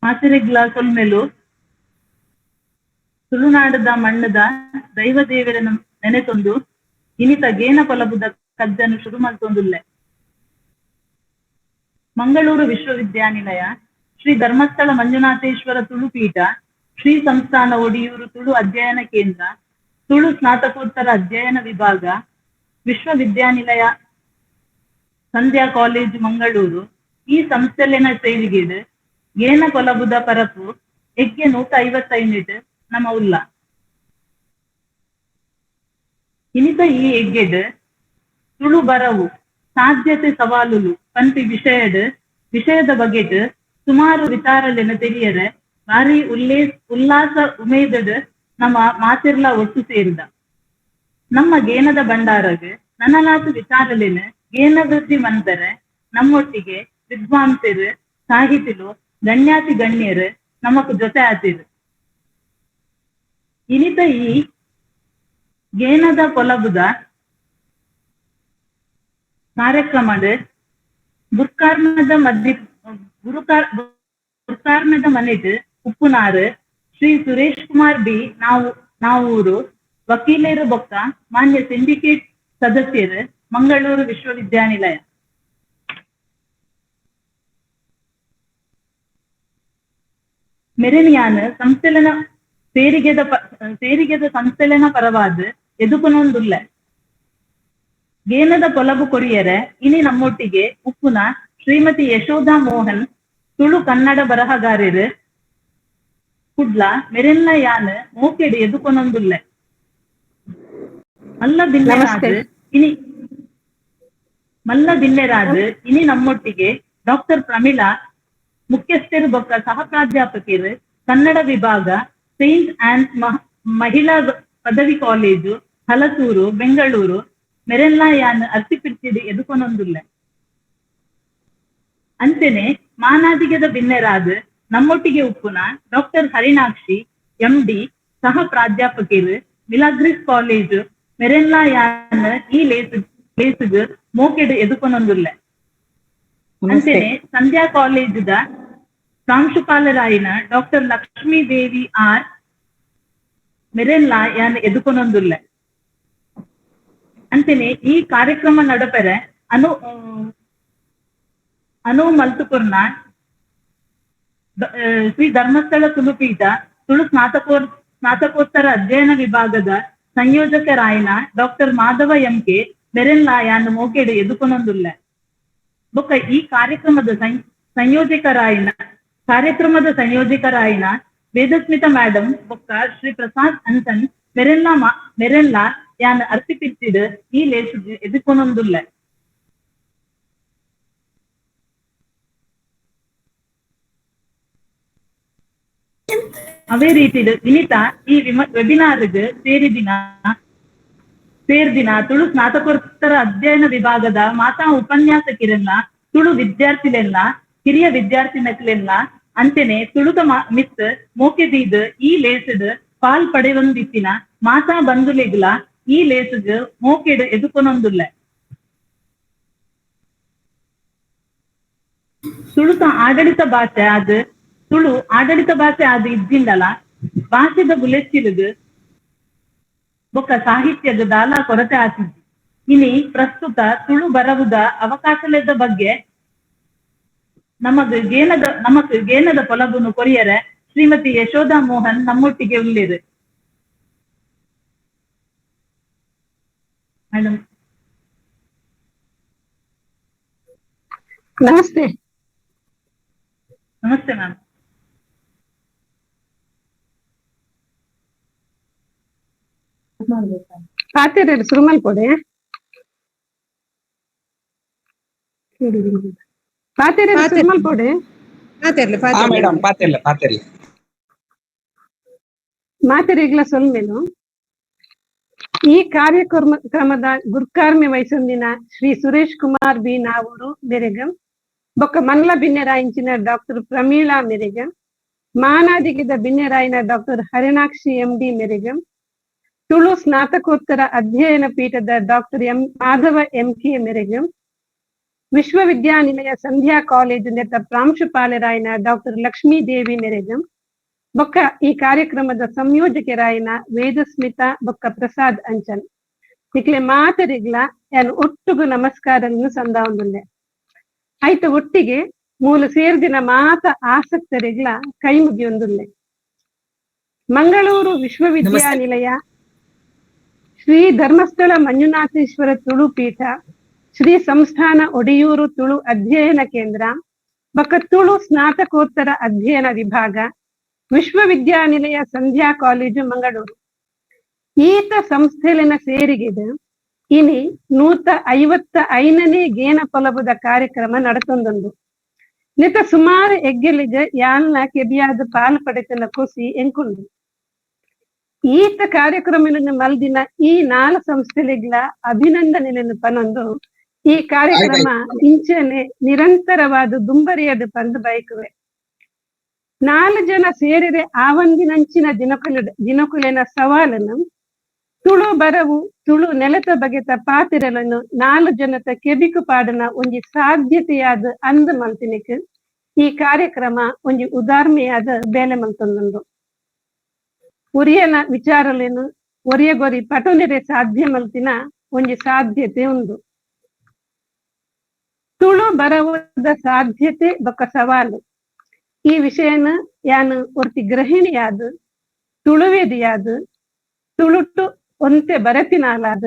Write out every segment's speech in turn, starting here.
ಮಾತೆರೆಗ್ಲ ಸೊಲ್ಮೆಲು ತುಳುನಾಡದ ಮಣ್ಣದ ದೈವ ದೇವರ ನೆನೆತೊಂದು ಇನಿತ ಗೇನ ಕೊಲಬುದ ಕಜ್ಜನ್ನು ಶುರು ಮಲ್ತೊಂದುಲ್ಲೆ. ಮಂಗಳೂರು ವಿಶ್ವವಿದ್ಯಾನಿಲಯ, ಶ್ರೀ ಧರ್ಮಸ್ಥಳ ಮಂಜುನಾಥೇಶ್ವರ ತುಳುಪೀಠ, ಶ್ರೀ ಸಂಸ್ಥಾನ ಒಡಿಯೂರು ತುಳು ಅಧ್ಯಯನ ಕೇಂದ್ರ, ತುಳು ಸ್ನಾತಕೋತ್ತರ ಅಧ್ಯಯನ ವಿಭಾಗ, ವಿಶ್ವವಿದ್ಯಾನಿಲಯ ಸಂಧ್ಯಾ ಕಾಲೇಜು ಮಂಗಳೂರು ಈ ಸಂಸ್ಥೆಲಿನ ಸೇವಿಗೆಡ್ ಏನ ಕೊಲಬುದ ಪರಪು ಎಗ್ಗೆ 155 ನಮ್ಮ ಉಲ್ಲ. ಇನಿತ ಈ ಎಗ್ಗೆಡ್ ತುಳು ಬರವು ಸಾಧ್ಯತೆ ಸವಾಲುಲು ಪಂಪಿ ವಿಷಯದ ಬಗೆಟ್ ಸುಮಾರು ವಿಚಾರಲೆನ ತಿಳಿಯರೆ ಭಾರಿ ಉಲ್ಲಾಸ ಉಮೇದಡ್ ನಮ್ಮ ಮಾತಿರ್ಲ ಒಟ್ಟು ಸೇರಿದ. ನಮ್ಮ ಗೇನದ ಭಂಡಾರಗ್ ನನಲಾತು ವಿಚಾರಲೆನ ಗೇನ ವೃದ್ಧಿ ಮಂದರೆ ನಮ್ಮೊಟ್ಟಿಗೆ ವಿದ್ವಾಂಸರು ಸಾಹಿತಿಲು ಗಣ್ಯಾತಿ ಗಣ್ಯರು ನಮಕ್ ಜೊತೆ ಆತಿರು. ಇನಿತ ಈ ಗೇನದ ಕೊಲಬುದ ಕಾರ್ಯಕ್ರಮದ ಗುರ್ಕಾರ್ಮದ ಮನೆಟ್ ಉಪ್ಪುನಾರ್ ಶ್ರೀ ಸುರೇಶ್ ಕುಮಾರ್ ಬಿ ನಾವೂರು ವಕೀಲರು ಬೊಕ್ಕ ಮಾನ್ಯ ಸಿಂಡಿಕೇಟ್ ಸದಸ್ಯರು ಮಂಗಳೂರು ವಿಶ್ವವಿದ್ಯಾನಿಲಯ. ಮೆರೆನಿಯಾನ್ ಸಂಸ್ಥೆಲನ ಸೇರಿಗೆದ ಸಂಸ್ಥೆಲನ ಪರವಾದ ಎದುಕುನೊಂದುಲ್ಲ. ಗೇನದ ಕೊಲಬು ಕೊರಿಯರೆ ಇನಿ ನಮ್ಮೊಟ್ಟಿಗೆ ಉಪ್ಪುನ ಶ್ರೀಮತಿ ಯಶೋಧಾ ಮೋಹನ್ ತುಳು ಕನ್ನಡ ಬರಹಗಾರರು ಕುಡ್ಲ ಮೆರೆನ್ನ ಯಾನ್ ಮೋಕೆಡ್ ಎದುಕೊನೊಂದುಲ್ಲ. ಮಲ್ಲ ಬಿನ್ನೆರಾಜ್ ಇನಿ ನಮ್ಮೊಟ್ಟಿಗೆ ಡಾಕ್ಟರ್ ಪ್ರಮೀಳಾ ಮುಖ್ಯಸ್ಥರು ಬೊಕ್ಕ ಸಹ ಪ್ರಾಧ್ಯಾಪಕರು ಕನ್ನಡ ವಿಭಾಗ ಸೈಂಟ್ ಆನ್ಸ್ ಮಹಿಳಾ ಪದವಿ ಕಾಲೇಜು ಹಲಸೂರು ಬೆಂಗಳೂರು ಮೆರೆಲ್ಲ ಯಾನ್ ಅರ್ತಿಪಿರ್ತಿಡ್ ಎದುಕೊನೊಂದುಲ್ಲ. ಅಂತೆನೆ ಮಾನಾದಿಗದ ಬಿನ್ನೆರಾದ್ ನಮ್ಮೊಟ್ಟಿಗೆ ಉಪ್ಪುನ ಡಾಕ್ಟರ್ ಹರಿಣಾಕ್ಷಿ MD ಸಹ ಪ್ರಾಧ್ಯಾಪಕರು ಮಿಲಾಗ್ರಿಸ್ ಕಾಲೇಜು ಮೆರೆಲ್ಲ ಯಾನ್ ಈ ಲೇಸುಗ್ ಮೋಕೆಡ್ ಎದುಕೊನೊಂದುಲ್ಲ. ಅಂತೆನೆ ಸಂಧ್ಯಾ ಕಾಲೇಜುದ ಪ್ರಾಂಶುಪಾಲರಾಯಿನ ಡಾಕ್ಟರ್ ಲಕ್ಷ್ಮೀ ದೇವಿ R ಮೆರೆಲ್ಲ ಯಾನ್ ಎದುಕೊನೊಂದುಲ್ಲ. ಅಂತೆನೆ ಈ ಕಾರ್ಯಕ್ರಮ ನಡಪೆರೆ ಅನು ಮಲ್ತುಪುರ್ನ ಶ್ರೀ ಧರ್ಮಸ್ಥಳ ತುಳುಪೀಠ ತುಳು ಸ್ನಾತಕೋತ್ತರ ಅಧ್ಯಯನ ವಿಭಾಗದ ಸಂಯೋಜಕರಾಯಿನ ಡಾಕ್ಟರ್ ಮಾಧವ MK ಮೆರೆಲ್ಲ ಯಾನ್ ಮೋಕೆಡ್ ಎದುಕೊನೊಂದುಲ್ಲ. ಬೊಕ್ಕ ಈ ಕಾರ್ಯಕ್ರಮದ ಸಂಯೋಜಕರಾಯಿನ ವೇದಸ್ಮಿತ ಮೇಡಮ್ ಬೊಕ್ಕ ಶ್ರೀ ಪ್ರಸಾದ್ ಅಂತನ್ ಮೆರೆಲ್ಲ ಯಾನ್ ಅರ್ತಿಪಿರ್ತಿಡ್ ಈ ಲೇಸುಗ್ ಎದುಕೊನೊಂದುಲ್ಲ. ಅವೇ ರೀತಿಡ್ ವಿನಿತ ಈ ವೆಬಿನಾರ್ಗ್ ಸೇರ್ದಿನ ತುಳು ಸ್ನಾತಕೋತ್ತರ ಅಧ್ಯಯನ ವಿಭಾಗದ ಮಾತಾ ಉಪನ್ಯಾಸಕಿರೆಲ್ಲ ತುಳು ವಿದ್ಯಾರ್ಥಿಲೆಲ್ಲ ಹಿರಿಯ ವಿದ್ಯಾರ್ಥಿನಕ್ಲೆಲ್ಲ ಅಂತೆನೆ ತುಳುದ ಮಿತ್ ಮೋಕೆದೀದ್ ಈ ಲೇಸಡ್ ಪಾಲ್ ಪಡೆಯೊಂದಿತ್ತಿನ ಮಾತಾ ಬಂಧುಲೆಗ್ಲ ಈ ಲೇಸುಗ್ ಮೋಕೆಡ್ ಎದುಕೊನೊಂದುಲ್ಲ. ತುಳು ಆಡಳಿತ ಭಾಷೆ ಆದ್ ಇದ್ದಿಂದಲ ಭಾಷೆದ ಗುಲೆಚ್ಚಿಲುಗ್ ಬೊಕ್ಕ ಸಾಹಿತ್ಯದ ದಾಲ ಕೊರತೆ ಆತಿದ್ದಿ. ಇನಿ ಪ್ರಸ್ತುತ ತುಳು ಬರವುದ ಅವಕಾಶಲೆದ ಬಗ್ಗೆ ನಮಕ್ ಗೇನದ ಕೊಲಬುನು ಕೊರಿಯರೆ ಶ್ರೀಮತಿ ಯಶೋಧಾ ಮೋಹನ್ ನಮ್ಮೊಟ್ಟಿಗೆ ಉಳ್ಳಿರು. ಮೇಡಮ್ ನಮಸ್ತೆ. ನಮಸ್ತೆ ಮ್ಯಾಮ್. ಪಾತೆರೆರ್ ಶುರು ಮಲ್ಪೊಡೆ. ಪಾತೆರೆರ್ ಶುರು ಮಲ್ಪೊಡೆ. ಮಾತೆರೆಗ್ಲ ಸೊಲ್ಮೆನು. ಈ ಕಾರ್ಯಕ್ರಮದ ಗುರ್ಕಾರ್ಮೆ ವಹಿಸೊಂದಿನ ಶ್ರೀ ಸುರೇಶ್ ಕುಮಾರ್ ಬಿ ನಾವೂರು ಮೆರೆಗಂ ಬೊಕ್ಕ ಮನ್ಲ ಬಿನ್ನೆರಾಯಿಂಚಿನ ಡಾಕ್ಟರ್ ಪ್ರಮೀಳಾ ಮೆರೆಗಂ ಮಾನಾದಿಗಿದ ಬಿನ್ನೆರಾಯಿನ ಡಾಕ್ಟರ್ ಹರಿಣಾಕ್ಷಿ MD ಮೆರೆಗಂ ತುಳು ಸ್ನಾತಕೋತ್ತರ ಅಧ್ಯಯನ ಪೀಠದ ಡಾಕ್ಟರ್ ಮಾಧವ MK ಮೆರೆಗಂ ವಿಶ್ವವಿದ್ಯಾನಿಲಯ ಸಂಧ್ಯಾ ಕಾಲೇಜು ನೆತ್ತ ಪ್ರಾಂಶುಪಾಲರಾಯಿನ ಡಾಕ್ಟರ್ ಲಕ್ಷ್ಮೀ ದೇವಿ ಮೆರೆಗಂ ಬೊಕ್ಕ ಈ ಕಾರ್ಯಕ್ರಮದ ಸಂಯೋಜಕರಾಯಿನ ವೇದಸ್ಮಿತಾ ಬೊಕ್ಕ ಪ್ರಸಾದ್ ಅಂಚನ್ ನಿಕ್ಲೆ ಮಾತರಿಗ್ಲ ಯಾನು ಒಟ್ಟುಗು ನಮಸ್ಕಾರಗಳನ್ನು ಸಂದಾವುಂದುಲ್ಲೆ ಐತ ಒಟ್ಟಿಗೆ ಮೂಲ ಸೇರ್ದಿನ ಮಾತ ಆಸಕ್ತರಿಗ್ಲ ಕೈ ಮುಗಿಯೊಂದುಲ್ಲೆ. ಮಂಗಳೂರು ವಿಶ್ವವಿದ್ಯಾನಿಲಯ ಶ್ರೀ ಧರ್ಮಸ್ಥಳ ಮಂಜುನಾಥೇಶ್ವರ ತುಳು ಪೀಠ, ಶ್ರೀ ಸಂಸ್ಥಾನ ಒಡಿಯೂರು ತುಳು ಅಧ್ಯಯನ ಕೇಂದ್ರ ಬೊಕ್ಕ ತುಳು ಸ್ನಾತಕೋತ್ತರ ಅಧ್ಯಯನ ವಿಭಾಗ, ವಿಶ್ವವಿದ್ಯಾನಿಲಯ ಸಂಧ್ಯಾ ಕಾಲೇಜು ಮಂಗಳೂರು ಈತ ಸಂಸ್ಥೆಲಿನ ಸೇರಿಗೆದು ಇನಿ 155ನೇ ಗೇನ ಪೊಲಬುದ ಕಾರ್ಯಕ್ರಮ ನಡತೊಂದೊಂದು ನಿತ ಸುಮಾರು ಎಗ್ಗೆಲಿಗ ಯಾಲ್ನ ಕೆಬಿಯಾದ ಪಾಲು ಪಡೆತನ ಖುಷಿ ಎಂಕುಂಡು. ಈತ ಕಾರ್ಯಕ್ರಮವನ್ನು ಮಲ್ದಿನ ಈ 4 ಸಂಸ್ಥೆಲಿಗ್ಲ ಅಭಿನಂದನೆಯನ್ನು ಪನೊಂದು ಈ ಕಾರ್ಯಕ್ರಮ ಇಂಚನೆ ನಿರಂತರವಾದ ದುಂಬರಿಯದು ಪಂದು ಬಯಕುವೆ. 4 ಜನ ಸೇರಿರೆ ಆವಂದಿನಂಚಿನ ದಿನಕುಲಿನ ಸವಾಲನ್ನು ತುಳು ಬರವು ತುಳು ನೆಲತ ಬಗೆತ ಪಾತಿರಲನ್ನು 4 ಜನತ ಕೆಬಿಕು ಪಾಡನ ಒಂಜಿ ಸಾಧ್ಯತೆಯಾದ ಅಂದು ಮಲ್ತಿನಿಕ್ ಈ ಕಾರ್ಯಕ್ರಮ ಒಂಜಿ ಉದಾರ್ಮೆಯಾದ ಬೇಲೆ ಮಲ್ತೊಂದುಂಡು. ಉರಿಯನ ವಿಚಾರಲೇನು ಒರಿಯಗೊರಿ ಪಟುನೆರೆ ಸಾಧ್ಯ ಮಲ್ತಿನ ಒಂಜಿ ಸಾಧ್ಯತೆ ಉಂದು. ತುಳು ಬರವದ ಸಾಧ್ಯತೆ ಬೊಕ್ಕ ಸವಾಲು ಈ ವಿಷಯನ ಯಾನು ಒರ್ತಿ ಗೃಹಿಣಿಯಾದ ತುಳುವೇದಿಯಾದ ತುಳುಟು ಒಂತೆ ಬರತಿನಾಲಾದ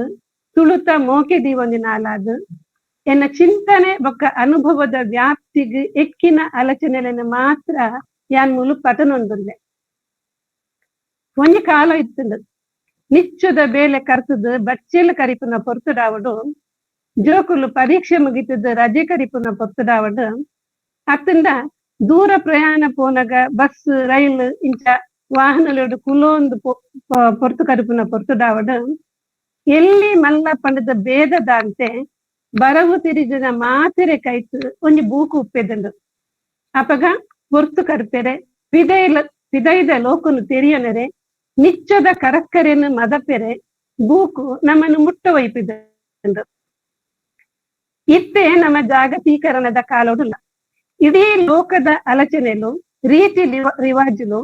ತುಳುತ ಮೋಕೆ ದೀವೊಂದಿನಾಲಾದ ಎನ್ನ ಚಿಂತನೆ ಬೊಕ್ಕ ಅನುಭವದ ವ್ಯಾಪ್ತಿಗೆ ಎಕ್ಕಿನ ಆಲೋಚನೆಯನ್ನು ಮಾತ್ರ ಯಾನ್ ಮುಲು ಪತನೊಂದುಲ್ಲೆ. ಒಂಜಿ ಕಾಲ ಇತ್ತಂದು ನಿಚ್ಚದ ಬೇಲೆ ಕರ್ತದ ಬಚ್ಚೆಲು ಕರಿಪುನ ಪೊರ್ತುಡಾವಡು ಜೋಕುಲು ಪರೀಕ್ಷೆ ಮುಗಿತದ ರಜೆ ಕರಿಪುನ ಪೊರ್ತುಡಾವಡು ಅತ್ತಂದ ದೂರ ಪ್ರಯಾಣ ಪೋನಗ ಬಸ್ ರೈಲು ಇಂಚ ವಾಹನಲೋಡು ಕುಲೋಂದು ಪೊರ್ತು ಕರಿಪುನ ಪೊರ್ತುಡಾವಡು ಎಲ್ಲಿ ಮಲ್ಲ ಪಂಡದ ಭೇದದಂತೆ ಬರವು ತಿರಿಜಿನ ಮಾತೆರೆ ಕೈತು ಒಂಜಿ ಬೂಕು ಉಪ್ಪೆದಂಡು ಅಪಗ ಪೊರ್ತು ಕರ್ಪೆರೆ ವಿದೈದ ಲೋಕನು ತೆರಿಯನರೆ ನಿಚ್ಚದ ಕರಕ್ಕರೆಯನ್ನು ಮದಪೆರೆ ಬೂಕು ನಮ್ಮನ್ನು ಮುಟ್ಟ ವೈಪಿದಂಡು. ಇತ್ತೆ ನಮ್ಮ ಜಾಗತೀಕರಣದ ಕಾಲೋಡುಲ್ಲ. ಇಡೀ ಲೋಕದ ಆಲೋಚನೆಲು ರೀತಿ ರಿವಾಜುಲು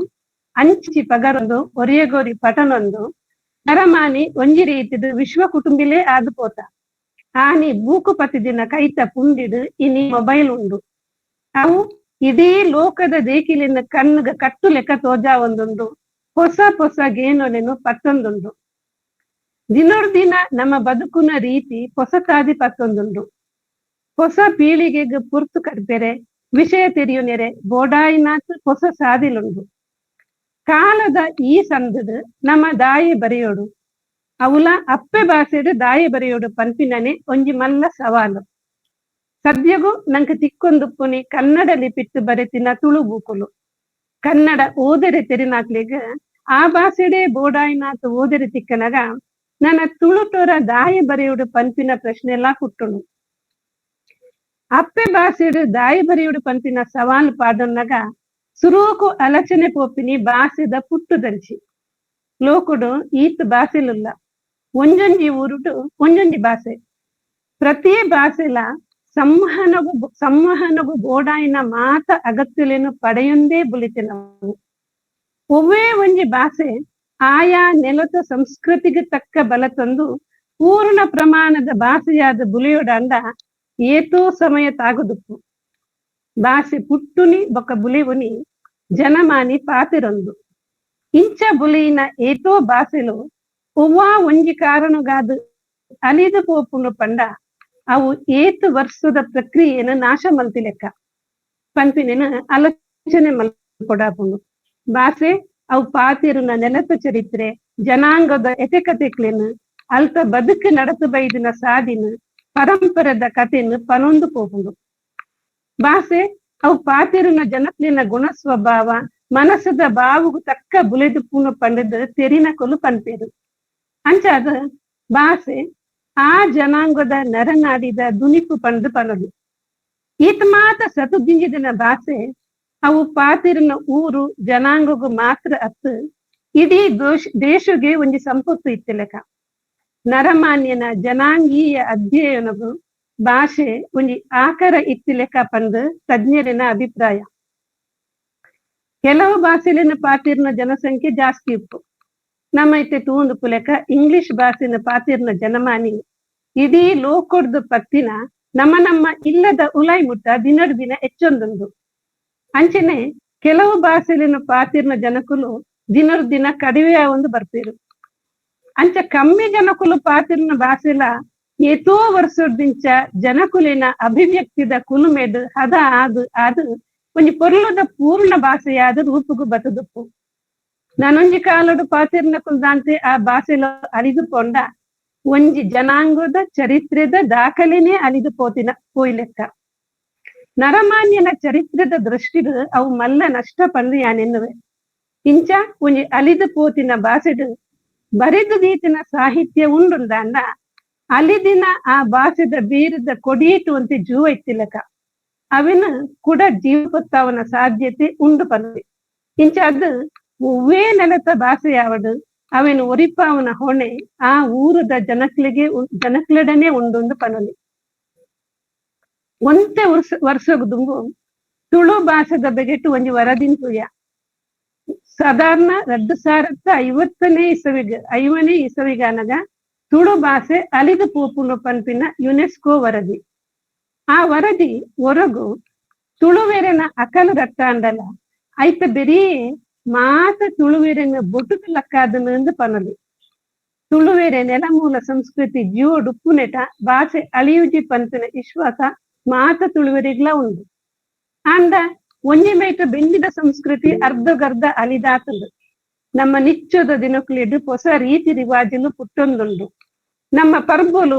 ಅಂಚಿ ಪಗರೊಂದು ಒರಿಯಗೋರಿ ಪಟನೊಂದು ನರಮಾನಿ ಒಂಜಿ ರೀತಿದು ವಿಶ್ವ ಕುಟುಂಬಿಲೇ ಆದು ಪೋತ ಆನಿ ಬೂಕು ಪತಿದಿನ ಕೈತ ಪುಂಡಿಡು ಇನಿ ಮೊಬೈಲ್ ಉಂಡು. ಅವು ಇಡೀ ಲೋಕದ ದೇಕಿಲಿನ ಕಣ್ಣುಗ ಕಟ್ಟು ಲೆಕ್ಕ ತೋಜಾ ಒಂದೊಂದು ಹೊಸ ಗೇನೊಲೆನು ಪತ್ತೊಂದುಂಡು. ದಿನೋರ್ದಿನ ನಮ್ಮ ಬದುಕುನ ರೀತಿ ಹೊಸತಾದಿ ಪತ್ತೊಂದುಂಡು. ಹೊಸ ಪೀಳಿಗೆಗೆ ಪುರ್ತು ಕರ್ಪೆರೆ ವಿಷಯ ತೆರಿಯುನೆರೆ ಬೋಡಾಯಿನಾತ್ ಹೊಸ ಸಾದಿಲುಂಡು. ಕಾಲದ ಈ ಸಂದದ ನಮ್ಮ ದಾಯಿ ಬರೆಯೋಡು ಅವಲ ಅಪ್ಪೆ ಭಾಷೆಡು ದಾಯಿ ಬರೆಯೋಡು ಪನ್ಪಿನನೆ ಒಂಜಿ ಮಲ್ಲ ಸವಾಲು. ಸದ್ಯಗೂ ನಂಗೆ ತಿಕ್ಕೊಂದುಪ್ಪುನಿ ಕನ್ನಡ ಲಿಪಿತ್ತು ಬರೆತಿನ ತುಳು ಬೂಕುಲು ಕನ್ನಡ ಓದರೆ ತೆರಿನಾಕ್ಲಿಗ ಆ ಭಾಷೆಡೆ ಬೋಡಾಯಿನಾತ್ ಓದರೆ ತಿಕ್ಕನಗ ನನ್ನ ತುಳುಟೋರ ದಾಯಿ ಬರೆಯೋಡು ಪನ್ಪಿನ ಪ್ರಶ್ನೆ ಎಲ್ಲಾ ಕುಟ್ಟುಣು. ಅಪ್ಪೆ ಭಾಷೆಡು ದಾಯಿ ಬರೆಯೋಡು ಪನ್ಪಿನ ಸವಾಲು ಪಾಡೊನ್ನಗ ಸುರೂಕು ಅಲಚನೆ ಪೋಪಿನಿ ಭಾಷೆದ ಪುಟ್ಟು ದಂಚಿ ಲೋಕುಡು ಈತ್ ಭಾಷೆಲುಲ್ಲ ಒಂಜೊಂಜಿ ಊರುಡು ಒಂಜೊಂಜಿ ಭಾಷೆ ಪ್ರತಿ ಭಾಷೆಲ ಸಂವಹನಗು ಬೋಡಾಯಿನ ಮಾತ ಅಗತ್ಯಲೇನು ಪಡೆಯೊಂದೇ ಬುಲಿತೆನವು. ಒವ್ವೇ ಒಂಜಿ ಭಾಷೆ ಆಯಾ ನೆಲದ ಸಂಸ್ಕೃತಿಗೆ ತಕ್ಕ ಬಲ ತಂದು ಪೂರ್ಣ ಪ್ರಮಾಣದ ಭಾಷೆಯಾದ ಬುಲಿಯೋಡಂಡ ಏತೋ ಸಮಯ ತಾಗುದುಪ್ಪು. ಭಾಷೆ ಪುಟ್ಟುನಿ ಬೊಕ್ಕ ಬುಲಿವುನಿ ಜನಮಾನಿ ಪಾತಿರೊಂದು ಇಂಚ ಬುಲಿಯಿನ ಏತೋ ಭಾಷೆಲು ಒವ್ವಾ ಒಂಜಿ ಕಾರಣಗಾದು ಅಲಿದು ಪೋಪುನು ಪಂಡ ಅವು ಏತು ವರ್ಷದ ಪ್ರಕ್ರಿಯೆನ ನಾಶ ಮಲ್ತಿ ಲೆಕ್ಕ ಪಂಪಿನ ಆಲೋಚನೆ ಮಲ್ಪೊಡಾಪುಂಡು. ಭಾಷೆ ಅವು ಪಾತಿರುನ ನೆಲತ ಚರಿತ್ರೆ ಜನಾಂಗದ ಎತೆಕತೆಕ್ಲೆನು ಅಲ್ತ ಬದುಕು ನಡತು ಬೈದಿನ ಸಾದಿನ ಪರಂಪರದ ಕಥೆನು ಪನೊಂದು ಪೋಪುಂಡು. ಭಾಷೆ ಅವು ಪಾತಿರುನ ಜನಕ್ಲಿನ ಗುಣ ಸ್ವಭಾವ ಮನಸ್ಸದ ಬಾವುಗು ತಕ್ಕ ಬುಲೆದು ಪೂನು ಪಂಡದ ತೆರಿನ ಕೊಲು ಪನ್ಪೇರು ಅಂಚಾದ ಭಾಷೆ ಆ ಜನಾಂಗದ ನರನಾಡಿದ ದುನಿಪು ಪಂಡು ಪನದು. ಈತ ಮಾತ ಸತುದಿಂಜಿದಿನ ಭಾಷೆ ಅವು ಪಾತಿರಿನ ಊರು ಜನಾಂಗಗೂ ಮಾತ್ರ ಅತ್ತು ಇಡೀ ದೇಶಗೆ ಒಂಜಿ ಸಂಪತ್ತು ಇತ್ತೆಲೆಕ. ನರಮಾನ್ಯನ ಜನಾಂಗೀಯ ಅಧ್ಯಯನಗೂ ಭಾಷೆ ಒಂಜಿ ಆಕಾರ ಇತ್ತಿಲೆಕ ಪಂದ್ ತಜ್ಞರಿನ ಅಭಿಪ್ರಾಯ. ಕೆಲವು ಭಾಷೆಲಿನ ಪಾತಿರ್ನ ಜನಸಂಖ್ಯೆ ಜಾಸ್ತಿ ಇಪ್ಪು. ನಮ್ಮ ಇತ್ತೆ ತೂಂದು ಪುಲೆಕ ಇಂಗ್ಲಿಷ್ ಭಾಷೆನ ಪಾತಿರ್ನ ಜನಮಾನಿ ಇಡೀ ಲೋಕೊಡ್ದು ಪತ್ತಿನ ನಮ್ಮ ಇಲ್ಲದ ಉಲಾಯ್ ಮುಟ್ಟ ದಿನಡ್ ದಿನ ಹೆಚ್ಚೊಂದುಂಡು. ಅಂಚನೆ ಕೆಲವು ಭಾಷೆಲಿನ ಪಾತಿರ್ನ ಜನಕುಲು ದಿನಡ್ ದಿನ ಕಡಿಮೆ ಒಂದು ಬರ್ತಿರು. ಅಂಚ ಕಮ್ಮಿ ಜನಕುಲು ಪಾತಿರ್ನ ಭಾಷೆಲ ಏತೋ ವರ್ಷದಿಂಚ ಜನಕುಲಿನ ಅಭಿವ್ಯಕ್ತಿದ ಕುಲುಮೆದು ಹದ ಅದು ಒಂಜಿ ಪೊರ್ಲುದ ಪೂರ್ಣ ಭಾಷೆಯಾದ ರೂಪುಗು ಬತದುಪ್ಪು. ನಾನೊಂಜಿ ಕಾಲಡು ಪಾತಿರ್ನ ಕುಲ್ದಾಂತೆ ಆ ಭಾಷೆಲ ಅಳಿದು ಪೋಂಡ ಒಂಜಿ ಜನಾಂಗದ ಚರಿತ್ರೆದ ದಾಖಲೆನೇ ಅಳಿದು ಪೋಯ್ಲೆಕ್ಕ. ನರಮಾನ್ಯನ ಚರಿತ್ರೆದ ದೃಷ್ಟಿಡು ಅವು ಮಲ್ಲ ನಷ್ಟ ಪಂದು ಯಾನೆನ್ನುವೆ. ಇಂಚ ಒಂಜಿ ಅಳಿದು ಪೋತಿನ ಭಾಷೆಡು ಬರಿದು ದೀತಿನ ಸಾಹಿತ್ಯ ಉಂಡುಂದಾಂಡ ಅಲಿದಿನ ಆ ಭಾಷೆದ ಬೀರದ ಕೊಡೀಟು ಅಂತ ಜೀವ ಇತ್ತಿಲಕ ಅವಿನ ಕೂಡ ಜೀವಪತ್ತಾವನ ಸಾಧ್ಯತೆ ಉಂಡು ಪಂದು. ಇಂಚ ಅದು ಒವ್ವೇ ನೆಲತ ಭಾಷೆಯಾವಡು ಅವನು ಒರಿಪಾವನ ಹೊಣೆ ಆ ಊರದ ಜನಕ್ಲೆಡನೆ ಉಂಡು ಪನೊಲಿ. ಒಂತೆ ವರ್ಷಗುದುಂಬು ತುಳು ಭಾಷೆದ ಬಗೆಟ್ಟು ಒಂಜಿ ವರದಿಂತುಯ ಸಾಧಾರಣ 2050ನೇ ಇಸವಿಗಾನಗ ತುಳು ಭಾಷೆ ಅಲಿದು ಪೋಪುನು ಪನ್ಪಿನ ಯುನೆಸ್ಕೋ ವರದಿ. ಆ ವರದಿ ಹೊರಗು ತುಳುವೆರೆನ ಅಕಲು ರಟ್ಟಾಂಡಲ ಐತ ಬೆರೀ ಮಾತ ತುಳುವೆರೆನ ಬೊಟುದು ಲಕ್ಕಾದನು ಪನೊಲಿ. ತುಳುವೆರೆ ನೆಲಮೂಲ ಸಂಸ್ಕೃತಿ ಜೀವಡುಪ್ಪುನೆಟ ಭಾಷೆ ಅಳಿಯುಜಿ ಪಂಪಿನ ವಿಶ್ವಾಸ ಮಾತ ತುಳುವೆರೆಗ್ಲ ಉಂಡು. ಆಂಡ ಒಂಜಿ ಮೈಟ ಬೆಂದಿದ ಸಂಸ್ಕೃತಿ ಅರ್ಧಗರ್ಧ ಅಲಿದಾತುಂಡು. ನಮ್ಮ ನಿಚ್ಚದ ದಿನಕ್ಲೆಡು ಹೊಸ ರೀತಿ ರಿವಾಜಲು ಪುಟ್ಟೊಂದುಂಡು. ನಮ್ಮ ಪರ್ಬೋಲು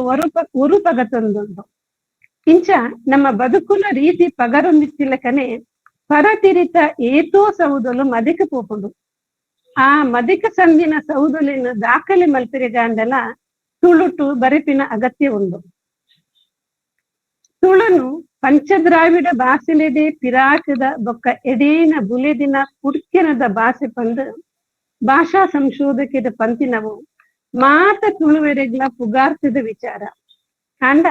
ಒರುಪಗತೊಂದುಂಡು. ಇಂಚ ನಮ್ಮ ಬದುಕುಲ ರೀತಿ ಪಗರೊಂದಿತ್ತಿಲಕನೆ ಪರತಿರಿತ ಏತೋ ಸೌದಲು ಮದಿಕ ಪೋಪುಂಡು. ಆ ಮದಿಕ ಸಂದಿನ ಸೌದಲಿನ ದಾಖಲೆ ಮಲ್ಪೆರೆಗಾಂಡಲ ತುಳುಟು ಬರೆಪಿನ ಅಗತ್ಯ ಉಂಡು. ತುಳುನು ಪಂಚದ್ರಾವಿಡ ಭಾಷೆಲೆಡೆ ಪಿರಾಟದ ಬೊಕ್ಕ ಎಡೇನ ಬುಲೆದಿನ ಪುಡ್ಕೆನದ ಭಾಷೆ ಪಂದು ಭಾಷಾ ಸಂಶೋಧಕದ ಪಂತಿನವು ಮಾತ ತುಳುವೆರೆಗ್ಲ ಪುಗಾರ್ತಿದ ವಿಚಾರ. ಕಾಂಡ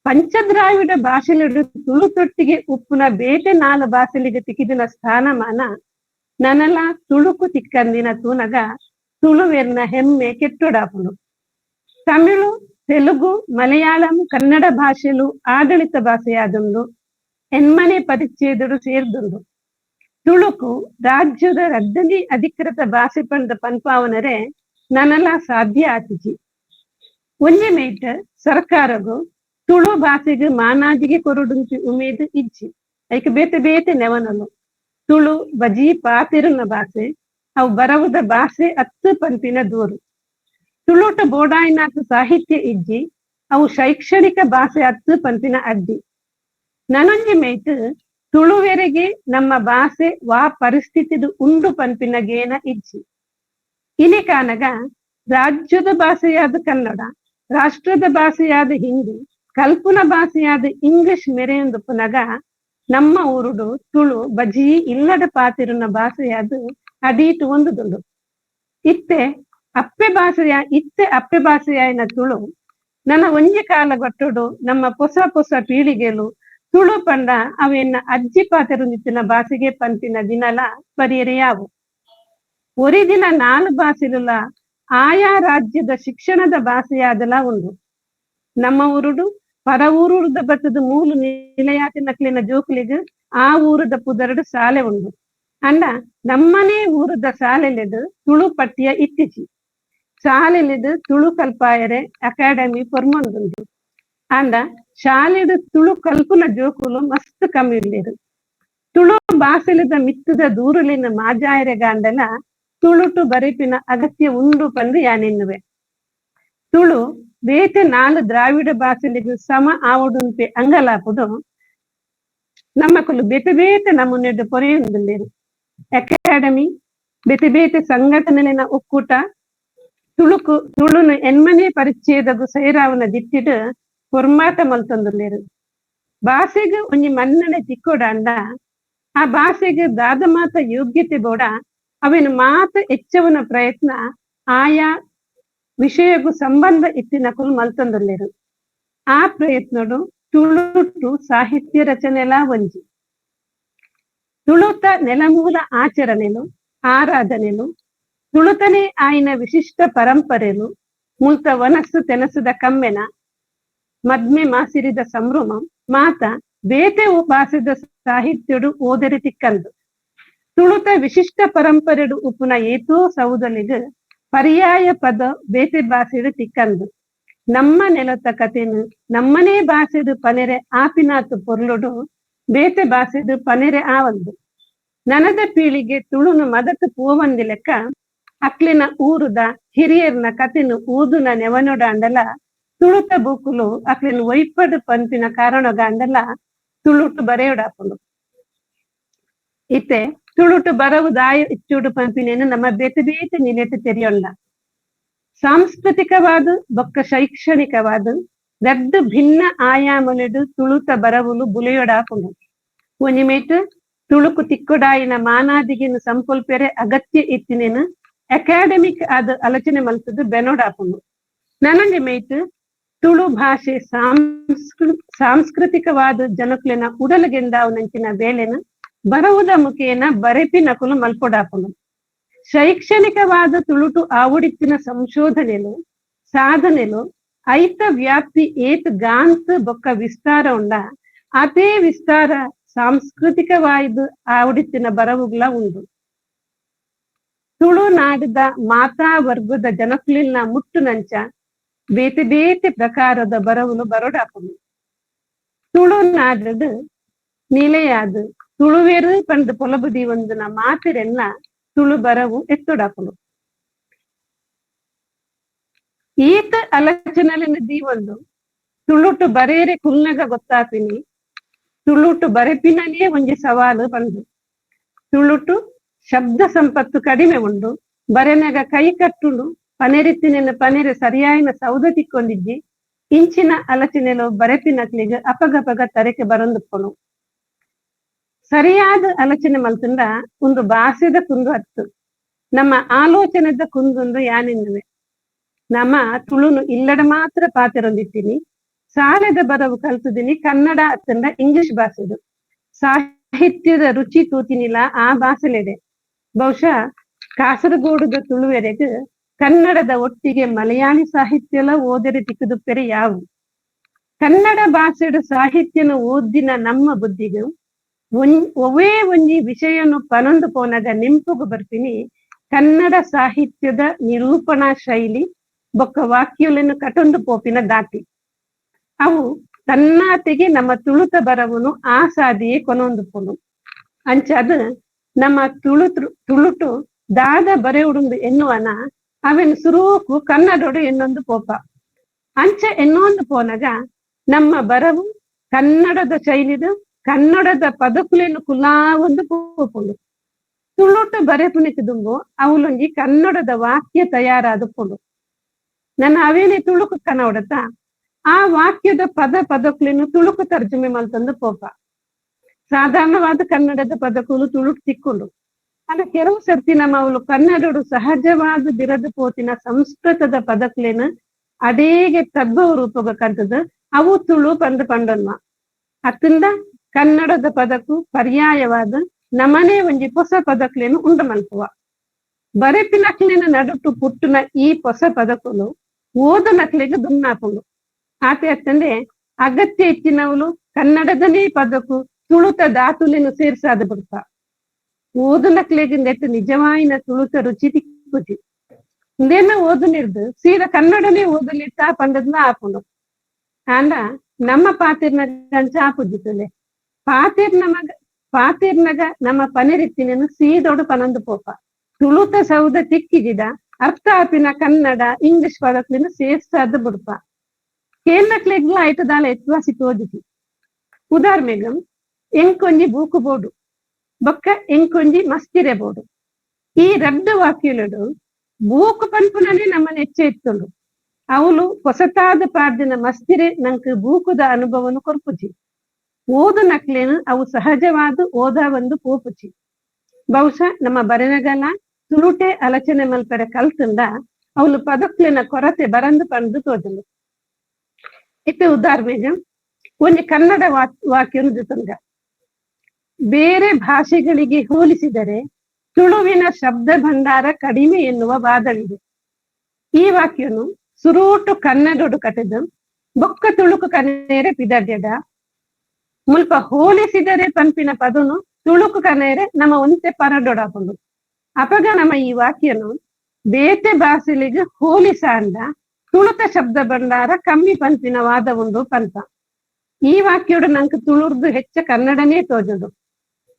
ಪಂಚದ್ರಾವಿಡ ಭಾಷೆಲೆಡು ತುಳು ತೊಟ್ಟಿಗೆ ಉಪ್ಪುನ ಬೇಟೆ 4 ಭಾಷೆಲಿಗೆ ತಿಕ್ಕಿದಿನ ಸ್ಥಾನಮಾನ ನನಲ ತುಳುಕು ತಿಕ್ಕಂದಿನ ತೂನಗ ತುಳುವೆರ್ನ ಹೆಮ್ಮೆ ಕೆಟ್ಟೊಡಾಪುಂಡು. ತಮಿಳು, ತೆಲುಗು, ಮಲಯಾಳಂ, ಕನ್ನಡ ಭಾಷೆಲು ಆಡಳಿತ ಭಾಷೆಯಾದುಂಡು. ಎನ್ಮನೆ ಪರಿಚ್ಛೇದಡು ಸೇರ್ದುಂಡು. ತುಳುಕು ರಾಜ್ಯದ 2ನೇ ಅಧಿಕೃತ ಭಾಷೆ ಪಂಡ ಪನ್ಪಾವನರೆ ನನಲ ಸಾಧ್ಯ ಆತಿಜಿ. ಒಂಜಿ ಮೇಟ ಸರ್ಕಾರಗು ತುಳು ಭಾಷೆಗೆ ಮಾನಾಜಿಗೆ ಕೊರಡುಂಚಿ ಉಮೇದು ಇಜ್ಜಿ ಐಕ ಬೇತೆ ಬೇತೆ ನೆವನಲು. ತುಳು ಬಜಿ ಪಾತಿರುನ ಭಾಷೆ ಅವು ಬರವುದ ಭಾಷೆ 10 ಪಂಪಿನ ದೂರು. ತುಳುಟ ಬೋಡಾಯಿನಾಥ ಸಾಹಿತ್ಯ ಇಜ್ಜಿ ಅವು ಶೈಕ್ಷಣಿಕ ಭಾಷೆ 10 ಪಂಪಿನ ಅಡ್ಡಿ. ನನೊಂಜಿ ಮೇಟ್ ತುಳುವೆರೆಗೆ ನಮ್ಮ ಭಾಷೆ ವಾ ಪರಿಸ್ಥಿತಿದು ಉಂಡು ಪಂಪಿನ ಗೇನ ಇಜ್ಜಿ. ಇನಿ ಕಾನಗ ರಾಜ್ಯದ ಭಾಷೆಯಾದ ಕನ್ನಡ, ರಾಷ್ಟ್ರದ ಭಾಷೆಯಾದ ಹಿಂದಿ, ಕಲ್ಪುನ ಭಾಷೆಯಾದ ಇಂಗ್ಲಿಷ್ ಮೆರೆಯೊಂದು ಪುನಗ ನಮ್ಮ ಊರುಡು ತುಳು ಬಜಿ ಇಲ್ಲದ ಪಾತಿರುನ ಭಾಷೆಯಾದ ಅಡೀಟು ಒಂದುದುಂಡು. ಇತ್ತೆ ಅಪ್ಪೆ ಭಾಷೆಯಾಯಿನ ತುಳು ನನ್ನ ಒಂಜಿ ಕಾಲ ಗೊಟ್ಟುಡು ನಮ್ಮ ಹೊಸ ಪೀಳಿಗೆಲು ತುಳು ಪಂಡ ಅವೆನ್ನ ಅಜ್ಜಿ ಪಾತಿರುಂದಿತ್ತಿನ ಭಾಷೆಗೆ ಪಂಪಿನ ದಿನಲ ಪರಿಯರೆಯಾವು. ಒರಿ ದಿನ 4 ಭಾಷೆಲುಲ ಆಯಾ ರಾಜ್ಯದ ಶಿಕ್ಷಣದ ಭಾಷೆಯಾದಲ ಉಂಡು. ನಮ್ಮ ಊರುಡು ಪರ ಊರುದ ಬತ್ತದ ಮೂಲು ನಿಲಯಾತಿನಕ್ಲಿನ ಜೋಕ್ಲಿಗ್ ಆ ಊರದ ಪುದರಡು ಶಾಲೆ ಉಂಡು. ಅಂಡ ನಮ್ಮನೇ ಊರದ ಶಾಲೆಲೆದು ತುಳು ಪಠ್ಯ ಇತ್ತಿಜಿ. ಶಾಲೆಲೆದು ತುಳು ಕಲ್ಪಾಯರೆ ಅಕಾಡೆಮಿ ಪೊರ್ಮೊಂದುಂಡು. ಅಂಡ ಶಾಲೆಡು ತುಳು ಕಲ್ಪುನ ಜೋಕುಲು ಮಸ್ತ್ ಕಮ್ಮಿ ಇರ್ಲೇರು. ತುಳು ಭಾಷೆಲಿದ ಮಿತ್ತದ ದೂರಲಿನ ಮಾಜಾಯರೆಗಾಂಡಲ ತುಳುಟು ಬರೆಪಿನ ಅಗತ್ಯ ಉಂಡು ಪಂದು ಯಾನೆನ್ನುವೆ. ತುಳು ಬೇತೆ 4 ದ್ರಾವಿಡ ಭಾಷೆಲಿಗೂ ಸಮ ಆವಡುಂಪೆ ಅಂಗಲಾಪುಡು ನಮ್ಮಕುಲು ಬೇತೆ ಬೇತೆ ನಮೂನೆಡು ಪೊರೆಯೊಂದುಲ್ಲೇರು. ಅಕಾಡೆಮಿ ಬೇತೆ ಬೇತೆ ಸಂಘಟನೆಲಿನ ಒಕ್ಕೂಟ ತುಳುನು ಎನ್ಮನೆ ಪರಿಚ್ಛೇದಗು ಸೈರಾವನ ದಿಟ್ಟಿಡು ಪೊರ್ಮಾಟ ಮಲ್ತೊಂದುಲ್ಲೇರು. ಭಾಷೆಗೆ ಒಂಜಿ ಮನ್ನಣೆ ತಿಕ್ಕೋಡಾಂಡ ಆ ಭಾಷೆಗೆ ದಾದ ಮಾತ ಯೋಗ್ಯತೆ ಬೋಡ ಅವೇನು ಮಾತ ಹೆಚ್ಚವನ ಪ್ರಯತ್ನ ಆಯಾ ವಿಷಯಗೂ ಸಂಬಂಧ ಇತ್ತಿನಕುಲು ಮಲ್ತೊಂದುಲ್ಲೇರು. ಆ ಪ್ರಯತ್ನಡು ತುಳುಟು ಸಾಹಿತ್ಯ ರಚನೆಲ ಒಂಜಿ. ತುಳುತ ನೆಲಮೂಲ ಆಚರಣೆಲು ಆರಾಧನೆಲು ತುಳುತನೆ ಆಯ್ನ ವಿಶಿಷ್ಟ ಪರಂಪರೆಲು ಮುಲ್ತ ವನಸ್ಸು ತೆನಸುದ ಕಮ್ಮೆನ ಮದ್ಮೆ ಮಾಸಿರಿದ ಸಂಭ್ರಮಂ ಮಾತ ಬೇತೆ ಭಾಷೆದ ಸಾಹಿತ್ಯಡು ಓದರಿ ತಿಕ್ಕಂದು. ತುಳುತ ವಿಶಿಷ್ಟ ಪರಂಪರೆಡು ಉಪುನ ಏತೋ ಸೌದಲಿಗ್ ಪರ್ಯಾಯ ಪದ ಬೇತೆ ಭಾಷೆಡು ತಿಕ್ಕಂದು. ನಮ್ಮ ನೆಲತ ಕಥೆನು ನಮ್ಮನೇ ಭಾಷೆಡು ಪನೆರೆ ಆಪಿನಾತು ಪೊರ್ಲುಡು ಬೇತೆ ಭಾಷೆಡು ಪನೆರೆ ಆವಂದು. ನನದ ಪೀಳಿಗೆ ತುಳುನು ಮದತ್ತು ಪೋವಂದಿ ಲೆಕ್ಕ ಅಕ್ಲಿನ ಊರುದ ಹಿರಿಯರ್ನ ಕಥೆನು ಊದುನ ನೆವನೊಡಾಂಡಲ ತುಳುತ ಬುಕ್ಕುಲು ಅಕ್ಲಿನ ಒಯ್ಪಡು ಪಂಪಿನ ಕಾರಣಗಾಂಡಲ ತುಳುಟು ಬರೆಯೋಡಾಪುಂಡು. ಇತ್ತೆ ತುಳುಟು ಬರವುದಾಯ ಇಚ್ಚುಡು ಪಂಪಿನೇನು ನಮ್ಮ ಬೇತೆ ಬೇತೆ ನಿಲೆತು ತೆರೆಯೊಂಡ. ಸಾಂಸ್ಕೃತಿಕವಾದ ಬೊಕ್ಕ ಶೈಕ್ಷಣಿಕವಾದ ದೊಡ್ಡ ಭಿನ್ನ ಆಯಾಮಲೆಡು ತುಳುತ ಬರವುಲು ಬುಲೆಯೊಡಾಪುಂಡು. ಒಂಜಿಮೇಟ್ ತುಳುಕು ತಿಕ್ಕೊಡಾಯಿನ ಮಾನಾದಿಗಿನ ಸಂಪಲ್ಪೆರೆ ಅಗತ್ಯ ಇತ್ತಿನೇನು ಅಕಾಡೆಮಿಕ್ ಆದ ಆಲೋಚನೆ ಮಲ್ತದ್ದು ಬೆನೋಡಾಪುಂಡು. ನನಗೆ ಮೇಟ್ ತುಳು ಭಾಷೆ ಸಾಂಸ್ಕೃತಿಕವಾದ ಜನಕ್ಲೆನ ಉಡಲಗೆಂದಾವನಂಚಿನ ಬೇಳೆನ ಬರವುದ ಮುಖೇನ ಬರೆಪಿನಕುಲು ಮಲ್ಪೊಡಾಪುಂಡು. ಶೈಕ್ಷಣಿಕವಾದ ತುಳುಟು ಆವಡಿತ್ತಿನ ಸಂಶೋಧನೆಲು ಸಾಧನೆಲು ಐತ ವ್ಯಾಪ್ತಿ ಏತ್ ಗಾಂತ್ ಬೊಕ್ಕ ವಿಸ್ತಾರ ಉಂಡ ಅದೇ ವಿಸ್ತಾರ ಸಾಂಸ್ಕೃತಿಕವಾದ ಆವಡಿತ್ತಿನ ಬರವುಗಳ ಉಂಡು. ತುಳುನಾಡಿದ ಮಾತಾ ವರ್ಗದ ಜನಕ್ಲಿನ ಮುಟ್ಟುನಂಚ ಬೇತೆ ಬೇತೆ ಪ್ರಕಾರದ ಬರವುಲು ಬರೋಡಾಪುಂಡು. ತುಳುನಾಡದು ನಿಲೆಯಾದ ತುಳುವೆರು ಪಂಡು ಪೊಲಬುದಿ ಒಂದಿನ ಮಾತಿರೆಲ್ಲ ತುಳು ಬರವು ಎತ್ತೊಡಾಪುಂಡು. ಈತ ಆಲೋಚನೆಲಿನ ದೀವೊಂದು ತುಳುಟು ಬರೇರೆ ಕುಲ್ನಗ ಗೊತ್ತಾಪಿನಿ ತುಳುಟು ಬರೆಪಿನನೇ ಒಂಜಿ ಸವಾಲು ಬಂದು. ತುಳುಟು ಶಬ್ದ ಸಂಪತ್ತು ಕಡಿಮೆ ಉಂಡು ಬರೆನಗ ಕೈ ಕಟ್ಟುಂಡು ಪನೆರಿತ್ತಿನ ಪನೆರೆ ಸರಿಯಾಯಿನ ಸೌದ ತಿಕ್ಕೊಂಡಿದ್ದಿ ಇಂಚಿನ ಆಲೋಚನೆಲು ಬರೆಪಿನಕ್ಲಿಗೆ ಅಪಗಪಗ ತರೆಕೆ ಬರೊಂದುಪ್ಪುಣು. ಸರಿಯಾದ ಆಲೋಚನೆ ಮಲ್ತುಂಡ ಒಂದು ಭಾಷೆದ ಕುಂದು ಹತ್ತು ನಮ್ಮ ಆಲೋಚನೆದ ಕುಂದೊಂದು ಯಾನೆನ್ನುವೆ. ನಮ್ಮ ತುಳುನು ಇಲ್ಲಡ ಮಾತ್ರ ಪಾತೆರೊಂದಿತ್ತೀನಿ ಶಾಲೆದ ಬರವು ಕಲ್ತುದಿನಿ ಕನ್ನಡ ಅತ್ತಂಡ ಇಂಗ್ಲಿಷ್ ಭಾಷೆದು ಸಾಹಿತ್ಯದ ರುಚಿ ತೂತಿನಿಲ್ಲ ಆ ಭಾಷೆಲೆಡೆ. ಬಹುಶಃ ಕಾಸರಗೋಡುದ ತುಳುವೆರೆಗ್ ಕನ್ನಡದ ಒಟ್ಟಿಗೆ ಮಲಯಾಳಿ ಸಾಹಿತ್ಯಲ ಓದರಿ ತಿಕ್ಕುದುಪ್ಪೆರೆ ಯಾವು. ಕನ್ನಡ ಭಾಷೆಡು ಸಾಹಿತ್ಯನ ಓದಿನ ನಮ್ಮ ಬುದ್ಧಿಗೆ ಒವೇ ಒಂಜಿ ವಿಷಯನು ಪನೊಂದು ಪೋನಗ ನೆಂಪುಗು ಬರ್ತೀನಿ ಕನ್ನಡ ಸಾಹಿತ್ಯದ ನಿರೂಪಣಾ ಶೈಲಿ ಬೊಕ್ಕ ವಾಕ್ಯలను ಕಟೊಂದು ಪೋಪಿನ ದಾಟಿ ಅವು ತನ್ನಾತೆಗೆ ನಮ್ಮ ತುಳುತ ಬರವುನು ಆ ಸಾದಿಯೇ ಕೊನೊಂದುಪುನು. ಅಂಚಾದ ನಮ್ಮ ತುಳುಟು ದಾದ ಬರೆ ಉಡುಂದು ಎನ್ನುವನ ಅವೆನು ಸುರೂಕು ಕನ್ನಡೋಡು ಎನ್ನೊಂದು ಪೋಪ. ಅಂಚ ಎನ್ನೊಂದು ಪೋನಗ ನಮ್ಮ ಬರವು ಕನ್ನಡದ ಶೈಲಿದು ಕನ್ನಡದ ಪದಕುಲೆನು ಕುಲಾ ಒಂದು ಪೋಪುಂಡು. ತುಳುಟು ಬರೆಪುನಿಕ್ ದುಂಬು ಅವಲೊಂಜಿ ಕನ್ನಡದ ವಾಕ್ಯ ತಯಾರಾದುಪುಂಡು. ನನ್ನ ಅವೇನೆ ತುಳುಕು ಕನ್ನಡತ ಆ ವಾಕ್ಯದ ಪದಕುಲೆನು ತುಳುಕು ತರ್ಜುಮೆ ಮಲ್ತೊಂದು ಪೋಪ. ಸಾಧಾರಣವಾದ ಕನ್ನಡದ ಪದಕುಲು ತುಳುಕು ತಿಕ್ಕೊಂಡು ಅಲ್ಲ ಕೆಲವು ಸರ್ತಿ ನಮ್ಮ ಅವಳು ಕನ್ನಡಡು ಸಹಜವಾದ ಬಿರದು ಪೋತಿನ ಸಂಸ್ಕೃತದ ಪದಕುಲೆನು ಅಡೇಗೆ ತದ್ಭವ ರೂಪಗ ಕರ್ತದ ಅವು ತುಳು ಪಂಡೊನ್ಮ ಅತ್ತಿಂದ ಕನ್ನಡದ ಪದಕು ಪರ್ಯಾಯವಾದ ನಮನೆ ಒಂಜಿ ಹೊಸ ಪದಕುಲೆನು ಉಂಡು ಮಲ್ಪುವ. ಬರೆಪಿನಕ್ಲೆನ ನಡುಟು ಪುಟ್ಟುನ ಈ ಹೊಸ ಪದಕುಲು ಓದ ನಕ್ಲೆಗೆ ದುನ್ನಾಪುಂಡು. ಆತೆ ಅತ್ತಂದೆ ಅಗತ್ಯ ಇತ್ತಿನವಳು ಕನ್ನಡದನೇ ಪದಕು ತುಳುತ ಧಾತುಲೆನು ಸೇರ್ಸಾದ ಬಿಡ್ತ ಓದು ನಕ್ಲೆಗೆ ನೆಟ್ಟು ನಿಜವಾಯಿನ ತುಳುತ ರುಚಿ ತಿಕ್ಕುಜಿ ಇಂದೇನ ಓದು ನಿರ್ದು ಸೀದ ಕನ್ನಡನೇ ಓದಲಿಟ್ಟ ಪಂಡದ್ನ ಆಪುಂಡು. ಆಂಡ ನಮ್ಮ ಪಾತಿರ್ನಗ ಆಪುಜಿತಲೆ ಪಾತಿರ್ನಗ ನಮ್ಮ ಪನೆರಿತ್ತಿನನು ಸೀದೊಡು ಪನೊಂದು ಪೋಪ. ತುಳುತ ಸೌದ ತಿಕ್ಕಿಜಿದ ಅರ್ಥ ಆಪಿನ ಕನ್ನಡ ಇಂಗ್ಲಿಷ್ ಪದಕ್ಲಿನ ಸೇರ್ಸಾದ ಬಿಡ್ಪ. ಕೇಂದ್ರಕ್ಲೆಗ್ಲ ಆಯ್ತದಾಲ ಎತ್ವಾಸಿ ತೋದಿಸಿ ಉದಾಹರಣೆಗಂ ಎಂಕೊಂಜಿ ಬೂಕು ಬೋಡು ಬೊಕ್ಕ ಎಂಕೊಂಜಿ ಮಸ್ತಿರೆ ಬೋಡು ಈ ರಡ್ಡು ವಾಕ್ಯಲಡು ಬೂಕು ಪನ್ಪುನನೇ ನಮ್ಮನ್ನ ಹೆಚ್ಚೆ ಇತ್ತುಂಡು. ಅವಳು ಹೊಸತಾದ ಪಾಡ್ದಿನ ಮಸ್ತಿರೆ ನಂಗೆ ಬೂಕುದ ಅನುಭವನು ಕೊರ್ಪುಜಿ ಓದು ನಕ್ಲೇನು ಅವು ಸಹಜವಾದ ಓದ ಒಂದು ಪೋಪುಚಿ. ಬಹುಶಃ ನಮ್ಮ ಬರೆನಗಲ ತುಳುಟೆ ಆಲೋಚನೆ ಮಲ್ಪರೆ ಕಲ್ತುಂಡ ಅವಳು ಪದಕ್ಲಿನ ಕೊರತೆ ಬರಂದು ಪಂದು ತೋಜಲು. ಇತ್ತೆ ಉದಾಹರಣೆಗೆ ಒಂದು ಕನ್ನಡ ವಾಕ್ಯ ತಂಗ ಬೇರೆ ಭಾಷೆಗಳಿಗೆ ಹೋಲಿಸಿದರೆ ತುಳುವಿನ ಶಬ್ದ ಭಂಡಾರ ಕಡಿಮೆ ಎನ್ನುವ ವಾದವಿದೆ. ಈ ವಾಕ್ಯನು ಸುರೂಟು ಕನ್ನಡೊಡು ಕಟೆದು ಬೊಕ್ಕ ತುಳುಕು ಕನೇರೆ ಪಿದಡ್ಯಡ ಮುಲ್ಪ ಹೋಲಿಸಿದರೆ ಪಂಪಿನ ಪದನು ತುಳುಕು ಕನೇರೆ ನಮ್ಮ ಒಂತೆ ಪರಡೊಡಾಪುಂಡು. ಅಪಗ ನಮ್ಮ ಈ ವಾಕ್ಯನು ಬೇತೆ ಭಾಷೆಲಿಗೆ ಹೋಲಿಸಾಂಡ ತುಳುತ ಶಬ್ದ ಭಂಡಾರ ಕಮ್ಮಿ ಪಂಪಿನ ವಾದ ಉಂಡು ಪಂಪ. ಈ ವಾಕ್ಯೋಡು ನಂಗೆ ತುಳುರ್ದು ಹೆಚ್ಚ ಕನ್ನಡನೇ ತೋಜುದು.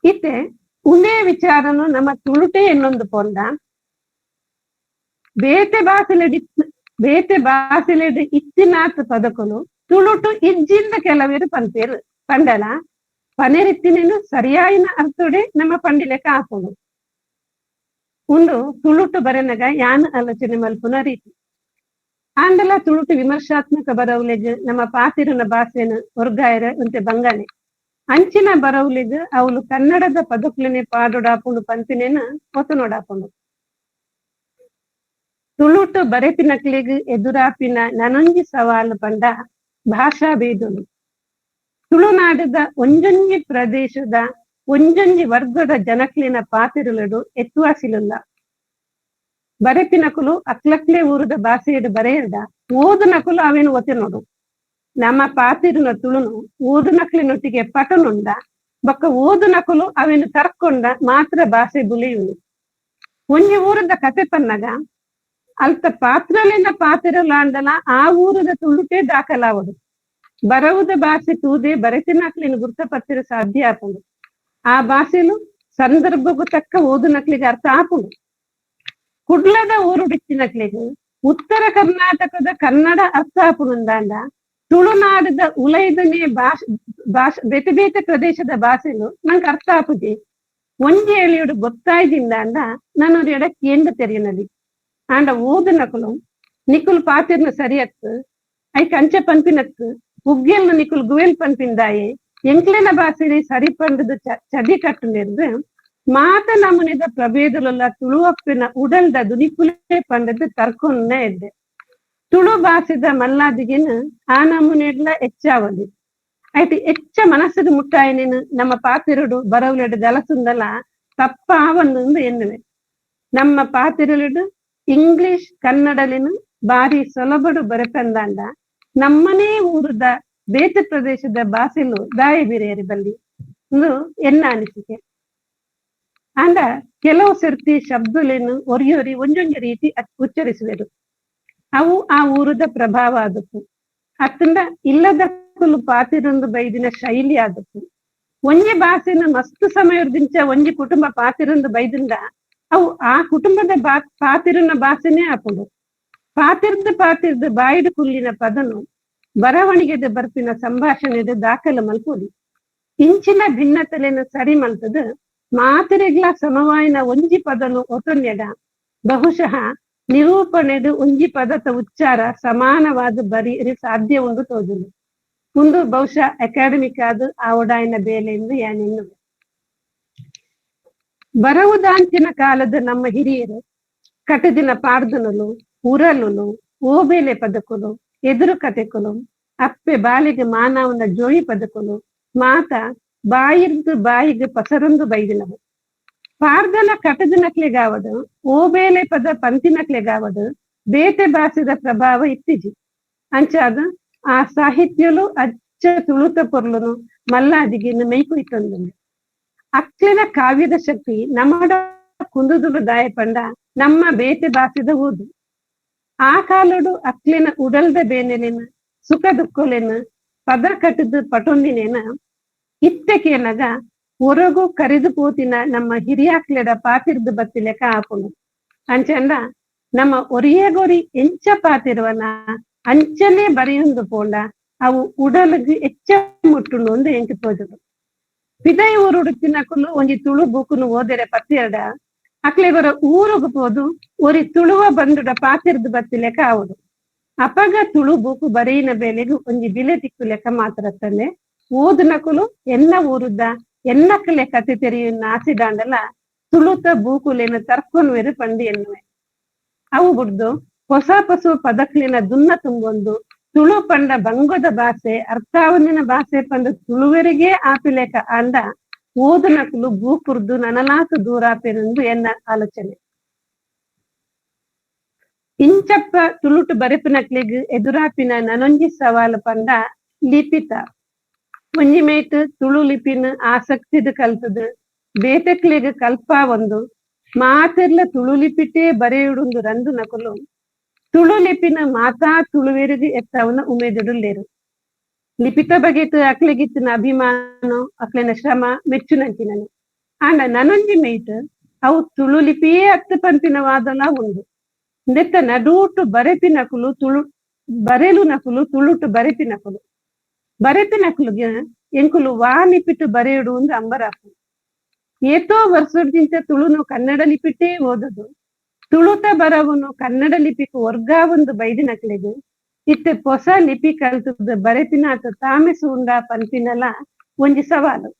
ಇತ್ತೆ ಉಂದೇ ವಿಚಾರನು ನಮ್ಮ ತುಳುಟೆ ಎನ್ನೊಂದು ಪೊಂಡ ಬೇತೆ ಭಾಷೆಲೆಡ್ ಇತ್ತಿನಾತ್ ಪದಕುಲು ತುಳುಟು ಇಜ್ಜಿಂದ ಕೆಲವೇರು ಪಂಪೇರು ಪಂಡಲ ಪನೆರಿತ್ತಿನೇನು ಸರಿಯಾಯಿನ ಅರ್ಥೋಡೆ ನಮ್ಮ ಪಂಡಿಲೆಕ್ಕ ಹಾಕೊಂಡು ಉಂದು ತುಳುಟು ಬರೆನಗ ಯಾನ್ ಆಲೋಚನೆ ಮಲ್ಪುನ ರೀತಿ. ಆಂಡಲ ತುಳುಟು ವಿಮರ್ಶಾತ್ಮಕ ಬರವುಲೆಗ್ ನಮ್ಮ ಪಾತಿರನ ಭಾಷೆನು ಹೊರ್ಗಾಯರ ಒಂತೆ ಬಂಗಾಳಿ ಅಂಚಿನ ಬರವುಲೆಗ್ ಅವಳು ಕನ್ನಡದ ಪದಕುಲನೆ ಪಾಡೋಡಾಪುಂಡು ಪಂಪಿನೇನ ಹೊತ್ತು ನೋಡಾಪುಂಡು. ತುಳುಟು ಬರೆತಿನಕ್ಲೆಗ್ ಎದುರಾಪಿನ ನನೊಂಜಿ ಸವಾಲು ಪಂಡ ಭಾಷಾ ಭೇದನು. ತುಳುನಾಡದ ಒಂಜೊಂಜಿ ಪ್ರದೇಶದ ಒಂಜೊಂಜಿ ವರ್ಗದ ಜನಕ್ಲಿನ ಪಾತಿರುಲಡು ಎತ್ತುವಾಸಿಲುಲ್ಲ. ಬರೆಪಿನಕುಲು ಅಕ್ಲಕ್ಲೆ ಊರದ ಭಾಷೆಯಡು ಬರೆಯದ ಓದುನಕುಲು ಅವೇನು ಒತ್ತೆ ನೋಡು. ನಮ್ಮ ಪಾತಿರುನ ತುಳುನು ಓದುನಕ್ಲಿನೊಟ್ಟಿಗೆ ಪಟನುಂಡ ಬೊಕ್ಕ ಓದುನಕುಲು ಅವೇನು ತರ್ಕೊಂಡ ಮಾತ್ರ ಭಾಷೆ ಬುಲಿಯುನು. ಒಂಜಿ ಊರದ ಕತೆ ಪನ್ನಗ ಅಲ್ತ ಪಾತ್ರಲಿನ ಪಾತಿರಲಾಂಡಲ ಆ ಊರದ ತುಳುಟೇ ದಾಖಲಾವಡು. ಬರವುದ ಭಾಷೆ ತೂದೆ ಬರೆತಿನಕ್ಲಿನ ಗುರ್ತಪತ್ತಿರ ಸಾಧ್ಯ ಆಪುಂಡು. ಆ ಭಾಷೆಲು ಸಂದರ್ಭಕ್ಕೂ ತಕ್ಕ ಓದುನಕ್ಲಿಗೆ ಅರ್ಥ ಆಪುಂಡು. ಕುಡ್ಲದ ಊರುಡಿಚ್ಚಿನಕ್ಲಿಗೆ ಉತ್ತರ ಕರ್ನಾಟಕದ ಕನ್ನಡ ಅರ್ಥ ಆಪುಂದಾಂಡ ತುಳುನಾಡದ ಉಲೈದನೇ ಭಾಷೆ ಬೇತೆ ಬೇತೆ ಪ್ರದೇಶದ ಭಾಷೆಲು ನಂಗೆ ಅರ್ಥ ಆಪುಜಿ ಒಂಜಿ ಎಳೆಯೋಡು ಗೊತ್ತಾಯ್ದಿಂದಾಂಡ ನಾನು ಎಡ ಕೇಂದ್ರ ತೆರೆಯನದಿ ಆಂಡ ಓದುನಕುಲು ನಿಕುಲು ಪಾತಿರ್ನ ಸರಿಯತ್ತು ಐ ಕಂಚೆ ಪಂಪಿನತ್ತು ಉಗ್ಗೆಲ್ನ ನಿಕುಲು ಗುವೆಲ್ ಪಂಪಿಂದಾಯೆ ಎಂಕ್ಲೆನ ಭಾಷೆಲಿ ಸರಿ ಪಂಡದು ಚದಿ ಕಟ್ಟುನಿರ್ದು ಮಾತ ನಮುನೆದ ಪ್ರಭೇದಲುಲ್ಲ ತುಳುವಪ್ಪಿನ ಉಡಲ್ದ ದುನಿಪುಲೆ ಪಂಡದು ತರ್ಕೊಂಡೇ ಇದ್ದೆ. ತುಳು ಭಾಷೆದ ಮಲ್ಲಾದಿಗೆನು ಆ ನಮುನೆಡ್ಲ ಹೆಚ್ಚಾವದು ಆಯ್ತು ಹೆಚ್ಚ ಮನಸ್ಸಿಗೆ ಮುಟ್ಟಾಯನೇನು ನಮ್ಮ ಪಾತಿರುಡು ಬರವುಲೆಡು ಗಲಸುಂದಲ ತಪ್ಪಾವೊಂದು ಎನ್ನುವೆ. ನಮ್ಮ ಪಾತಿರುಲೆಡು ಇಂಗ್ಲಿಷ್ ಕನ್ನಡಲಿನು ಬಾರಿ ಸೊಲಬಡು ಬರೆಪಂದಾಂಡ ನಮ್ಮನೇ ಊರದ ಬೇತೆ ಪ್ರದೇಶದ ಭಾಷೆಲು ದಾಯ ಬೀರೇರಿ ಬಲ್ಲಿ ಒಂದು ಎನ್ನ ಅನಿಸಿಕೆ. ಅಂಡ ಕೆಲವು ಸರ್ತಿ ಶಬ್ದಲೇನು ಒರಿಯೊರಿ ಒಂಜೊಂಜಿ ರೀತಿ ಉಚ್ಚರಿಸುವೆರು. ಅವು ಆ ಊರದ ಪ್ರಭಾವ ಆದಪ್ಪು. ಅತ್ತಂಡ ಇಲ್ಲದ ಕುಲು ಪಾತಿರೊಂದು ಬೈದಿನ ಶೈಲಿ ಆದಪ್ಪು. ಒಂಜಿ ಭಾಷೆನ ಮಸ್ತ್ ಸಮಯದಿಂಚ ಒಂಜಿ ಕುಟುಂಬ ಪಾತಿರೊಂದು ಬೈದಿಂದ ಅವು ಆ ಕುಟುಂಬದ ಪಾತಿರನ ಭಾಷೆನೇ ಆಪುಂಡು. ಪಾತಿರ್ದು ಬಾಯಿಡು ಕುಲ್ಲಿನ ಪದನು ಬರವಣಿಗೆದ ಬರ್ಪಿನ ಸಂಭಾಷಣೆದ ದಾಖಲೆ ಮಲ್ಪುದು. ಇಂಚಿನ ಭಿನ್ನತಲೆನ ಸರಿ ಮಲ್ತದ ಮಾತಿರೆಗ್ಲ ಸಮವಾಯಿನ ಒಂಜಿ ಪದನು ಒತೊನ್ಯಡ ಬಹುಶಃ ನಿರೂಪಣೆಡು ಒಂಜಿ ಪದದ ಉಚ್ಚಾರ ಸಮಾನವಾದ ಬರೀ ಸಾಧ್ಯ ಉಂಡು ತೋಜುದು. ಮುಂದು ಬಹುಶಃ ಅಕಾಡೆಮಿಕ್ ಆದ ಆ ಒಡಾಯಿನ ಬೇಲೆಯಿಂದ ಯಾನೆನ್ನುವೆ. ಬರವುದಾಂಚಿನ ಕಾಲದ ನಮ್ಮ ಹಿರಿಯರು ಕಟದಿನ ಪಾರ್ದನಲು ಉರಲುಲು ಓಬೇಲೆ ಪದಕುಲು ಎದುರು ಕತೆಕುಲು ಅಪ್ಪೆ ಬಾಲಿಗೆ ಮಾನವನ ಜೋಯಿ ಪದಕುಲು ಮಾತ ಬಾಯಿಗೆ ಪಸರೊಂದು ಬೈದಿನವು. ಪಾರ್ದನ ಕಟದಿನಕ್ಲೆಗಾವಡು ಓಬೇಲೆ ಪದ ಪಂತಿನಕ್ಲೆಗಾವಡು ಬೇತೆ ಭಾಷೆದ ಪ್ರಭಾವ ಇತ್ತಿಜಿ ಅಂಚಾದ ಆ ಸಾಹಿತ್ಯಲು ಅಚ್ಚ ತುಳುತ ಪೊರ್ಲುನು ಮಲ್ಲಾದಿಗಿನ್ನು ಮೈಕುಯ್ತೊಂದು. ಅಕ್ಲಿನ ಕಾವ್ಯದ ಶಕ್ತಿ ನಮ್ಮಡ ಕುಂದುದುಡು ದಾಯ ಪಂಡ ನಮ್ಮ ಬೇತೆ ಭಾಷೆದ ಓದು. ಆ ಕಾಲಡು ಅಕ್ಲಿನ ಉಡಲ್ದ ಬೇನೆಲೆನ ಸುಖ ದುಃಖಲೆನ ಪದ ಕಟ್ಟದು ಪಟೊಂದಿನೇನ ಇತ್ತಕೇನಗ ಹೊರಗು ಕರಿದು ಪೋತಿನ ನಮ್ಮ ಹಿರಿಯಾಕ್ಲೆಡ ಪಾತಿರ್ದು ಬತ್ತಿ ಲೆಕ್ಕ ಹಾಪುನು. ಅಂಚಂಡ ನಮ್ಮ ಒರಿಯಗೊರಿ ಎಂಚ ಪಾತಿರುವನ ಅಂಚನೆ ಬರೆಯೊಂದು ಪೋಂಡ ಅವು ಉಡಲ್ಗೆ ಎಚ್ಚ ಮುಟ್ಟುನು ಒಂದು ಎಂಟು ತೋಜುದು. ಪಿದೈ ಊರು ಉಡುತ್ತಿನಕುಲು ಒಂಜಿ ತುಳು ಬುಕ್ಕುನು ಓದೆರೆ ಪತ್ತೆರಡ ಅಕ್ಲೆಗೊರ ಊರುಗು ಪೋದು ಒರಿ ತುಳುವ ಬಂದುಡ ಪಾತಿರ್ದು ಬತ್ತಿ ಲೆಕ್ಕ ಆವುದು. ಅಪಗ ತುಳು ಬುಕ್ಕು ಬರೆಯಿನ ಬೇಲೆಗು ಒಂಜಿ ಬಿಲೆ ತಿಕ್ಕು ಲೆಕ್ಕ ಮಾತ್ರ ತಂದೆ ಓದುನಕುಲು ಎನ್ನ ಊರುದ ಎನ್ನಕಲೆ ಕತೆ ತೆರೆಯುನ್ನ ಆಸಿದಾಂಡಲ ತುಳುತ ಬೂಕುಲೇನ ತರ್ಕೊನ್ವೆರು ಪಂಡಿ ಎನ್ನುವೆ. ಅವು ಬಿಡ್ದು ಹೊಸ ಪಸು ಪದಕ್ಲಿನ ದುನ್ನ ತುಂಬೊಂದು ತುಳು ಪಂಡ ಬಂಗೋದ ಭಾಷೆ ಅರ್ಥಾವಂದಿನ ಭಾಷೆ ಪಂಡ ತುಳುವರಿಗೆ ಆಪಿಲೇಕ ಅಂಡ ಓದುನಕುಲು ಭೂಪುರ್ದು ನನಲಾತು ದೂರಾಪೆರೆಂದು ಎನ್ನ ಆಲೋಚನೆ. ಇಂಚಪ್ಪ ತುಳುಟು ಬರೆಪಿನಕ್ಲಿಗ್ ಎದುರಾಪಿನ ನನೊಂಜಿ ಸವಾಲು ಪಂಡ ಲಿಪಿತ. ಒಂಜಿ ಮೇಟ್ ತುಳು ಲಿಪಿನ ಆಸಕ್ತಿದ ಕಲ್ತದು ಬೇತೆಕ್ಲಿಗ್ ಕಲ್ಪಾ ಒಂದು ಮಾತೆರ್ಲ ತುಳು ಲಿಪಿಟೇ ಬರೆಯುಡುಂದು ರಂದು ನಕುಲು ತುಳು ಲಿಪಿನ ಮಾತಾ ತುಳುವೆರಿಗೆ ಎತ್ತವನ ಉಮೇದುಡುಲ್ಲೇರು. ಲಿಪಿತ ಬಗೆಟ್ ಅಕ್ಲೆಗಿತ್ತಿನ ಅಭಿಮಾನ ಅಕ್ಲೆನ ಶ್ರಮ ಮೆಚ್ಚುನಂಚಿನನು. ಆಂಡ ನನೊಂಜಿ ಮೇಟ್ ಅವು ತುಳು ಲಿಪಿಯೇ ಅತ್ತ ಪಂಪಿನವಾದಲ ಉಂಡು. ನೆತ್ತ ನಡೂಟು ಬರೆಪಿನಕುಲು ತುಳು ಬರೆಲು ನಕುಲು ತುಳುಟು ಬರೆಪಿನಕುಲು ಬರೆಪಿನಕುಲುಗೆ ಎಂಕುಲು ವಾ ಲಿಪಿಟು ಬರೆಯುಡು ಒಂದು ಅಂಬರಾಪು. ಏತೋ ವರ್ಷದಿಂದ ತುಳುನು ಕನ್ನಡ ಲಿಪಿಟೇ ಓದುದು ತುಳುತ ಬರವನು ಕನ್ನಡ ಲಿಪಿಗೆ ವರ್ಗಾವೊಂದು ಬೈದಿನಕ್ಲೆಗು ಇತ್ತೆ ಹೊಸ ಲಿಪಿ ಕಲ್ತದ ಬರೆಪಿನಾತ ತಾಮೆಸು ಉಂಡ ಪಂಪಿನಲ ಒಂಜಿ ಸವಾಲು.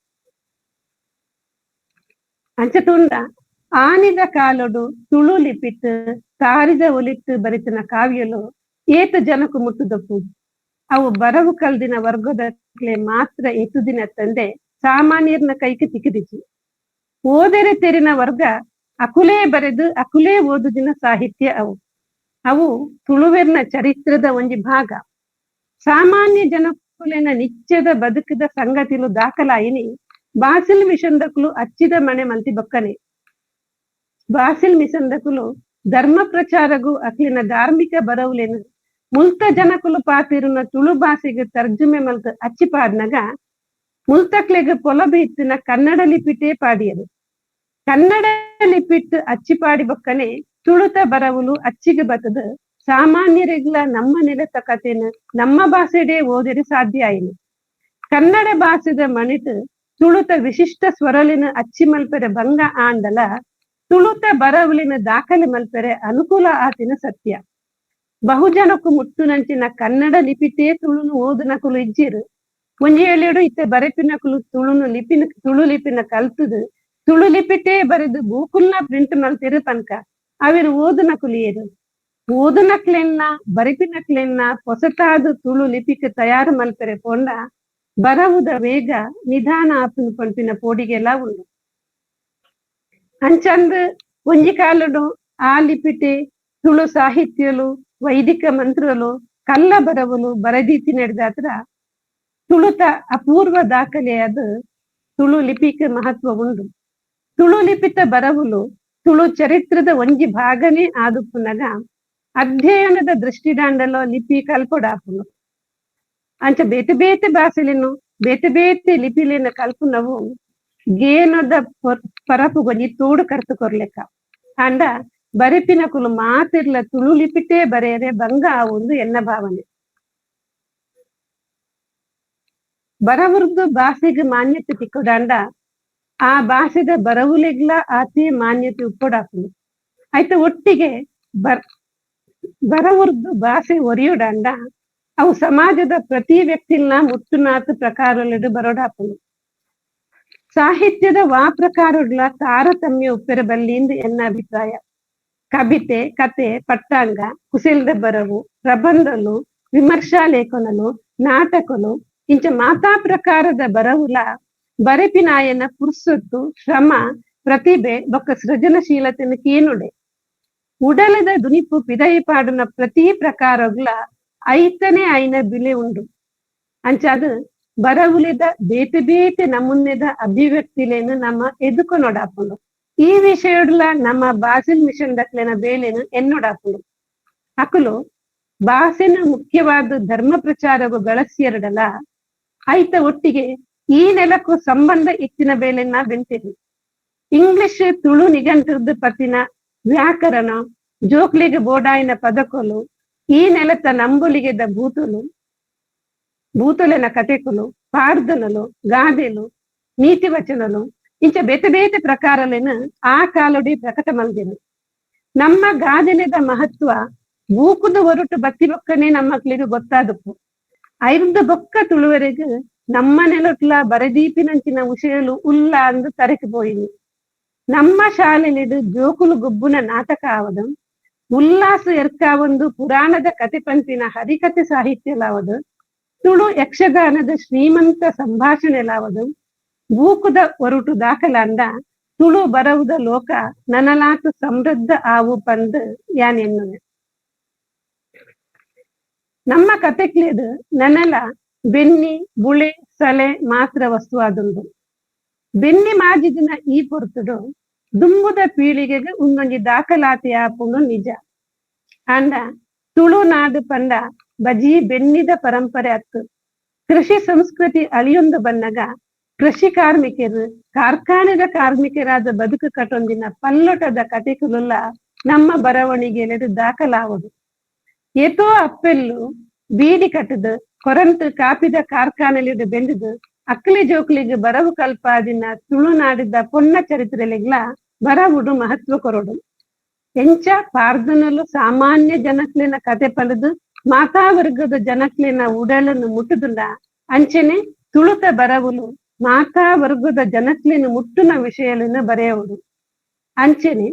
ಅಂಚತುಂಡ ಆನಿದ ಕಾಲೊಡು ತುಳು ಲಿಪಿಟ್ ತಾರಿದ ಒಲಿಟ್ಟು ಬರಿತಿನ ಕಾವ್ಯಲು ಏತ ಜನಕು ಮುಟ್ಟುದಪ್ಪು. ಅವು ಬರವು ಕಲ್ದಿನ ವರ್ಗದಕ್ಲೆ ಮಾತ್ರ ಎತ್ತುದಿನ ತಂದೆ ಸಾಮಾನ್ಯರ್ನ ಕೈಗೆ ತಿಕ್ಕಿದಿಚ್ಚು. ಓದೆರೆ ತೆರಿನ ವರ್ಗ ಅಕುಲೇ ಬರೆದು ಅಕುಲೇ ಓದುದಿನ ಸಾಹಿತ್ಯ ಅವು. ಅವು ತುಳುವೆರ್ನ ಚರಿತ್ರದ ಒಂಜಿ ಭಾಗ. ಸಾಮಾನ್ಯ ಜನಕುಲೆನ ನಿತ್ಯದ ಬದುಕಿದ ಸಂಗತಿಲು ದಾಖಲಾಯಿನಿ ಬಾಸಿಲ್ ಮಿಷಂದಕುಲು ಅಚ್ಚಿದ ಮನೆ ಮಲ್ತಿ ಬೊಕ್ಕನೆ. ಬಾಸಿಲ್ ಮಿಷಂದಕುಲು ಧರ್ಮ ಪ್ರಚಾರಗು ಅಕ್ಲಿನ ಧಾರ್ಮಿಕ ಬರವುಲೆನು ಮುಲ್ತ ಜನಕುಲು ಪಾತಿರುನ ತುಳು ಭಾಷೆಗೆ ತರ್ಜುಮೆ ಮಲ್ತ ಅಚ್ಚಿ ಪಾಡ್ನಗ ಮುಲ್ತಕ್ಲೆಗ್ ಪೊಲಬಿ ಇತ್ತಿನ ಕನ್ನಡ ಲಿಪಿಟೇ ಪಾಡಿಯರು. ಕನ್ನಡ ಲಿಪಿಟ್ ಅಚ್ಚಿಪಾಡಿ ಬೊಕ್ಕನೆ ತುಳುತ ಬರವುಲು ಅಚ್ಚಿಗೆ ಬತ್ತದ ಸಾಮಾನ್ಯರಿಗ್ಲ ನಮ್ಮ ನೆಲದ ಕಥೆನ ನಮ್ಮ ಭಾಷೆಡೇ ಓದಿರಿ ಸಾಧ್ಯ ಆಯಿನು. ಕನ್ನಡ ಭಾಷೆದ ಮಣಿಟ್ ತುಳುತ ವಿಶಿಷ್ಟ ಸ್ವರಲಿನ ಅಚ್ಚಿ ಮಲ್ಪೆರೆ ಭಂಗ ಆಂಡಲ ತುಳುತ ಬರವುಲಿನ ದಾಖಲೆ ಮಲ್ಪೆರೆ ಅನುಕೂಲ ಆತಿನ ಸತ್ಯ. ಬಹುಜನಕ್ಕೂ ಮುಟ್ಟುನಂಚಿನ ಕನ್ನಡ ಲಿಪಿಟೇ ತುಳುನು ಓದುನಕುಲು ಇಜ್ಜಿರು. ಒಂಜಿ ಹೇಳಿಡು ಇತ್ತೆ ಬರೆಪಿನಕುಲು ತುಳು ಲಿಪಿನ ಕಲ್ತದು ತುಳು ಲಿಪಿಟೇ ಬರೆದು ಬೂಕುಲ್ನ ಪ್ರಿಂಟ್ ಮಲ್ತಿರು ಪನ್ಕ ಅವಿರು ಓದುನಕುಲಿಯರು. ಓದುನಕ್ಲೆನ್ನ ಬರೆಪಿನಕ್ಲೆನ್ನ ಹೊಸತಾದು ತುಳು ಲಿಪಿಕ್ ತಯಾರು ಮಲ್ಪೆರೆ ಪೋಂಡ ಬರವುದ ವೇಗ ನಿಧಾನ ಆಪಿನ ಪಂಪಿನ ಪೋಡಿಗೆಲ್ಲ ಉಂಡು. ಅಂಚಂದ್ ಒಂಜಿ ಕಾಲಡು ಆ ಲಿಪಿಟೆ ತುಳು ಸಾಹಿತ್ಯಲು ವೈದಿಕ ಮಂತ್ರಲು ಕಲ್ಲ ಬರವಲು ಬರದೀತಿ ನಡೆದಾತ್ರ ತುಳುತ ಅಪೂರ್ವ ದಾಖಲೆಯಾದ ತುಳು ಲಿಪಿಕ ಮಹತ್ವ ಉಂಡು. ತುಳು ಲಿಪಿತ ಬರವುಲು ತುಳು ಚರಿತ್ರದ ಒಂಜಿ ಭಾಗನೇ ಆದುಪ್ಪುನಗ ಅಧ್ಯಯನದ ದೃಷ್ಟಿದಾಂಡಲೋ ಲಿಪಿ ಕಲ್ಪೊಡಾಪುನು. ಅಂಚ ಬೇತೆ ಬೇತೆ ಭಾಷೆಲೆನು ಬೇತೆ ಬೇತೆ ಲಿಪಿಲಿನ ಕಲ್ಪುನವು ಗೇನದ ಪರಪು ಗೊಂಜಿ ತೋಡು ಕರ್ತು ಕೊರ್ಲೆಕ್ಕ. ಅಂಡ ಬರೆಪಿನಕುಲು ಮಾತಿರ್ಲ ತುಳು ಲಿಪಿಟೇ ಬರೆಯರೆ ಭಂಗ ಆವೊಂದು ಎನ್ನ ಭಾವನೆ. ಬರವರ್ದು ಭಾಷೆಗೆ ಮಾನ್ಯತೆ ತಿಕ್ಕೊಡಾಂಡ ಆ ಭಾಷೆದ ಬರವುಲೆಗ್ಲ ಆತಿ ಮಾನ್ಯತೆ ಉಪ್ಪೊಡಾಪುನು. ಆಯ್ತ ಒಟ್ಟಿಗೆ ಬರವರ್ದು ಭಾಷೆ ಒರಿಯುಡಾಂಡ ಅವು ಸಮಾಜದ ಪ್ರತಿ ವ್ಯಕ್ತಿಲ್ನ ಮುಟ್ಟುನಾತು ಪ್ರಕಾರಲೆಡು ಬರೋಡಾಪುನು. ಸಾಹಿತ್ಯದ ವಾ ಪ್ರಕಾರಗಳ ತಾರತಮ್ಯ ಉಪ್ಪೆರ ಬಲ್ಲಿಂದು ಎನ್ನ ಅಭಿಪ್ರಾಯ. ಕವಿತೆ ಕತೆ ಪಟ್ಟಾಂಗ ಕುಶಲದ ಬರವು ಪ್ರಬಂಧಲು ವಿಮರ್ಶಾ ಲೇಖನಲು ನಾಟಕಲು ಇಂಚ ಮಾತಾ ಪ್ರಕಾರದ ಬರವುಲ ಬರೆಪಿನಾಯನ ಪುರ್ಸೊತ್ತು ಶ್ರಮ ಪ್ರತಿಭೆ ಬೊಕ್ಕ ಸೃಜನಶೀಲತೆನ ಕೀನುಡೆ. ಉಡಲದ ದುನಿಪು ಪಿದೈ ಪಾಡುನ ಪ್ರತಿ ಪ್ರಕಾರಗಳ ಐತನೇ ಐನ ಬಿಲೆ ಉಂಡು. ಅಂಚಾದು ಬರವುಲಿದ ಬೇತೆ ಬೇತೆ ನಮೂನೆದ ಅಭಿವ್ಯಕ್ತಿಲೇನು ನಮ್ಮ ಎದುಕೊನೊಡಾಪುಂಡು. ಈ ವಿಷಯಡ್ಲ ನಮ್ಮ ಬಾಸಿಲ್ ಮಿಷನ್ ದಕ್ಲೆನ ಬೇಲೆನು ಎನ್ನೊಡಾಪುಂಡು. ಅಕುಲು ಭಾಷೆನ ಮುಖ್ಯವಾದ ಧರ್ಮ ಪ್ರಚಾರವು ಗಳಸಿಯರಡಲ ಐತ ಒಟ್ಟಿಗೆ ಈ ನೆಲಕ್ಕೂ ಸಂಬಂಧ ಇತ್ತಿನ ಬೇಲೆನ ಬೆಂತಿರಿ. ಇಂಗ್ಲಿಷ್ ತುಳು ನಿಘಂಟುರ್ದು ಪತಿನ ವ್ಯಾಕರಣ ಜೋಕ್ಲಿಗೆ ಬೋಡಾಯಿನ ಪದಕೊಲು ಈ ನೆಲತ ನಂಬುಲಿಗೆದ ಭೂತುಲೆನ ಕತೆಕುಲು ಪಾಡ್ದನಲು ಗಾದೆಲು ನೀತಿ ವಚನಲು ಇಂಚ ಬೇತೆ ಬೇತೆ ಪ್ರಕಾರಲೆನ ಆ ಕಾಲೊಡಿ ಪ್ರಕಟ ಮಲ್ದೆನು. ನಮ್ಮ ಗಾದೆಲೆದ ಮಹತ್ವ ಬೂಕುದು ಹೊರಟು ಬತ್ತಿ ಬೊಕ್ಕನೆ ನಮ್ಮ ಮಕ್ಳಿಗೆ ಗೊತ್ತಾದಪ್ಪು. ಐರ್ದ ಬೊಕ್ಕ ತುಳುವರೆಗೂ ನಮ್ಮ ನೆಲೊಟ್ಲ ಬರದೀಪಿನಂಚಿನ ವಿಷಯಲು ಉಲ್ಲ ಅಂದು ತರಕಿ ಪೋಯಿನಿ. ನಮ್ಮ ಶಾಲೆಲಿಡು ಜೋಕುಲು ಗೊಬ್ಬುನ ನಾಟಕ ಆವದಂ ಉಲ್ಲಾಸ ಎರ್ಕ ಒಂದು ಪುರಾಣದ ಕತೆ ಪಂಪಿನ ಹರಿಕತೆ ಸಾಹಿತ್ಯಲಾವದು, ತುಳು ಯಕ್ಷಗಾನದ ಶ್ರೀಮಂತ ಸಂಭಾಷಣೆಲಾವದು, ಬೂಕುದ ಒರುಟು ದಾಖಲಾಂಡ ತುಳು ಬರವುದ ಲೋಕ ನನಲಾತು ಸಮೃದ್ಧ ಆವು ಪಂದ್ ಯಾನ್ ಎನ್ನುವೆ. ನಮ್ಮ ಕತೆಕ್ಲೇದು ನನಲ ಬೆನ್ನಿ ಬುಳೆ ಸಲೆ ಮಾತ್ರ ವಸ್ತು ಆದುಂಡು. ಬೆನ್ನಿ ಮಾಜಿದಿನ ಈ ಪೊರ್ತುಡು ದುಂಬುದ ಪೀಳಿಗೆಗೆ ಒಂದೊಂಜಿ ದಾಖಲಾತಿ ಆಪುಂಡು ನಿಜ. ಅಂಡ ತುಳುನಾಡು ಪಂಡ ಬಜಿ ಬೆನ್ನಿದ ಪರಂಪರೆ ಅತ್ತು. ಕೃಷಿ ಸಂಸ್ಕೃತಿ ಅಳಿಯೊಂದು ಬನ್ನಗ ಕೃಷಿ ಕಾರ್ಮಿಕರು ಕಾರ್ಖಾನೆದ ಕಾರ್ಮಿಕರಾದ ಬದುಕು ಕಟ್ಟೊಂದಿನ ಪಲ್ಲೊಟದ ಕತೆಕುಲುಲ್ಲ ನಮ್ಮ ಬರವಣಿಗೆಯಲ್ಲಿ ದಾಖಲಾವದು. ಏತೋ ಅಪ್ಪೆಲ್ಲು ಬೀಡಿ ಕಟ್ಟದು ಕೊರಂತು ಕಾಪಿದ ಕಾರ್ಖಾನೆಲಿಡು ಬೆಂದದು ಅಕ್ಲಿ ಜೋಕ್ಲಿಗೆ ಬರವು ಕಲ್ಪಾದಿನ ತುಳುನಾಡಿದ ಪೊನ್ನ ಚರಿತ್ರೆಲಿಗ್ಲ ಬರವುಡು ಮಹತ್ವ ಕೊರಡು. ಎಂಚ ಪಾರ್ದನಲು ಸಾಮಾನ್ಯ ಜನಕ್ಲಿನ ಕತೆ ಪಡೆದು ಮಾತಾವರ್ಗದ ಜನಕ್ಲಿನ ಉಡಲನ್ನು ಮುಟ್ಟುದುಂಡ ಅಂಚೆನೆ ತುಳುತ ಬರವುಲು ಮಾತಾವರ್ಗದ ಜನಕ್ಲಿನ ಮುಟ್ಟುನ ವಿಷಯలను ಬರೆಯುವುದು. ಅಂಚೆನೆ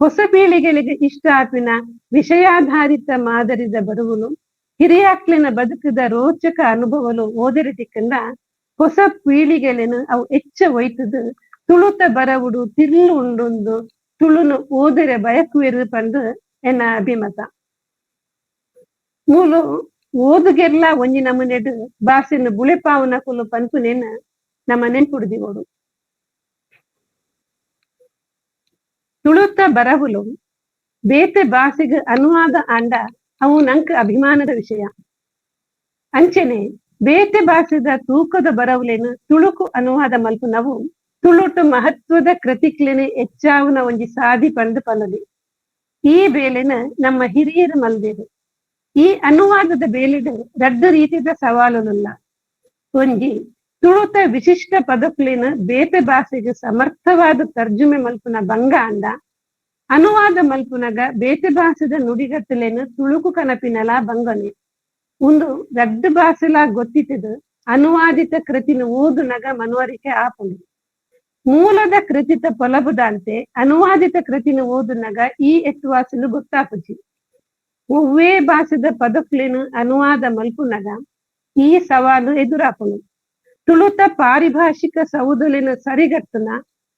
ಹೊಸ ಪೀಳಿಗೆಗಳಿಗೆ ಇಷ್ಟ ಆಪಿನ ವಿಷಯಾಧಾರಿತ ಮಾದರಿದ ಬರುವುಲು ಹಿರಿಯಾಕ್ಲಿನ ಬದುಕಿದ ರೋಚಕ ಅನುಭವಲು ಓದಿರಟಿಕ್ಕಂಡ ಹೊಸ ಪೀಳಿಗೆలను ಅವು ಹೆಚ್ಚ ಒಯ್ತದು ತುಳುತ ಬರವುಡು ತಿರ್ಲು ಉಂಡೊಂದು ತುಳುನು ಓದರೆ ಬಯಕುವೆರು ಪಂದು ಎನ್ನ ಅಭಿಮತ. ಮೂಲು ಓದುಗೆಲ್ಲ ಒಂಜಿ ನಮನೆಡು ಭಾಷೆನು ಬುಳೆಪಾವನ ಕುಲು ಪನ್ಪುನೇನ ನಮ್ಮ ನೆನ್ಪುಡ್ದಿಗೋಡು. ತುಳುತ ಬರವುಲು ಬೇತೆ ಭಾಷೆಗೆ ಅನುವಾದ ಆಂಡ ಅವು ನಂಕ ಅಭಿಮಾನದ ವಿಷಯ. ಅಂಚೆನೆ ಬೇತೆ ಭಾಷೆದ ತೂಕದ ಬರವುಲೇನು ತುಳುಕು ಅನುವಾದ ಮಲ್ಪು ನಾವು ತುಳುಟು ಮಹತ್ವದ ಕೃತಿಕ್ಲೇನೆ ಹೆಚ್ಚಾವುನ ಒಂಜಿ ಸಾಧಿ ಪಂದು ಪನದಿ. ಈ ಬೇಲೆನ ನಮ್ಮ ಹಿರಿಯರು ಮಲ್ದೇರು. ಈ ಅನುವಾದದ ಬೇಲಿಡು ರಡ್ಡು ರೀತಿದ ಸವಾಲುಲ್ಲ. ಒಂಜಿ ತುಳುತ ವಿಶಿಷ್ಟ ಪದಕ್ಲೇನು ಬೇತೆ ಭಾಷೆಗೆ ಸಮರ್ಥವಾದ ತರ್ಜುಮೆ ಮಲ್ಪುನ ಭಂಗ ಅಂಡ ಅನುವಾದ ಮಲ್ಪುನಗ ಬೇತೆ ಭಾಷೆದ ನುಡಿಗಟ್ಟಲೇನು ತುಳುಕು ಕನಪಿನಲ ಭಂಗನೆ. ಒಂದು ರಡ್ಡು ಭಾಷೆಲ ಗೊತ್ತಿತ್ತದು ಅನುವಾದಿತ ಕೃತಿನ ಓದುನಗ ಮನವರಿಕೆ ಆಪುಂಡು. ಮೂಲದ ಕೃತಿತ ಪೊಲಬುದಂತೆ ಅನುವಾದಿತ ಕೃತಿನ ಓದುನಗ ಈ ಎತ್ತುವಾಸಲು ಗೊತ್ತಾಪುಜಿ. ಒವ್ವೇ ಭಾಷೆದ ಪದಕ್ಲೇನು ಅನುವಾದ ಮಲ್ಪುನಗ ಈ ಸವಾಲು ಎದುರಾಪುನು. ತುಳುತ ಪಾರಿಭಾಷಿಕ ಸೌದುಲಿನ ಸರಿಗಟ್ಟುನ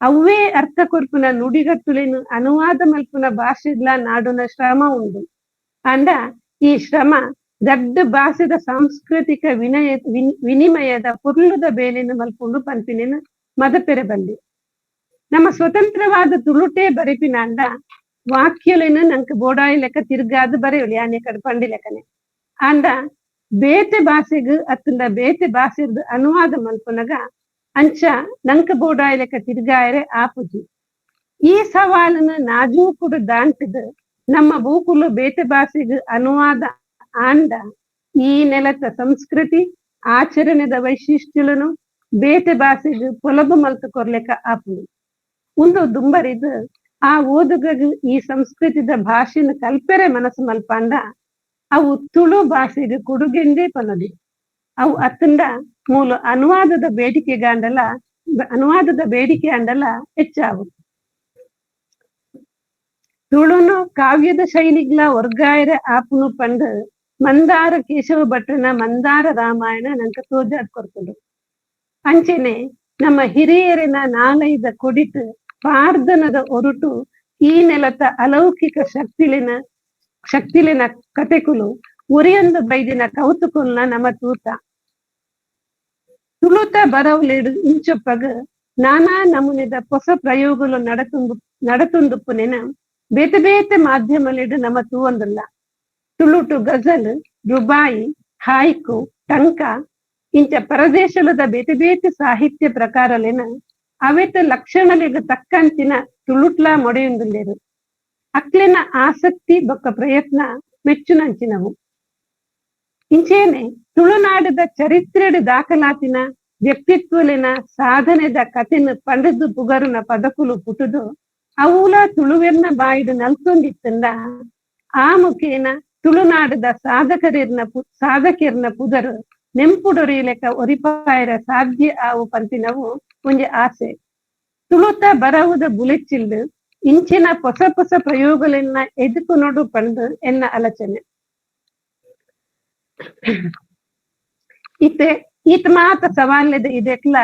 ಅವೇ ಅರ್ಥ ಕೊರ್ಪುನ ನುಡಿಗಟ್ಟುಲೇನು ಅನುವಾದ ಮಲ್ಪುನ ಭಾಷೆಡ್ಲ ನಾಡುನ ಶ್ರಮ ಉಂಡು. ಅಂಡ ಈ ಶ್ರಮ ದಡ್ಡ ಭಾಷೆದ ಸಾಂಸ್ಕೃತಿಕ ವಿನಿಮಯದ ಪುರ್ಲುದ ಬೇಲೆನು ಮಲ್ಪುಂಡು ಪನ್ಪಿನೇನು ಮದಪೆರೆ ಬಂದಿ. ನಮ್ಮ ಸ್ವತಂತ್ರವಾದ ತುಳುಟೇ ಬರೆಪಿನ ಅಂಡ ವಾಕ್ಯಲೇನು ನಂಗೆ ಬೋಡಾಯಿ ಲೆಕ್ಕ ತಿರ್ಗಾದು ಬರೆಯುಲಿ ಆನೆ ಕಡೆ ಪಂಡಿ ಲೆಕ್ಕನೆ. ಅಂಡ ಬೇತೆ ಭಾಷೆಗೆ ಅತ್ತಂದ ಬೇತೆ ಭಾಷೆದ ಅನುವಾದ ಮಲ್ಪುನಗ ಅಂಚ ನಂಕ ಬೋಡಾಯಿ ಲೆಕ್ಕ ತಿರ್ಗಾಯರೆ ಆಪುಜಿ. ಈ ಸವಾಲನ್ನು ನಾಜೂಕುಡು ದಾಂಟಿದು ನಮ್ಮ ಬೂಕುಲು ಬೇತೆ ಭಾಷೆಗೆ ಅನುವಾದ ಆಂಡ ಈ ನೆಲದ ಸಂಸ್ಕೃತಿ ಆಚರಣೆದ ವೈಶಿಷ್ಟ್ಯలను ಬೇತೆ ಭಾಷೆಗೆ ಪೊಲಬು ಮಲ್ತು ಕೊರ್ಲೆಕ್ಕ ಆಪುಡು. ಒಂದು ದುಂಬರಿದು ಆ ಓದುಗಗೆ ಈ ಸಂಸ್ಕೃತಿದ ಭಾಷೆನ ಕಲ್ಪೆರೆ ಮನಸ್ಸು ಮಲ್ಪಂಡ ಅವು ತುಳು ಭಾಷೆಗೆ ಕೊಡುಗೆಂದೇ ಪನದಿ. ಅವು ಅತ್ತಂಡ ಮೂಲ ಅನುವಾದದ ಬೇಡಿಕೆ ಅಂಡಲ ಹೆಚ್ಚಾವು. ತುಳುನು ಕಾವ್ಯದ ಶೈಲಿಗ್ಲ ವರ್ಗಾಯರ ಆಪುನು ಪಂಡು ಮಂದಾರ ಕೇಶವ ಭಟ್ರನ ಮಂದಾರ ರಾಮಾಯಣ ನಂಗೆ ತೋಜಾದ್ ಕೊಡ್ತುಂಡು. ಅಂಚೆನೆ ನಮ್ಮ ಹಿರಿಯರಿನ ನಾಲೈದ ಕೊಡಿತು ಪಾರ್ದನದ ಒರುಟು ಈ ನೆಲದ ಅಲೌಕಿಕ ಶಕ್ತಿಲಿನ ಕತೆಕುಲು ಉರಿಯೊಂದು ಬೈದಿನ ಕೌತುಕುಲ್ನ ನಮ್ಮ ತೂತ. ತುಳುತ ಬರವಲೇಡು ಇಂಚೊಪ್ಪಗ ನಾನಾ ನಮೂನೆದ ಹೊಸ ಪ್ರಯೋಗಗಳು ನಡತುಂದುಪ್ಪುನೆನ ಬೇತೆ ಬೇತೆ ಮಾಧ್ಯಮಲಿಡು ನಮ್ಮ ತೂವೊಂದುಲ್ಲ. ತುಳುಟು ಗಜಲ್, ರುಬಾಯಿ, ಹಾಯ್ಕು, ಟಂಕ ಇಂಚ ಪರದೇಶಲದ ಬೇತೆ ಬೇತೆ ಸಾಹಿತ್ಯ ಪ್ರಕಾರಲೇನ ಅವೆತ ಲಕ್ಷಣಲಿಗೆ ತಕ್ಕಂಚಿನ ತುಳುಟ್ಲ ಮೊಡೆಯೊಂದುಲ್ಲೇರು. ಅಕ್ಲಿನ ಆಸಕ್ತಿ ಬೊಕ್ಕ ಪ್ರಯತ್ನ ಮೆಚ್ಚುನಂಚಿನವು. ಇಂಚೇನೆ ತುಳುನಾಡದ ಚರಿತ್ರೆಡು ದಾಖಲಾತಿನ ವ್ಯಕ್ತಿತ್ವಲಿನ ಸಾಧನೆದ ಕಥೆನ ಪಂಡದು ಪುಗರುನ ಪದಕುಲು ಪುಟುದು ಅವೂಲ ತುಳುವೆರ್ನ ಬಾಯಿಡು ನಲ್ತೊಂದಿತ್ತಂಡ ಆ ಮುಖೇನ ತುಳುನಾಡದ ಸಾಧಕರ್ನ ಪುದರು ನೆಂಪುಡೊರಿ ಲೆಕ್ಕ ಒರಿಪಾಯರ ಸಾಧ್ಯ ಆವು ಪಂಪಿನವು ಒಂಜಿ ಆಸೆ. ತುಳುತ ಬರವುದ ಬುಲೆಚ್ಚಿಲ್ಡು ಇಂಚಿನ ಹೊಸ ಹೊಸ ಪ್ರಯೋಗಗಳನ್ನ ಎದುಕು ನೋಡು ಪಂಡು ಎನ್ನ ಆಲೋಚನೆ. ಈತ ಮಾತ ಸವಾಲದ ಇದೆಕ್ಲ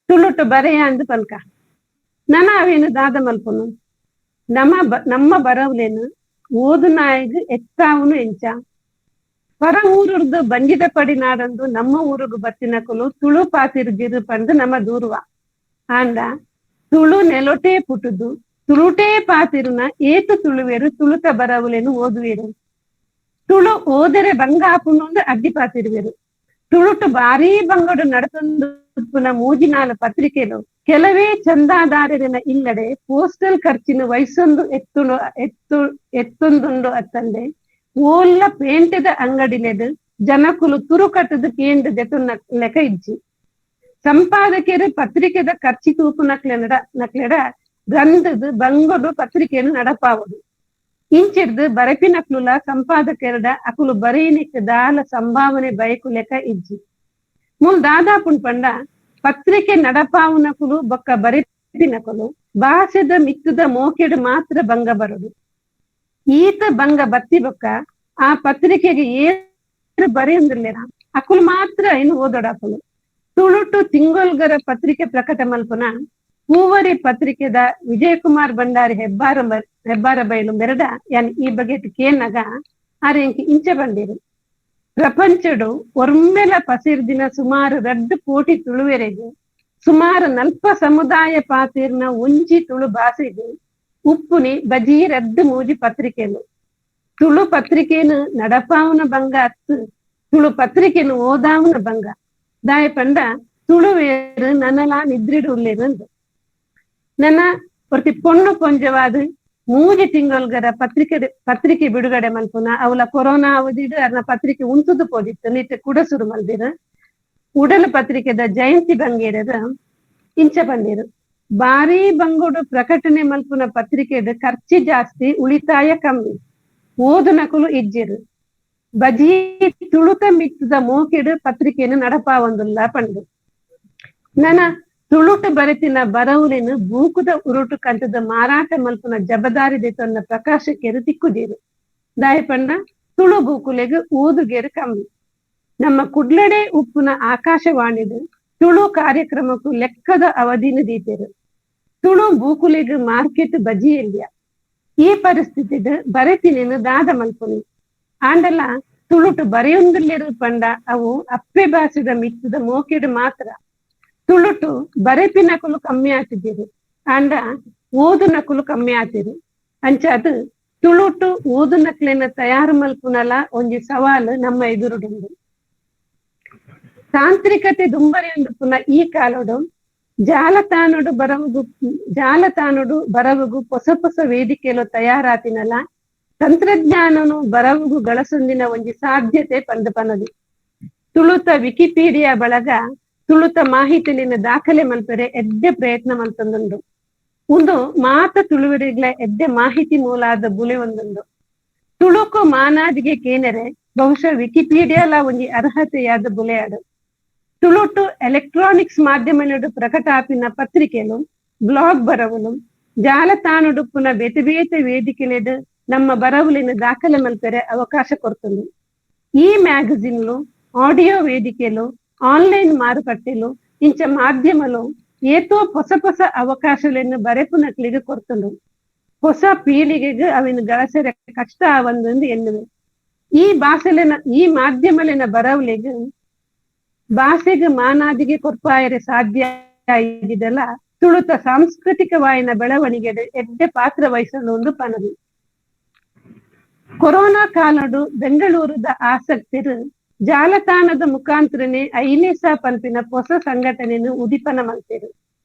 ತುಳುಟು ಬರೆಯ ಅಂದು ಪಲ್ಕ ನನ ಅವೇನು ದಾದ ಮಲ್ಪನು ನಮ್ಮ ಬರವ್ಲೇನು ಓದು ನಾಯಿಗೆ ಎತ್ತಾವನು ಎಂಚ ಪರ ಊರುರ್ದು ಬಂಜಿದ ಪಡಿ ನಾಡಂದು ನಮ್ಮ ಊರುಗು ಬತ್ತಿನಕಲು ತುಳು ಪಾತಿರ್ಗಿರು ಪಂದು ನಮ್ಮ ದೂರುವ ಆಂಡ ತುಳು ನೆಲೊಟೇ ಪುಟುದು ತುಳುಟೇ ಪಾತಿರುನ ಏತು ತುಳುವೇರು ತುಳುತ ಬರವುಲೇನು ಓದುವೇರು ತುಳು ಓದರೆ ಬಂಗ ಹಾಪುಂಡು ಅಡ್ಡಿ ಪಾತಿರುವೇರು ತುಳುಟು ಭಾರೀ ಬಂಗಡು ನಡತೊಂದು ಮೂಜಿನಾಲ ಪತ್ರಿಕೆಲು ಕೆಲವೇ ಚಂದಾದಾರರಿನ ಇಲ್ಲಡೆ ಪೋಸ್ಟಲ್ ಖರ್ಚಿನ ವಯಸ್ಸೊಂದು ಎತ್ತೊಂದುಂಡು ಅತ್ತಂದೆ ಓಲ್ಲ ಪೇಂಟದ ಅಂಗಡಿಲೆದು ಜನಕುಲು ತುರುಕಟ್ಟದ ಕೇಂದ್ರ ದೆತುನ್ನ ಲೆಕ್ಕ ಇಜ್ಜಿ ಸಂಪಾದಕರು ಪತ್ರಿಕೆದ ಖರ್ಚಿ ತೂಪು ನಕ್ಲೆಡ ಗಂಧದ ಬಂಗಡು ಪತ್ರಿಕೆಯನ್ನು ನಡಪಾವದು ಇಂಚಿಡ್ದು ಬರಪಿನಕ್ಲುಲ ಸಂಪಾದಕರಡ ಅಕುಲು ಬರೀನಿಕ್ ದಾಲ ಸಂಭಾವನೆ ಬಯಕು ಲೆಕ್ಕ ಇಜ್ಜಿ ಮೂಲ್ ದಾದಾಪುನ್ ಪಂಡ ಪತ್ರಿಕೆ ನಡಪಾವುನಕುಲು ಬೊಕ್ಕ ಬರಪಿನಕುಲು ಭಾಷೆದ ಮಿತ್ತದ ಮೋಕೆಡು ಮಾತ್ರ ಭಂಗ ಬರುದು ಈತ ಭಂಗ ಬತ್ತಿ ಬೊಕ್ಕ ಆ ಪತ್ರಿಕೆಗೆ ಏನು ಬರೆಯೊಂದಿರ್ಲೇರ ಅಕುಲು ಮಾತ್ರ ಇನ್ನು ಓದೋಡಾಪುಲು ತುಳುಟು ತಿಂಗೊಲ್ಗರ ಪತ್ರಿಕೆ ಪ್ರಕಟ ಮಲ್ಪುನ ಹೂವರಿ ಪತ್ರಿಕೆದ ವಿಜಯಕುಮಾರ್ ಭಂಡಾರಿ ಹೆಬ್ಬಾರ ಬೈಲು ಮೆರಡ ಯಾನ್ ಈ ಬಗ್ಗೆ ಕೇನಾಗ ಆರೆಂಕಿ ಇಂಚ ಬಂದಿರು ಪ್ರಪಂಚಡು ಒರ್ಮೆಲ ಪಸಿರ್ದಿನ ಸುಮಾರು 2 ಕೋಟಿ ತುಳುವೆರೆಗೆ ಸುಮಾರು 40 ಸಮುದಾಯ ಪಾತಿರ್ನ ಒಂಜಿ ತುಳು ಭಾಷೆಗೆ ಉಪ್ಪುನಿ ಬಜಿ 2 ಮೂಜಿ ಪತ್ರಿಕೆಲು ತುಳು ಪತ್ರಿಕೆನು ನಡಪಾವನ ಭಂಗ ಅತ್ತು ತುಳು ಪತ್ರಿಕೆನು ಓದಾವನ ಭಂಗ ದಾಯ ಪಂಡ ತುಳುವೇರು ನನ್ನಲ ನಿದ್ರಿಡು ಉಳ್ಳೇರು ನನ್ನ ಪ್ರತಿ ಪೊಣ್ಣು ಕೊಂಜವಾದ 3 ತಿಂಗಳಗರ ಪತ್ರಿಕೆ ಬಿಡುಗಡೆ ಮಲ್ಪುನ ಅವಳ ಕೊರೋನಾ ಅವಧಿಡು ಅರ್ನ ಪತ್ರಿಕೆ ಉಂಟುದು ಪೋದಿತ್ತು ನಿತ್ಯ ಕುಡಸುರು ಮಲ್ದಿರು ಉಡಲು ಪತ್ರಿಕೆದ ಜಯಂತಿ ಬಂಗೇರದ ಇಂಚ ಬಂದಿರು ಭಾರೀ ಬಂಗುಡು ಪ್ರಕಟಣೆ ಮಲ್ಪುನ ಪತ್ರಿಕೆದ ಖರ್ಚಿ ಜಾಸ್ತಿ ಉಳಿತಾಯ ಕಮ್ಮಿ ಓದು ನಕಲು ಇಜ್ಜಿರು ಬಜಿ ತುಳುತ ಮಿತ್ತದ ಮೋಕೆಡು ಪತ್ರಿಕೆಯನ್ನು ನಡಪಾವೊಂದುಲ್ಲ ಪಂಡು ನನ್ನ ತುಳುಟು ಬರೆತಿನ ಬರವುಲೇನು ಬೂಕುದ ಉರುಟು ಕಂತದ ಮಾರಾಟ ಮಲ್ಪುನ ಜಬದಾರಿ ದೇತನ್ನ ಪ್ರಕಾಶಕ್ಕೆರು ತಿಕ್ಕುದೀರು ದಾಯ ಪಂಡ ತುಳು ಬೂಕುಲೆಗೆ ಓದುಗೇರು ಕಮ್ಮಿ ನಮ್ಮ ಕುಡ್ಲಡೆ ಉಪ್ಪುನ ಆಕಾಶವಾಣಿದು ತುಳು ಕಾರ್ಯಕ್ರಮಕ್ಕೂ ಲೆಕ್ಕದ ಅವಧಿನ ದೀತೆರು ತುಳು ಬೂಕುಲೆಗೆ ಮಾರ್ಕೆಟ್ ಬಜಿಯಲ್ಯ ಈ ಪರಿಸ್ಥಿತಿದ ಬರೆತಿನೇನು ದಾದ ಮಲ್ಪುನಿ ಆಂಡಲ ತುಳುಟು ಬರೆಯೊಂದಿಲ್ಲೇರು ಪಂಡ ಅವು ಅಪ್ಪೆ ಭಾಷೆದ ಮಿತ್ತದ ಮೋಕೆಡು ಮಾತ್ರ ತುಳುಟು ಬರೆಪಿನಕುಲು ಕಮ್ಮಿ ಆತಿದ್ದೀರಿ ಆಂಡ ಓದು ನಕುಲು ಕಮ್ಮಿ ಆತಿರು ಅಂಚಾದು ತುಳುಟು ಓದು ನಕ್ಲೆನ ತಯಾರು ಮಲ್ಪುನಲ ಒಂಜಿ ಸವಾಲು ನಮ್ಮ ಎದುರುಡುಂಡು ತಾಂತ್ರಿಕತೆ ದುಂಬರಿಯೊಂದು ಪುನಃ ಈ ಕಾಲಡು ಜಾಲತಾಣಡು ಬರವುಗು ಹೊಸ ಹೊಸ ವೇದಿಕೆಲು ತಯಾರಾತಿನಲ ತಂತ್ರಜ್ಞಾನನು ಬರವುಗು ಗಳಸೊಂದಿನ ಒಂಜಿ ಸಾಧ್ಯತೆ ಪಂದು ತುಳುತ ವಿಕಿಪೀಡಿಯಾ ಬಳಗ ತುಳುತ ಮಾಹಿತಿಲಿನ ದಾಖಲೆ ಮಲ್ಪರೆ ಎಡ್ಡೆ ಪ್ರಯತ್ನ ಮಲ್ತೊಂದುಂಡು ಉಂದು ಮಾತ ತುಳುವರಿಗ್ಲ ಎಡ್ಡೆ ಮಾಹಿತಿ ಮೂಲಾದ ಬುಲೆ ಒಂದುಂಡು ತುಳುಕು ಮಾನಾದಿಗೆ ಕೇನೆರೆ ಬಹುಶಃ ವಿಕಿಪೀಡಿಯಾಲ ಒಂಜಿ ಅರ್ಹತೆಯಾದ ಬುಲೆಯಾಡು ತುಳುಟು ಎಲೆಕ್ಟ್ರಾನಿಕ್ಸ್ ಮಾಧ್ಯಮಡು ಪ್ರಕಟ ಆಪಿನ ಪತ್ರಿಕೆಲು ಬ್ಲಾಗ್ ಬರವುಲು ಜಾಲತಾಣಡು ಪುನಃ ಬೇತೆ ಬೇತೆ ವೇದಿಕೆಲೆಡು ನಮ್ಮ ಬರವುಲಿನ ದಾಖಲೆ ಮಲ್ಪರೆ ಅವಕಾಶ ಕೊಡ್ತುಂಡು ಈ ಮ್ಯಾಗಝಿನ್ಲು ಆಡಿಯೋ ವೇದಿಕೆಲು ಆನ್ಲೈನ್ ಮಾರುಕಟ್ಟೆಲು ಇಂಚ ಮಾಧ್ಯಮಲು ಏತೋ ಹೊಸ ಹೊಸ ಅವಕಾಶಗಳನ್ನು ಬರೆಪುನಕ್ಲಿಗೆ ಕೊಡ್ತುಂಡು ಹೊಸ ಪೀಳಿಗೆಗೆ ಅವಿನ ಗಳಸರೆ ಕಷ್ಟ ಆವಂದು ಎನ್ನುವೆ ಈ ಮಾಧ್ಯಮಲಿನ ಬರವುಲಿಗೆ ಭಾಷೆಗೆ ಮಾನಾದಿಗೆ ಕೊರ್ಪಾಯರೆ ಸಾಧ್ಯ ಇದಿದೆಲ್ಲ ತುಳುತ ಸಾಂಸ್ಕೃತಿಕವಾಯಿನ ಬೆಳವಣಿಗೆ ಎಡ್ಡೆ ಪಾತ್ರ ವಹಿಸಲು ಒಂದು ಪನವಿ ಕೊರೋನಾ ಕಾಲಡು ಬೆಂಗಳೂರದ ಆಸಕ್ತಿರು ಜಾಲತಾಣದ ಮುಖಾಂತರನೇ ಐಲೇಸ ಪಂಪಿನ ಹೊಸ ಸಂಘಟನೆಯನ್ನು ಉದಿಪನ ಮಲ್ತಿರು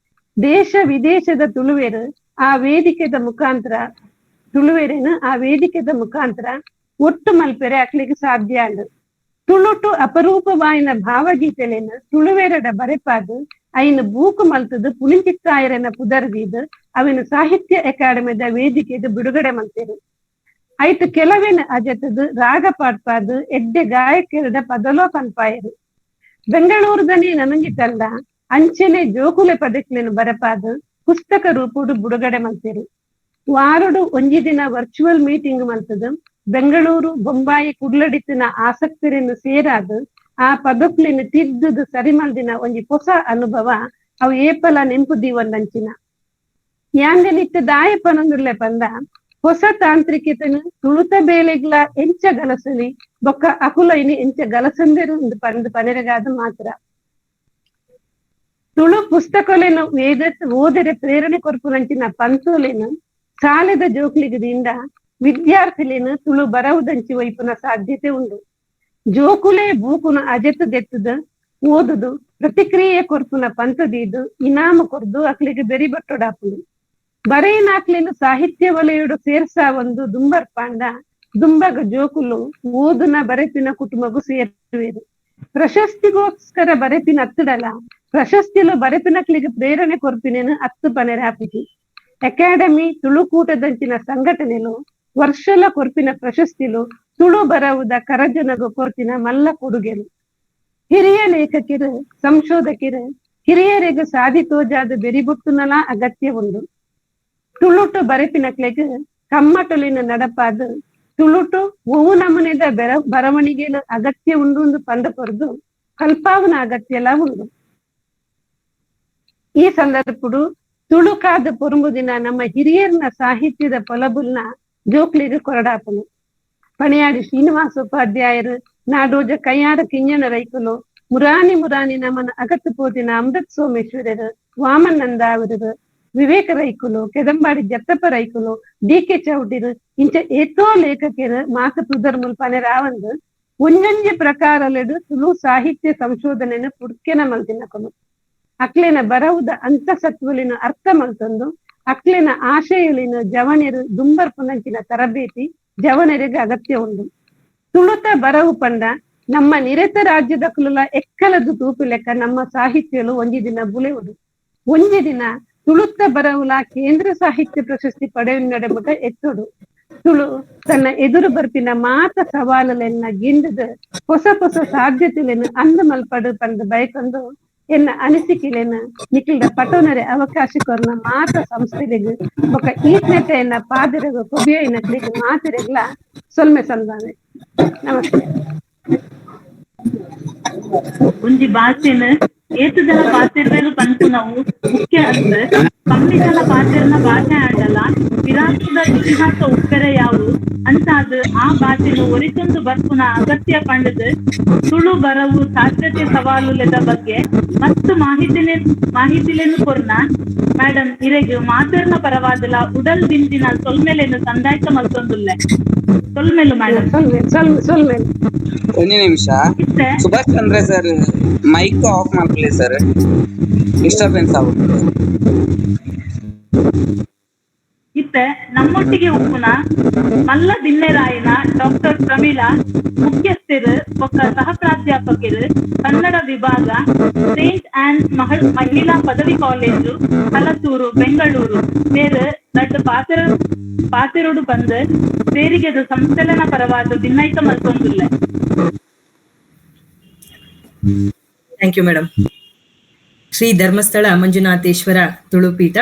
ದೇಶ ವಿದೇಶದ ತುಳುವೆರು ಆ ವೇದಿಕೆದ ಮುಖಾಂತರ ಒಟ್ಟು ಮಲ್ಪೆರೆ ಅಕ್ಲಿಗೆ ಸಾಧ್ಯ ಅಂಡು ತುಳುಟು ಅಪರೂಪವಾಯಿನ ಭಾವಗೀತೆಲೆನ ತುಳುವೆರಡ ಬರೆಪಾದು ಐನು ಬೂಕು ಮಲ್ತದು ಪುಳಿಂಚಿತ್ತಾಯರನ ಪುದರ್ವೀದು ಅವಿನ ಸಾಹಿತ್ಯ ಅಕಾಡೆಮಿದ ವೇದಿಕೆದು ಬಿಡುಗಡೆ ಮಲ್ತಿರು ಐತು ಕೆಲವೇನ ಅಜತದು ರಾಗ ಪಾಡ್ಪಾದು ಎಡ್ಡೆ ಗಾಯಕರದ ಪದಲೋ ಪನ್ಪಾಯರು ಬೆಂಗಳೂರದಲ್ಲಿ ನನಂಗಿ ತಂಡ ಅಂಚೆನೆ ಜೋಕುಲೆ ಪದಕ್ಲೆನು ಬರಪಾದು ಪುಸ್ತಕ ರೂಪುಡು ಬಿಡುಗಡೆ ಮಲ್ತಿರು ವಾರಡು ಒಂಜಿ ದಿನ ವರ್ಚುವಲ್ ಮೀಟಿಂಗ್ ಮಲ್ತದು ಬೆಂಗಳೂರು ಬೊಂಬಾಯಿ ಕುಡ್ಲಡಿತ್ತಿನ ಆಸಕ್ತರನ್ನು ಸೇರಾದು ಆ ಪದಕ್ಲಿನ ತಿದ್ದುದು ಸರಿ ಮಲ್ದಿನ ಒಂಜಿ ಹೊಸ ಅನುಭವ ಅವು ಏಪಲ ನೆಂಪು ದೀವೊಂದಂಚಿನ ಯಾಂದೆ ನಿತ್ಯ ದಾಯಪನೊಂದುರ್ಲೆ ಪಂದ ಹೊಸ ತಾಂತ್ರಿಕತೆನು ತುಳುತ ಬೇಲೆಗ್ಲ ಎಂಚ ಗಲಸಲಿ ಬೊಕ್ಕ ಅಕುಲ ಇನಿ ಎಂಚ ಗಲಸಂದೇರು ಪಂದು ಪನೆರಗಾದ ಮಾತ್ರ ತುಳು ಪುಸ್ತಕಲೇನು ಓದರೆ ಪ್ರೇರಣೆ ಕೊರ್ಪುನಂಚಿನ ಪಂತುಲೇನು ಸಾಲೆದ ಜೋಕ್ಲಿಗದಿಂದ ವಿದ್ಯಾರ್ಥಿಲೇನು ತುಳು ಬರವುದಂಚಿ ವೈಪುನ ಸಾಧ್ಯತೆ ಉಂಡು ಜೋಕುಲೆ ಬೂಕುನ ಅಜೆತು ದೆತ್ತದ ಓದುದು ಪ್ರತಿಕ್ರಿಯೆ ಕೊರ್ಪುನ ಪಂತದೀದು ಇನಾಮ ಕೊರ್ದು ಅಕ್ಲಿಗೆ ಬೆರಿ ಬಟ್ಟೊಡಾಪುಡು ಬರೆಯನಾಕ್ಲೇನು ಸಾಹಿತ್ಯ ವಲಯುಡು ಸೇರ್ಸಾ ಒಂದು ದುಂಬರ್ ಪಾಂಡ ದುಂಬಗ ಜೋಕುಲು ಓದುನ ಬರೆಪಿನ ಕುಟುಂಬಗೂ ಸೇರುವೆರು ಪ್ರಶಸ್ತಿಗೋಸ್ಕರ ಬರೆಪಿನ ಹತ್ತಡಲ ಪ್ರಶಸ್ತಿಲು ಬರೆಪಿನಕ್ಲಿಗೆ ಪ್ರೇರಣೆ ಕೊರ್ಪಿನೇನು ಹತ್ತು ಪನೆರ ಹಾಪಿಸಿ ಅಕಾಡೆಮಿ ತುಳುಕೂಟದಂಚಿನ ಸಂಘಟನೆಲು ವರ್ಷಲ ಕೊರ್ಪಿನ ಪ್ರಶಸ್ತಿಲು ತುಳು ಬರವುದ ಕರಜನಗ ಕೊರ್ಪಿನ ಮಲ್ಲ ಕೊಡುಗೆಲು ಹಿರಿಯ ಲೇಖಕಿರು ಸಂಶೋಧಕಿರು ಹಿರಿಯರಿಗೆ ಸಾಧಿತೋಜಾದ ಬೆರಿಬುಟ್ಟುನಲ ಅಗತ್ಯ ಉಂಡು ತುಳುಟು ಬರೆಪಿನಕ್ಲೆಗ್ ಕಮ್ಮಟುಲಿನ ನಡಪಾದು ತುಳುಟು ಒವು ನಮನೆದ ಬರವಣಿಗೆಲು ಅಗತ್ಯ ಉಂಡು ಪಂಡ ಕೊರ್ದು ಕಲ್ಪಾವನ ಅಗತ್ಯಲ ಉಂಡು ಈ ಸಂದರ್ಭಡು ತುಳುಕಾದ ಪೊರುಂಬುದಿನ ನಮ್ಮ ಹಿರಿಯರ್ನ ಸಾಹಿತ್ಯದ ಪೊಲಬುಲ್ನ ಜೋಕ್ಲಿಗೆ ಕೊರಡಾಪನು ಪಣಿಯಾಡಿ ಶ್ರೀನಿವಾಸ ಉಪಾಧ್ಯಾಯರು ನಾಡೋಜ ಕೈಯಾರ ಕಿಂಜನ ರೈಕುಲು ಮುರಾನಿ ನಮನ ಅಗತ್ತು ಪೋತಿನ ಅಮೃತ್ ಸೋಮೇಶ್ವರರು ವಾಮನಂದ ಅವರರು ವಿವೇಕ ರೈಕುಲು ಕೆದಂಬಾಡಿ ಜತ್ತಪ್ಪ ರೈಕುಲು ಡಿ.ಕೆ. ಚೌಟಿರು ಇಂಚ ಏತೋ ಲೇಖಕರು ಮಾಸ ತುದರ್ಮುಲ್ ಪನೆ ರಾವಂದು ಒಂಜೊಂಜಿ ಪ್ರಕಾರಲೆಡು ತುಳು ಸಾಹಿತ್ಯ ಸಂಶೋಧನೆನ ಪುಡ್ಕೆನ ಮಲ್ತಿನಕನು ಅಕ್ಲೆನ ಬರವುದ ಅಂತಸತ್ವಲಿನ ಅರ್ಥ ಮಲ್ತಂದು ಅಕ್ಲೆನ ಆಶಯಲಿನ ಜವನೆರು ದುಂಬರ್ ಪುನಂಚಿನ ತರಬೇತಿ ಜವನರಿಗೆ ಅಗತ್ಯ ಉಂಡು ತುಳುತ ಬರವು ಪಂಡ ನಮ್ಮ ನಿರತ ರಾಜ್ಯದ ಕುಲುಲ ಎಕ್ಕಲದು ತೂಪು ಲೆಕ್ಕ ನಮ್ಮ ಸಾಹಿತ್ಯಲು ಒಂಜಿ ದಿನ ಬುಲೆಯುಡು ಒಂಜಿ ದಿನ ತುಳುತ್ತ ಬರವುಲ ಕೇಂದ್ರ ಸಾಹಿತ್ಯ ಪ್ರಶಸ್ತಿ ಪಡೆಯುನ್ನಡೆಮುಟ ಎತ್ತುಡು ತುಳು ತನ್ನ ಎದುರು ಬರ್ಪಿನ ಮಾತ ಸವಾಲುಲೆನ್ನ ಗಿಂಡದ ಹೊಸ ಹೊಸ ಸಾಧ್ಯತೆಲೆನ್ನು ಅಂದು ಮಲ್ಪಡು ಪಂದು ಬಯಕೊಂದು ಎನ್ನ ಅನಿಸಿಕೆಲೆನ ನಿಕ್ಲಿದ ಪಟೋನರೆ ಅವಕಾಶ ಕೊರ್ನ ಮಾತ ಸಂಸ್ಥೆಲೆಗ್ ಬೊಕ ಈತ್ನೆತೆ ಎನ್ನ ಪಾದರೆಗು ಕೊಬಿಯ ನಕ್ಲಿಗೆ ಮಾತಿರೆಗ್ಲ ಸೊಲ್ಮೆ ಸಂದಾನೆ. ನಮಸ್ತೆ. ಒಂಜಿ ಭಾಷೆನ ಏತು ಜನ ಪಾತಿರ್ವೆಲು ಪಂಪು ನಾವು ಮುಖ್ಯ ಅಸ್ತು ಕಮ್ಮಿ ಜನ ಪಾತಿರ್ನ ಭಾಷೆ ಆಡಲ್ಲ ವಿರಾಟದ ಇತಿಹಾಸ ಉಪ್ಪೆರೆ ಯಾವು ಅಂತಾದ್ ಆ ಭಾಷೆನು ಒರಿತೊಂದು ಬರ್ಪುನ ಅಗತ್ಯ ಪಂಡದು ತುಳು ಬರವು ಸಾಧ್ಯತೆ ಸವಾಲುಲೆದ ಬಗ್ಗೆ ಮತ್ತು ಮಾಹಿತಿಲೇನು ಕೊರ್ನ ಮೇಡಮ್ ಇರೆಗ್ ಮಾತಿರ್ನ ಪರವಾದಲ ಉಡಲ್ ದಿಂದಿನ ಸೊಲ್ಮೆಲೆನು ಸಂದಾಯ್ತ ಮಲ್ತೊಂದುಲ್ಲೆ ಸೊಲ್ಮೆಲು ಮೇಡಮ್ ಸೊಲ್ಮೆಲು ಒಂದು ನಿಮಿಷ Subhash Chandra sir mic of ಮಾಡ್ಕೊಳ್ಳಿ ಸರ್, ಡಿಸ್ಟರ್ಬೆನ್ಸ್ ಆಗುತ್ತೆ. ಇತ್ತೆ ನಮ್ಮೊಟ್ಟಿಗೆ ಉಪ್ಪುನ ಮಲ್ಲ ದಿನ್ನೆರಾಯಿನ ಡಾಕ್ಟರ್ ಪ್ರಮೀಳಾ ಮುಖ್ಯಸ್ಥರು ಒಕ್ಕ ಸಹ ಪ್ರಾಧ್ಯಾಪಕರು ಕನ್ನಡ ವಿಭಾಗ ಸೇಂಟ್ ಆನ್ಸ್ ಮಹಿಳಾ ಪದವಿ ಕಾಲೇಜು ಹಲಸೂರು ಬೆಂಗಳೂರು ಬೇರೆ ದೊಡ್ಡ ಪಾತಿರೋಡು ಬಂದು ಸೇರಿಗೆದು ಸಂಸ್ಥೆಲನ ಪರವಾದ ದಿನ್ನೈತ ಮಲ್ತೊಂದಿಲ್ಲ. Thank you madam. Shri Dharmasthala Manjunatheshwara ತುಳುಪೀಠ,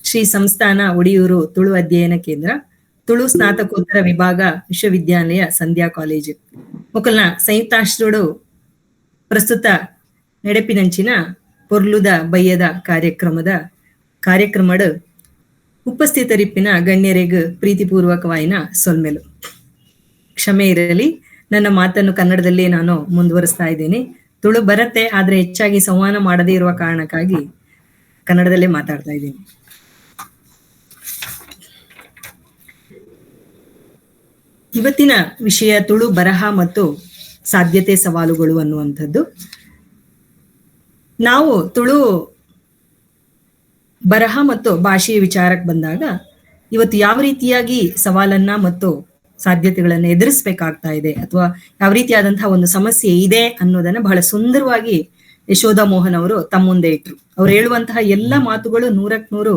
ಶ್ರೀ ಸಂಸ್ಥಾನ ಒಡಿಯೂರು ತುಳು ಅಧ್ಯಯನ ಕೇಂದ್ರ, ತುಳು ಸ್ನಾತಕೋತ್ತರ ವಿಭಾಗ ವಿಶ್ವವಿದ್ಯಾಲಯ ಸಂಧ್ಯಾ ಕಾಲೇಜು ಮೊಕಲ್ನ ಸಂಯುಕ್ತಾಶ್ರಡು ಪ್ರಸ್ತುತ ನಡೆಪಿನಂಚಿನ ಪೊರ್ಲುದ ಬಯ್ಯದ ಕಾರ್ಯಕ್ರಮದ ಉಪಸ್ಥಿತರಿಪ್ಪಿನ ಗಣ್ಯರಿಗೆ ಪ್ರೀತಿಪೂರ್ವಕವಾಯಿನ ಸೊಲ್ಮೆಲು. ಕ್ಷಮೆ ಇರಲಿ, ನನ್ನ ಮಾತನ್ನು ಕನ್ನಡದಲ್ಲೇ ನಾನು ಮುಂದುವರಿಸ್ತಾ ಇದ್ದೇನೆ. ತುಳು ಬರತ್ತೆ, ಆದ್ರೆ ಹೆಚ್ಚಾಗಿ ಸಂವಹನ ಮಾಡದೇ ಇರುವ ಕಾರಣಕ್ಕಾಗಿ ಕನ್ನಡದಲ್ಲೇ ಮಾತಾಡ್ತಾ ಇದ್ದೀನಿ. ಇವತ್ತಿನ ವಿಷಯ ತುಳು ಬರಹ ಮತ್ತು ಸಾಧ್ಯತೆ ಸವಾಲುಗಳು ಅನ್ನುವಂಥದ್ದು. ನಾವು ತುಳು ಬರಹ ಮತ್ತು ಭಾಷೆಯ ವಿಚಾರಕ್ಕೆ ಬಂದಾಗ ಇವತ್ತು ಯಾವ ರೀತಿಯಾಗಿ ಸವಾಲನ್ನ ಮತ್ತು ಸಾಧ್ಯತೆಗಳನ್ನು ಎದುರಿಸ್ಬೇಕಾಗ್ತಾ ಇದೆ ಅಥವಾ ಯಾವ ರೀತಿಯಾದಂತಹ ಒಂದು ಸಮಸ್ಯೆ ಇದೆ ಅನ್ನೋದನ್ನ ಬಹಳ ಸುಂದರವಾಗಿ ಯಶೋಧ ಮೋಹನ್ ಅವರು ತಮ್ಮ ಮುಂದೆ ಇಟ್ರು. ಅವ್ರು ಹೇಳುವಂತಹ ಎಲ್ಲ ಮಾತುಗಳು 100%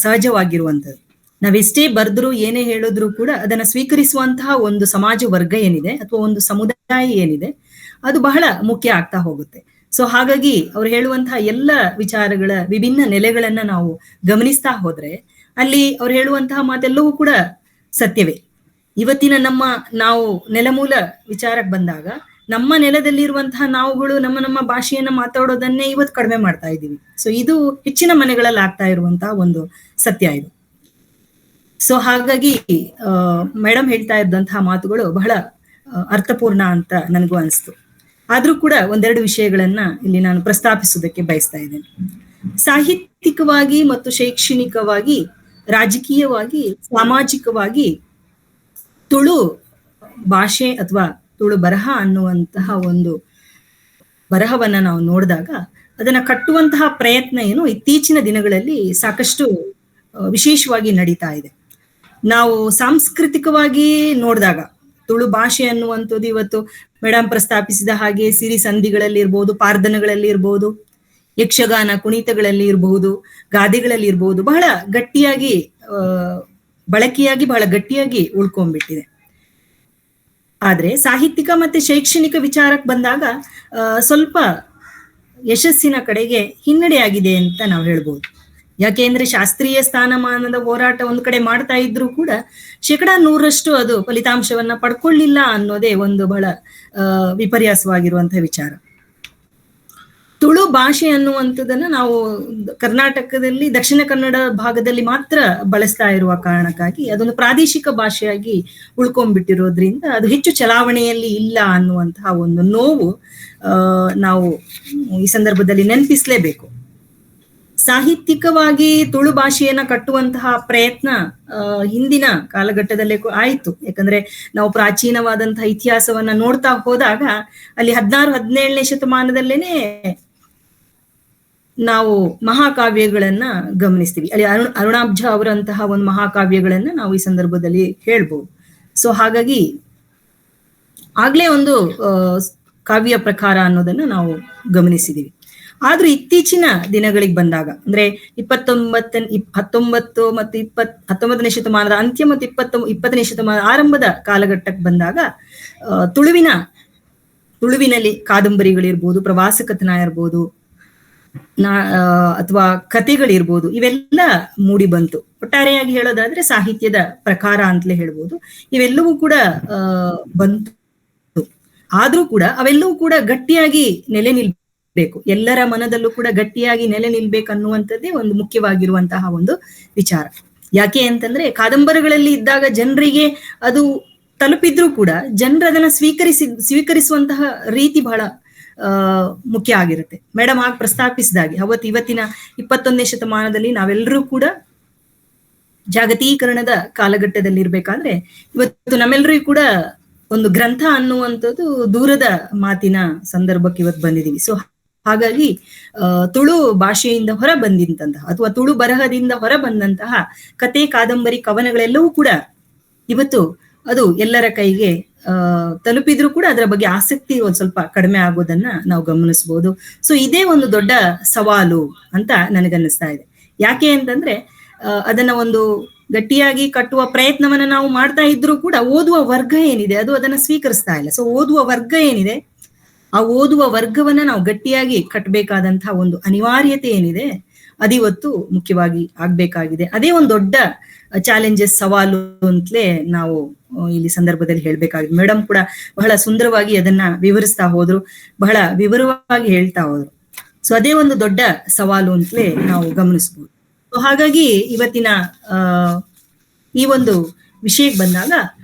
ಸಹಜವಾಗಿರುವಂಥದ್ದು. ನಾವೆಷ್ಟೇ ಬರೆದ್ರು ಏನೇ ಹೇಳಿದ್ರು ಕೂಡ ಅದನ್ನ ಸ್ವೀಕರಿಸುವಂತಹ ಒಂದು ಸಮಾಜ ವರ್ಗ ಏನಿದೆ ಅಥವಾ ಒಂದು ಸಮುದಾಯ ಏನಿದೆ ಅದು ಬಹಳ ಮುಖ್ಯ ಆಗ್ತಾ ಹೋಗುತ್ತೆ. ಸೊ ಹಾಗಾಗಿ ಅವ್ರು ಹೇಳುವಂತಹ ಎಲ್ಲ ವಿಚಾರಗಳ ವಿಭಿನ್ನ ನೆಲೆಗಳನ್ನ ನಾವು ಗಮನಿಸ್ತಾ ಹೋದ್ರೆ ಅಲ್ಲಿ ಅವ್ರು ಹೇಳುವಂತಹ ಮಾತೆಲ್ಲವೂ ಕೂಡ ಸತ್ಯವೇ. ಇವತ್ತಿನ ನಾವು ನೆಲಮೂಲ ವಿಚಾರಕ್ಕೆ ಬಂದಾಗ ನಮ್ಮ ನೆಲದಲ್ಲಿರುವಂತಹ ನಾವುಗಳು ನಮ್ಮ ಭಾಷೆಯನ್ನ ಮಾತಾಡೋದನ್ನೇ ಇವತ್ತು ಕಡಿಮೆ ಮಾಡ್ತಾ ಇದ್ದೀವಿ. ಸೊ ಇದು ಹೆಚ್ಚಿನ ಮನೆಗಳಲ್ಲಿ ಆಗ್ತಾ ಇರುವಂತಹ ಒಂದು ಸತ್ಯ ಇದು. ಸೊ ಹಾಗಾಗಿ ಮೇಡಮ್ ಹೇಳ್ತಾ ಇದ್ದಂತಹ ಮಾತುಗಳು ಬಹಳ ಅರ್ಥಪೂರ್ಣ ಅಂತ ನನಗೂ ಅನಿಸ್ತು. ಆದ್ರೂ ಕೂಡ ಒಂದೆರಡು ವಿಷಯಗಳನ್ನ ಇಲ್ಲಿ ನಾನು ಪ್ರಸ್ತಾಪಿಸೋದಕ್ಕೆ ಬಯಸ್ತಾ ಇದ್ದೇನೆ. ಸಾಹಿತ್ಯಿಕವಾಗಿ ಮತ್ತು ಶೈಕ್ಷಣಿಕವಾಗಿ, ರಾಜಕೀಯವಾಗಿ, ಸಾಮಾಜಿಕವಾಗಿ ತುಳು ಭಾಷೆ ಅಥವಾ ತುಳು ಬರಹ ಅನ್ನುವಂತಹ ಒಂದು ಬರಹವನ್ನ ನಾವು ನೋಡಿದಾಗ ಅದನ್ನ ಕಟ್ಟುವಂತಹ ಪ್ರಯತ್ನ ಏನು ಇತ್ತೀಚಿನ ದಿನಗಳಲ್ಲಿ ಸಾಕಷ್ಟು ವಿಶೇಷವಾಗಿ ನಡೀತಾ ಇದೆ. ನಾವು ಸಾಂಸ್ಕೃತಿಕವಾಗಿ ನೋಡಿದಾಗ ತುಳು ಭಾಷೆ ಅನ್ನುವಂಥದ್ದು ಇವತ್ತು ಮೇಡಮ್ ಪ್ರಸ್ತಾಪಿಸಿದ ಹಾಗೆ ಸಿರಿ ಸಂಧಿಗಳಲ್ಲಿ ಇರ್ಬೋದು, ಪಾರ್ಧನಗಳಲ್ಲಿ ಇರ್ಬೋದು, ಯಕ್ಷಗಾನ ಕುಣಿತಗಳಲ್ಲಿ ಇರಬಹುದು, ಗಾದೆಗಳಲ್ಲಿ ಇರ್ಬೋದು, ಬಹಳ ಗಟ್ಟಿಯಾಗಿ ಬಳಕೆಯಾಗಿ ಬಹಳ ಗಟ್ಟಿಯಾಗಿ ಉಳ್ಕೊಂಡ್ಬಿಟ್ಟಿದೆ. ಆದ್ರೆ ಸಾಹಿತ್ಯಿಕ ಮತ್ತೆ ಶೈಕ್ಷಣಿಕ ವಿಚಾರಕ್ಕೆ ಬಂದಾಗ ಸ್ವಲ್ಪ ಯಶಸ್ಸಿನ ಕಡೆಗೆ ಹಿನ್ನಡೆಯಾಗಿದೆ ಅಂತ ನಾವು ಹೇಳ್ಬೋದು. ಯಾಕೆಂದ್ರೆ ಶಾಸ್ತ್ರೀಯ ಸ್ಥಾನಮಾನದ ಹೋರಾಟ ಒಂದು ಕಡೆ ಮಾಡ್ತಾ ಇದ್ರು ಕೂಡ 100% ಅದು ಫಲಿತಾಂಶವನ್ನ ಪಡ್ಕೊಳ್ಳಿಲ್ಲ ಅನ್ನೋದೇ ಒಂದು ಬಹಳ ವಿಪರ್ಯಾಸವಾಗಿರುವಂತಹ ವಿಚಾರ. ತುಳು ಭಾಷೆ ಅನ್ನುವಂಥದ್ದನ್ನ ನಾವು ಕರ್ನಾಟಕದಲ್ಲಿ ದಕ್ಷಿಣ ಕನ್ನಡ ಭಾಗದಲ್ಲಿ ಮಾತ್ರ ಬಳಸ್ತಾ ಇರುವ ಕಾರಣಕ್ಕಾಗಿ ಅದೊಂದು ಪ್ರಾದೇಶಿಕ ಭಾಷೆಯಾಗಿ ಉಳ್ಕೊಂಡ್ಬಿಟ್ಟಿರೋದ್ರಿಂದ ಅದು ಹೆಚ್ಚು ಚಲಾವಣೆಯಲ್ಲಿ ಇಲ್ಲ ಅನ್ನುವಂತಹ ಒಂದು ನೋವು ನಾವು ಈ ಸಂದರ್ಭದಲ್ಲಿ ನೆನಪಿಸ್ಲೇಬೇಕು. ಸಾಹಿತ್ಯಿಕವಾಗಿ ತುಳು ಭಾಷೆಯನ್ನ ಕಟ್ಟುವಂತಹ ಪ್ರಯತ್ನ ಹಿಂದಿನ ಕಾಲಘಟ್ಟದಲ್ಲೇ ಆಯ್ತು. ಯಾಕಂದ್ರೆ ನಾವು ಪ್ರಾಚೀನವಾದಂತಹ ಇತಿಹಾಸವನ್ನ ನೋಡ್ತಾ ಹೋದಾಗ ಅಲ್ಲಿ 16-17ನೇ ಶತಮಾನದಲ್ಲೇನೆ ನಾವು ಮಹಾಕಾವ್ಯಗಳನ್ನ ಗಮನಿಸ್ತೀವಿ. ಅಲ್ಲಿ ಅರುಣಾಬ್ಜ ಅವರಂತಹ ಒಂದು ಮಹಾಕಾವ್ಯಗಳನ್ನ ನಾವು ಈ ಸಂದರ್ಭದಲ್ಲಿ ಹೇಳ್ಬೋದು. ಸೊ ಹಾಗಾಗಿ ಆಗ್ಲೇ ಒಂದು ಕಾವ್ಯ ಪ್ರಕಾರ ಅನ್ನೋದನ್ನ ನಾವು ಗಮನಿಸಿದೀವಿ. ಆದ್ರೂ ಇತ್ತೀಚಿನ ದಿನಗಳಿಗೆ ಬಂದಾಗ ಅಂದ್ರೆ 19 ಮತ್ತು 19ನೇ ಶತಮಾನದ ಅಂತ್ಯ ಮತ್ತು 20ನೇ ಶತಮಾನದ ಆರಂಭದ ಕಾಲಘಟ್ಟಕ್ಕೆ ಬಂದಾಗ ತುಳುವಿನಲ್ಲಿ ಕಾದಂಬರಿಗಳಿರ್ಬೋದು, ಪ್ರವಾಸ ಕಥನ ಇರ್ಬೋದು, ಅಥವಾ ಕಥೆಗಳಿರ್ಬೋದು, ಇವೆಲ್ಲ ಮೂಡಿ ಬಂತು. ಒಟ್ಟಾರೆಯಾಗಿ ಹೇಳೋದಾದ್ರೆ ಸಾಹಿತ್ಯದ ಪ್ರಕಾರ ಅಂತಲೇ ಹೇಳ್ಬೋದು. ಇವೆಲ್ಲವೂ ಕೂಡ ಬಂತು. ಆದ್ರೂ ಕೂಡ ಅವೆಲ್ಲವೂ ಕೂಡ ಗಟ್ಟಿಯಾಗಿ ನೆಲೆ ನಿಲ್ಬೇಕು, ಎಲ್ಲರ ಮನದಲ್ಲೂ ಕೂಡ ಗಟ್ಟಿಯಾಗಿ ನೆಲೆ ನಿಲ್ಬೇಕನ್ನುವಂಥದ್ದೇ ಒಂದು ಮುಖ್ಯವಾಗಿರುವಂತಹ ಒಂದು ವಿಚಾರ. ಯಾಕೆ ಅಂತಂದ್ರೆ ಕಾದಂಬರಿಗಳಲ್ಲಿ ಇದ್ದಾಗ ಜನರಿಗೆ ಅದು ತಲುಪಿದ್ರೂ ಕೂಡ ಜನರು ಅದನ್ನ ಸ್ವೀಕರಿಸುವಂತಹ ರೀತಿ ಬಹಳ ಮುಖ್ಯ ಆಗಿರುತ್ತೆ. ಮೇಡಮ್ ಆಗ ಪ್ರಸ್ತಾಪಿಸಿದಾಗೆ ಇವತ್ತಿನ 21ನೇ ಶತಮಾನದಲ್ಲಿ ನಾವೆಲ್ಲರೂ ಕೂಡ ಜಾಗತೀಕರಣದ ಕಾಲಘಟ್ಟದಲ್ಲಿ ಇರ್ಬೇಕಾದ್ರೆ ಇವತ್ತು ನಮ್ಮೆಲ್ಲರಿಗೂ ಕೂಡ ಒಂದು ಗ್ರಂಥ ಅನ್ನುವಂಥದ್ದು ದೂರದ ಮಾತಿನ ಸಂದರ್ಭಕ್ಕೆ ಇವತ್ತು ಬಂದಿದೀವಿ. ಸೊ ಹಾಗಾಗಿ ತುಳು ಭಾಷೆಯಿಂದ ಹೊರ ಬಂದಂತಹ ಅಥವಾ ತುಳು ಬರಹದಿಂದ ಹೊರ ಬಂದಂತಹ ಕತೆ, ಕಾದಂಬರಿ, ಕವನಗಳೆಲ್ಲವೂ ಕೂಡ ಇವತ್ತು ಅದು ಎಲ್ಲರ ಕೈಗೆ ತಲುಪಿದ್ರು ಕೂಡ ಅದರ ಬಗ್ಗೆ ಆಸಕ್ತಿ ಒಂದ್ ಸ್ವಲ್ಪ ಕಡಿಮೆ ಆಗೋದನ್ನ ನಾವು ಗಮನಿಸಬಹುದು. ಸೊ ಇದೇ ಒಂದು ದೊಡ್ಡ ಸವಾಲು ಅಂತ ನನಗನ್ನಿಸ್ತಾ ಇದೆ. ಯಾಕೆ ಅಂತಂದ್ರೆ ಅದನ್ನ ಒಂದು ಗಟ್ಟಿಯಾಗಿ ಕಟ್ಟುವ ಪ್ರಯತ್ನವನ್ನ ನಾವು ಮಾಡ್ತಾ ಇದ್ರು ಕೂಡ ಓದುವ ವರ್ಗ ಏನಿದೆ ಅದು ಅದನ್ನ ಸ್ವೀಕರಿಸ್ತಾ ಇಲ್ಲ. ಸೊ ಓದುವ ವರ್ಗ ಏನಿದೆ ಆ ಓದುವ ವರ್ಗವನ್ನ ನಾವು ಗಟ್ಟಿಯಾಗಿ ಕಟ್ಟಬೇಕಾದಂತಹ ಒಂದು ಅನಿವಾರ್ಯತೆ ಏನಿದೆ ಅದಿವತ್ತು ಮುಖ್ಯವಾಗಿ ಆಗ್ಬೇಕಾಗಿದೆ. ಅದೇ ಒಂದು ದೊಡ್ಡ ಚಾಲೆಂಜಸ್, ಸವಾಲು ಅಂತಲೇ ನಾವು ಇಲ್ಲಿ ಸಂದರ್ಭದಲ್ಲಿ ಹೇಳ್ಬೇಕಾಗಿದೆ. ಮೇಡಮ್ ಕೂಡ ಬಹಳ ಸುಂದರವಾಗಿ ಅದನ್ನ ವಿವರಿಸ್ತಾ ಹೋದ್ರು, ಬಹಳ ವಿವರವಾಗಿ ಹೇಳ್ತಾ ಹೋದ್ರು. ಸೊ ಅದೇ ಒಂದು ದೊಡ್ಡ ಸವಾಲು ಅಂತಲೇ ನಾವು ಗಮನಿಸ್ಬೋದು. ಹಾಗಾಗಿ ಇವತ್ತಿನ ಈ ಒಂದು ವಿಷಯಕ್ಕೆ ಬಂದಾಗ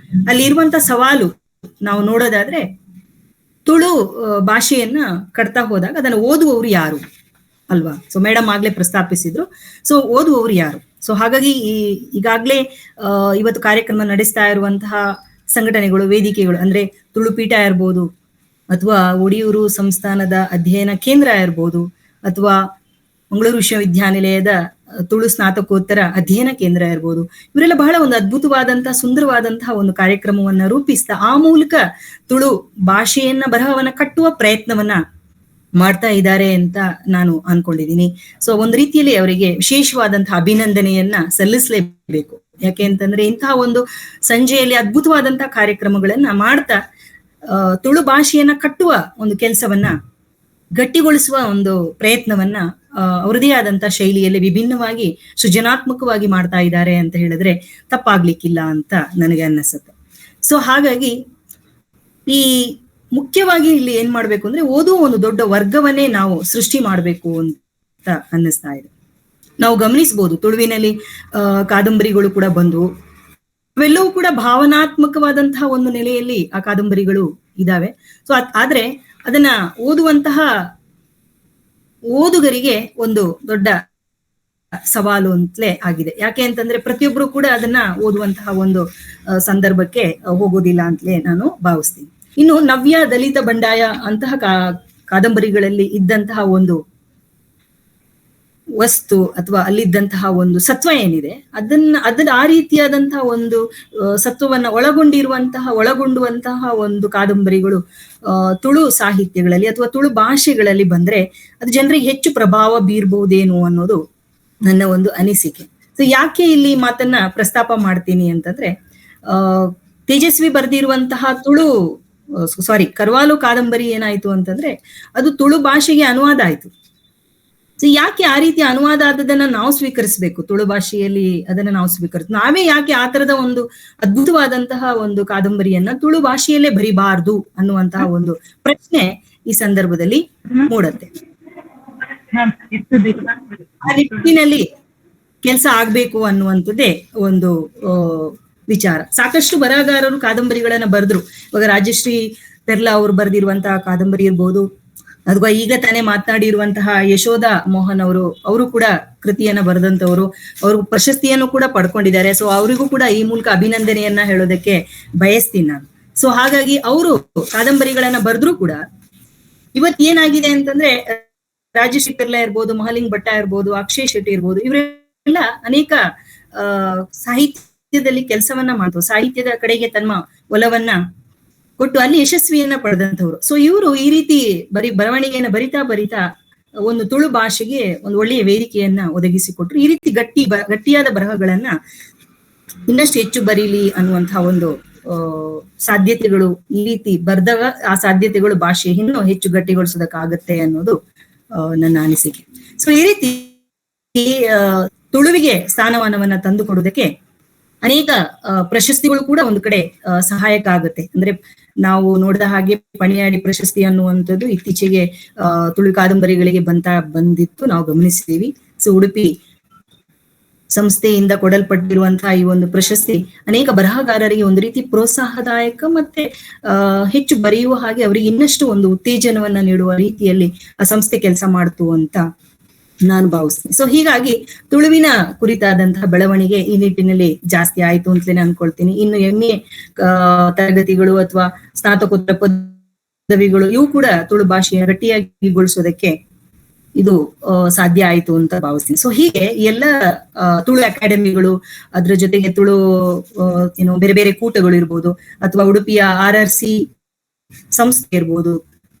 ಅಲ್ಲಿ ಇರುವಂತ ಸವಾಲು ನಾವು ನೋಡೋದಾದ್ರೆ ತುಳು ಭಾಷೆಯನ್ನ ಕಟ್ತಾ ಹೋದಾಗ ಅದನ್ನ ಓದುವವರು ಯಾರು ಅಲ್ವಾ? ಸೊ ಮೇಡಮ್ ಆಗ್ಲೇ ಪ್ರಸ್ತಾಪಿಸಿದ್ರು. ಸೊ ಓದುವವರು ಯಾರು? ಸೊ ಹಾಗಾಗಿ ಈಗಾಗ್ಲೇ ಇವತ್ತು ಕಾರ್ಯಕ್ರಮ ನಡೆಸ್ತಾ ಇರುವಂತಹ ಸಂಘಟನೆಗಳು, ವೇದಿಕೆಗಳು ಅಂದ್ರೆ ತುಳುಪೀಠ ಇರ್ಬೋದು, ಅಥವಾ ಒಡಿಯೂರು ಸಂಸ್ಥಾನದ ಅಧ್ಯಯನ ಕೇಂದ್ರ ಇರ್ಬೋದು, ಅಥವಾ ಮಂಗಳೂರು ವಿಶ್ವವಿದ್ಯಾನಿಲಯದ ತುಳು ಸ್ನಾತಕೋತ್ತರ ಅಧ್ಯಯನ ಕೇಂದ್ರ ಇರ್ಬೋದು, ಇವರೆಲ್ಲ ಬಹಳ ಒಂದು ಅದ್ಭುತವಾದಂತಹ ಸುಂದರವಾದಂತಹ ಒಂದು ಕಾರ್ಯಕ್ರಮವನ್ನ ರೂಪಿಸ್ತಾ ಆ ಮೂಲಕ ತುಳು ಭಾಷೆಯನ್ನ, ಬರಹವನ್ನ ಕಟ್ಟುವ ಪ್ರಯತ್ನವನ್ನ ಮಾಡ್ತಾ ಇದ್ದಾರೆ ಅಂತ ನಾನು ಅನ್ಕೊಂಡಿದ್ದೀನಿ. ಸೊ ಒಂದ್ ರೀತಿಯಲ್ಲಿ ಅವರಿಗೆ ವಿಶೇಷವಾದಂತಹ ಅಭಿನಂದನೆಯನ್ನ ಸಲ್ಲಿಸಲೇಬೇಕು. ಯಾಕೆ ಅಂತಂದ್ರೆ ಇಂತಹ ಒಂದು ಸಂಜೆಯಲ್ಲಿ ಅದ್ಭುತವಾದಂತಹ ಕಾರ್ಯಕ್ರಮಗಳನ್ನ ಮಾಡ್ತಾ ತುಳು ಭಾಷೆಯನ್ನ ಕಟ್ಟುವ ಒಂದು ಕೆಲಸವನ್ನ ಗಟ್ಟಿಗೊಳಿಸುವ ಒಂದು ಪ್ರಯತ್ನವನ್ನ ಅವರದೇ ಆದಂತ ಶೈಲಿಯಲ್ಲಿ ವಿಭಿನ್ನವಾಗಿ ಸೃಜನಾತ್ಮಕವಾಗಿ ಮಾಡ್ತಾ ಇದ್ದಾರೆ ಅಂತ ಹೇಳಿದ್ರೆ ತಪ್ಪಾಗ್ಲಿಕ್ಕಿಲ್ಲ ಅಂತ ನನಗೆ ಅನ್ನಿಸುತ್ತೆ. ಸೊ ಹಾಗಾಗಿ ಈ ಮುಖ್ಯವಾಗಿ ಇಲ್ಲಿ ಏನ್ ಮಾಡ್ಬೇಕು ಅಂದ್ರೆ ಓದುವ ಒಂದು ದೊಡ್ಡ ವರ್ಗವನ್ನೇ ನಾವು ಸೃಷ್ಟಿ ಮಾಡ್ಬೇಕು ಅಂತ ಅನ್ನಿಸ್ತಾ ಇದೆ. ನಾವು ಗಮನಿಸಬಹುದು ತುಳುವಿನಲ್ಲಿ ಕಾದಂಬರಿಗಳು ಕೂಡ ಬಂದು ಅವೆಲ್ಲವೂ ಕೂಡ ಭಾವನಾತ್ಮಕವಾದಂತಹ ಒಂದು ನೆಲೆಯಲ್ಲಿ ಆ ಕಾದಂಬರಿಗಳು ಇದಾವೆ. ಸೊ ಆದ್ರೆ ಅದನ್ನ ಓದುವಂತಹ ಓದುಗರಿಗೆ ಒಂದು ದೊಡ್ಡ ಸವಾಲು ಅಂತಲೇ ಆಗಿದೆ. ಯಾಕೆ ಅಂತಂದ್ರೆ ಪ್ರತಿಯೊಬ್ರು ಕೂಡ ಅದನ್ನ ಓದುವಂತಹ ಒಂದು ಸಂದರ್ಭಕ್ಕೆ ಹೋಗೋದಿಲ್ಲ ಅಂತಲೇ ನಾನು ಭಾವಿಸ್ತೀನಿ. ಇನ್ನು ನವ್ಯ, ದಲಿತ, ಬಂಡಾಯ ಅಂತಹ ಕಾದಂಬರಿಗಳಲ್ಲಿ ಇದ್ದಂತಹ ಒಂದು ವಸ್ತು ಅಥವಾ ಅಲ್ಲಿದ್ದಂತಹ ಒಂದು ಸತ್ವ ಏನಿದೆ ಅದನ್ನ ಆ ರೀತಿಯಾದಂತಹ ಒಂದು ಸತ್ವವನ್ನ ಒಳಗೊಂಡುವಂತಹ ಒಂದು ಕಾದಂಬರಿಗಳು ತುಳು ಸಾಹಿತ್ಯಗಳಲ್ಲಿ ಅಥವಾ ತುಳು ಭಾಷೆಗಳಲ್ಲಿ ಬಂದ್ರೆ ಅದು ಜನರಿಗೆ ಹೆಚ್ಚು ಪ್ರಭಾವ ಬೀರ್ಬಹುದೇನು ಅನ್ನೋದು ನನ್ನ ಒಂದು ಅನಿಸಿಕೆ. ಸೊ ಯಾಕೆ ಇಲ್ಲಿ ಮಾತನ್ನ ಪ್ರಸ್ತಾಪ ಮಾಡ್ತೀನಿ ಅಂತಂದ್ರೆ ತೇಜಸ್ವಿ ಬರೆದಿರುವಂತಹ ಕರ್ವಾಲು ಕಾದಂಬರಿ ಏನಾಯ್ತು ಅಂತಂದ್ರೆ ಅದು ತುಳು ಭಾಷೆಗೆ ಅನುವಾದ ಆಯ್ತು. ಸೊ ಯಾಕೆ ಆ ರೀತಿ ಅನುವಾದ ಆದದನ್ನ ನಾವು ಸ್ವೀಕರಿಸಬೇಕು, ತುಳು ಭಾಷೆಯಲ್ಲಿ ಅದನ್ನ ನಾವು ನಾವೇ ಯಾಕೆ ಆ ತರದ ಒಂದು ಅದ್ಭುತವಾದಂತಹ ಒಂದು ಕಾದಂಬರಿಯನ್ನ ತುಳು ಭಾಷೆಯಲ್ಲೇ ಬರಿಬಾರ್ದು ಅನ್ನುವಂತಹ ಒಂದು ಪ್ರಶ್ನೆ ಈ ಸಂದರ್ಭದಲ್ಲಿ ಮೂಡತ್ತೆ. ಆ ನಿಟ್ಟಿನಲ್ಲಿ ಕೆಲಸ ಆಗ್ಬೇಕು ಅನ್ನುವಂಥದ್ದೇ ಒಂದು ವಿಚಾರ. ಸಾಕಷ್ಟು ಬರಹಗಾರರು ಕಾದಂಬರಿಗಳನ್ನ ಬರೆದ್ರು. ಇವಾಗ ರಾಜಶ್ರೀ ಪೆರ್ಲಾ ಅವರು ಬರೆದಿರುವಂತಹ ಕಾದಂಬರಿ ಇರ್ಬೋದು, ಅಥವಾ ಈಗ ತಾನೇ ಮಾತನಾಡಿರುವಂತಹ ಯಶೋಧ ಮೋಹನ್ ಅವರು ಕೂಡ ಕೃತಿಯನ್ನ ಬರೆದಂತವರು, ಅವರು ಪ್ರಶಸ್ತಿಯನ್ನು ಕೂಡ ಪಡ್ಕೊಂಡಿದ್ದಾರೆ. ಸೊ ಅವರಿಗೂ ಕೂಡ ಈ ಮೂಲಕ ಅಭಿನಂದನೆಯನ್ನ ಹೇಳೋದಕ್ಕೆ ಬಯಸ್ತೀನಿ ನಾನು. ಸೊ ಹಾಗಾಗಿ ಅವರು ಕಾದಂಬರಿಗಳನ್ನ ಬರೆದ್ರು ಕೂಡ ಇವತ್ ಏನಾಗಿದೆ ಅಂತಂದ್ರೆ ರಾಜಶ್ರೀ ಪೆರ್ಲಾ ಇರ್ಬೋದು, ಮಹಾಲಿಂಗ್ ಭಟ್ಟ ಇರ್ಬೋದು, ಅಕ್ಷಯ್ ಶೆಟ್ಟಿ ಇರ್ಬೋದು, ಇವರೆಲ್ಲ ಅನೇಕ ಸಾಹಿತ್ಯದಲ್ಲಿ ಕೆಲಸವನ್ನ ಮಾಡ್ತಾರೆ, ಸಾಹಿತ್ಯದ ಕಡೆಗೆ ತಮ್ಮ ಒಲವನ್ನ ಕೊಟ್ಟು ಅಲ್ಲಿ ಯಶಸ್ವಿಯನ್ನ ಪಡೆದಂತವ್ರು. ಸೊ ಇವರು ಈ ರೀತಿ ಬರವಣಿಗೆಯನ್ನ ಬರಿತಾ ಒಂದು ತುಳು ಭಾಷೆಗೆ ಒಂದು ಒಳ್ಳೆಯ ವೇದಿಕೆಯನ್ನ ಒದಗಿಸಿಕೊಟ್ರು. ಈ ರೀತಿ ಗಟ್ಟಿಯಾದ ಬರಹಗಳನ್ನ ಇನ್ನಷ್ಟು ಹೆಚ್ಚು ಬರೀಲಿ ಅನ್ನುವಂತಹ ಒಂದು ಸಾಧ್ಯತೆಗಳು, ಈ ರೀತಿ ಬರ್ದಾಗ ಆ ಸಾಧ್ಯತೆಗಳು ಭಾಷೆ ಇನ್ನೂ ಹೆಚ್ಚು ಗಟ್ಟಿಗೊಳಿಸೋದಕ್ಕಾಗತ್ತೆ ಅನ್ನೋದು ನನ್ನ ಅನಿಸಿಕೆ. ಸೊ ಈ ರೀತಿ ತುಳುವಿಗೆ ಸ್ಥಾನಮಾನವನ್ನ ತಂದುಕೊಡೋದಕ್ಕೆ ಅನೇಕ ಪ್ರಶಸ್ತಿಗಳು ಕೂಡ ಒಂದು ಕಡೆ ಸಹಾಯಕ ಆಗುತ್ತೆ. ಅಂದ್ರೆ ನಾವು ನೋಡಿದ ಹಾಗೆ ಪಣಿಯಾಡಿ ಪ್ರಶಸ್ತಿ ಅನ್ನುವಂಥದ್ದು ಇತ್ತೀಚೆಗೆ ತುಳು ಕಾದಂಬರಿಗಳಿಗೆ ಬಂದಿತ್ತು, ನಾವು ಗಮನಿಸಿದ್ದೀವಿ. ಸೊ ಉಡುಪಿ ಸಂಸ್ಥೆಯಿಂದ ಕೊಡಲ್ಪಟ್ಟಿರುವಂತಹ ಈ ಒಂದು ಪ್ರಶಸ್ತಿ ಅನೇಕ ಬರಹಗಾರರಿಗೆ ಒಂದು ರೀತಿ ಪ್ರೋತ್ಸಾಹದಾಯಕ ಮತ್ತೆ ಹೆಚ್ಚು ಬರೆಯುವ ಹಾಗೆ ಅವರಿಗೆ ಇನ್ನಷ್ಟು ಒಂದು ಉತ್ತೇಜನವನ್ನ ನೀಡುವ ರೀತಿಯಲ್ಲಿ ಆ ಸಂಸ್ಥೆ ಕೆಲಸ ಮಾಡ್ತು ಅಂತ ನಾನು ಭಾವಿಸ್ತೀನಿ. ಸೊ ಹೀಗಾಗಿ ತುಳುವಿನ ಕುರಿತಾದಂತಹ ಬೆಳವಣಿಗೆ ಈ ನಿಟ್ಟಿನಲ್ಲಿ ಜಾಸ್ತಿ ಆಯ್ತು ಅಂತಲೇ ನಾನು ಅನ್ಕೊಳ್ತೀನಿ. ಇನ್ನು MA ತರಗತಿಗಳು ಅಥವಾ ಸ್ನಾತಕೋತ್ತರ ಪದವಿಗಳು ಇವು ಕೂಡ ತುಳು ಭಾಷೆಯನ್ನು ಗಟ್ಟಿಯಾಗಿಗೊಳಿಸೋದಕ್ಕೆ ಇದು ಸಾಧ್ಯ ಆಯ್ತು ಅಂತ ಭಾವಿಸ್ತೀನಿ. ಸೊ ಹೀಗೆ ಎಲ್ಲ ತುಳು ಅಕಾಡೆಮಿಗಳು, ಅದ್ರ ಜೊತೆಗೆ ತುಳು ಬೇರೆ ಬೇರೆ ಕೂಟಗಳು ಇರ್ಬೋದು, ಅಥವಾ ಉಡುಪಿಯ RRC ಸಂಸ್ಥೆ ಇರ್ಬೋದು,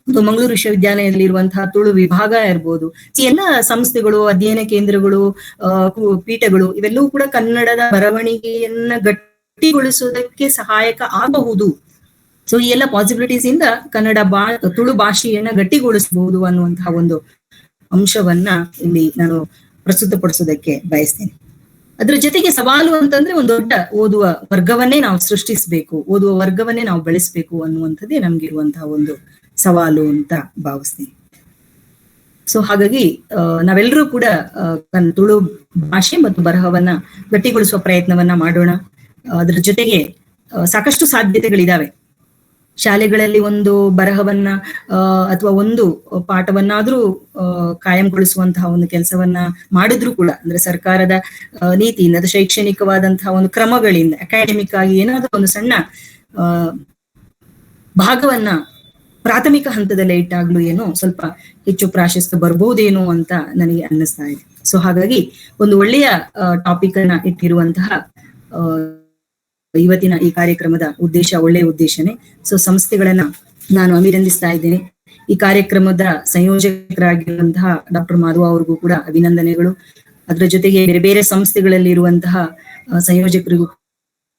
ಮಂಗಳೂರು ವಿಶ್ವವಿದ್ಯಾಲಯದಲ್ಲಿರುವಂತಹ ತುಳು ವಿಭಾಗ ಇರ್ಬೋದು, ಎಲ್ಲ ಸಂಸ್ಥೆಗಳು, ಅಧ್ಯಯನ ಕೇಂದ್ರಗಳು, ಪೀಠಗಳು ಇವೆಲ್ಲವೂ ಕೂಡ ಕನ್ನಡದ ಬರವಣಿಗೆಯನ್ನ ಗಟ್ಟಿಗೊಳಿಸೋದಕ್ಕೆ ಸಹಾಯಕ ಆಗಬಹುದು. ಸೊ ಈ ಎಲ್ಲ ಪಾಸಿಬಿಲಿಟೀಸ್ ಇಂದ ತುಳು ಭಾಷೆಯನ್ನ ಗಟ್ಟಿಗೊಳಿಸಬಹುದು ಅನ್ನುವಂತಹ ಒಂದು ಅಂಶವನ್ನ ಇಲ್ಲಿ ನಾನು ಪ್ರಸ್ತುತಪಡಿಸೋದಕ್ಕೆ ಬಯಸ್ತೇನೆ. ಅದ್ರ ಜೊತೆಗೆ ಸವಾಲು ಅಂತಂದ್ರೆ ಒಂದು ದೊಡ್ಡ ಓದುವ ವರ್ಗವನ್ನೇ ನಾವು ಸೃಷ್ಟಿಸ್ಬೇಕು, ಓದುವ ವರ್ಗವನ್ನೇ ನಾವು ಬೆಳೆಸ್ಬೇಕು ಅನ್ನುವಂಥದ್ದೇ ನಮ್ಗಿರುವಂತಹ ಒಂದು ಸವಾಲು ಅಂತ ಭಾವಿಸ್ತೀನಿ. ಸೊ ಹಾಗಾಗಿ ನಾವೆಲ್ಲರೂ ಕೂಡ ತುಳು ಭಾಷೆ ಮತ್ತು ಬರಹವನ್ನ ಗಟ್ಟಿಗೊಳಿಸುವ ಪ್ರಯತ್ನವನ್ನ ಮಾಡೋಣ. ಅದ್ರ ಜೊತೆಗೆ ಸಾಕಷ್ಟು ಸಾಧ್ಯತೆಗಳಿದಾವೆ. ಶಾಲೆಗಳಲ್ಲಿ ಒಂದು ಬರಹವನ್ನ ಅಥವಾ ಒಂದು ಪಾಠವನ್ನಾದ್ರೂ ಕಾಯಂಗೊಳಿಸುವಂತಹ ಒಂದು ಕೆಲಸವನ್ನ ಮಾಡಿದ್ರು ಕೂಡ, ಅಂದ್ರೆ ಸರ್ಕಾರದ ನೀತಿಯಿಂದ, ಶೈಕ್ಷಣಿಕವಾದಂತಹ ಒಂದು ಕ್ರಮಗಳಿಂದ, ಅಕಾಡೆಮಿಕ್ ಆಗಿ ಏನಾದ್ರೂ ಒಂದು ಸಣ್ಣ ಭಾಗವನ್ನ ಪ್ರಾಥಮಿಕ ಹಂತದಲ್ಲೇ ಇಟ್ಟಾಗ್ಲೂ ಏನೋ ಸ್ವಲ್ಪ ಹೆಚ್ಚು ಪ್ರಾಶಸ್ತ್ಯ ಬರ್ಬೋದೇನೋ ಅಂತ ನನಗೆ ಅನ್ನಿಸ್ತಾ ಇದೆ. ಸೊ ಹಾಗಾಗಿ ಒಂದು ಒಳ್ಳೆಯ ಟಾಪಿಕ್ ಅನ್ನ ಇಟ್ಟಿರುವಂತಹ ಇವತ್ತಿನ ಈ ಕಾರ್ಯಕ್ರಮದ ಉದ್ದೇಶ ಒಳ್ಳೆಯ ಉದ್ದೇಶನೇ. ಸೊ ಸಂಸ್ಥೆಗಳನ್ನ ನಾನು ಅಭಿನಂದಿಸ್ತಾ ಇದ್ದೇನೆ. ಈ ಕಾರ್ಯಕ್ರಮದ ಸಂಯೋಜಕರಾಗಿರುವಂತಹ ಡಾಕ್ಟರ್ ಮಾಧವ ಅವ್ರಿಗೂ ಕೂಡ ಅಭಿನಂದನೆಗಳು. ಅದರ ಜೊತೆಗೆ ಬೇರೆ ಬೇರೆ ಸಂಸ್ಥೆಗಳಲ್ಲಿ ಇರುವಂತಹ ಸಂಯೋಜಕರಿಗೂ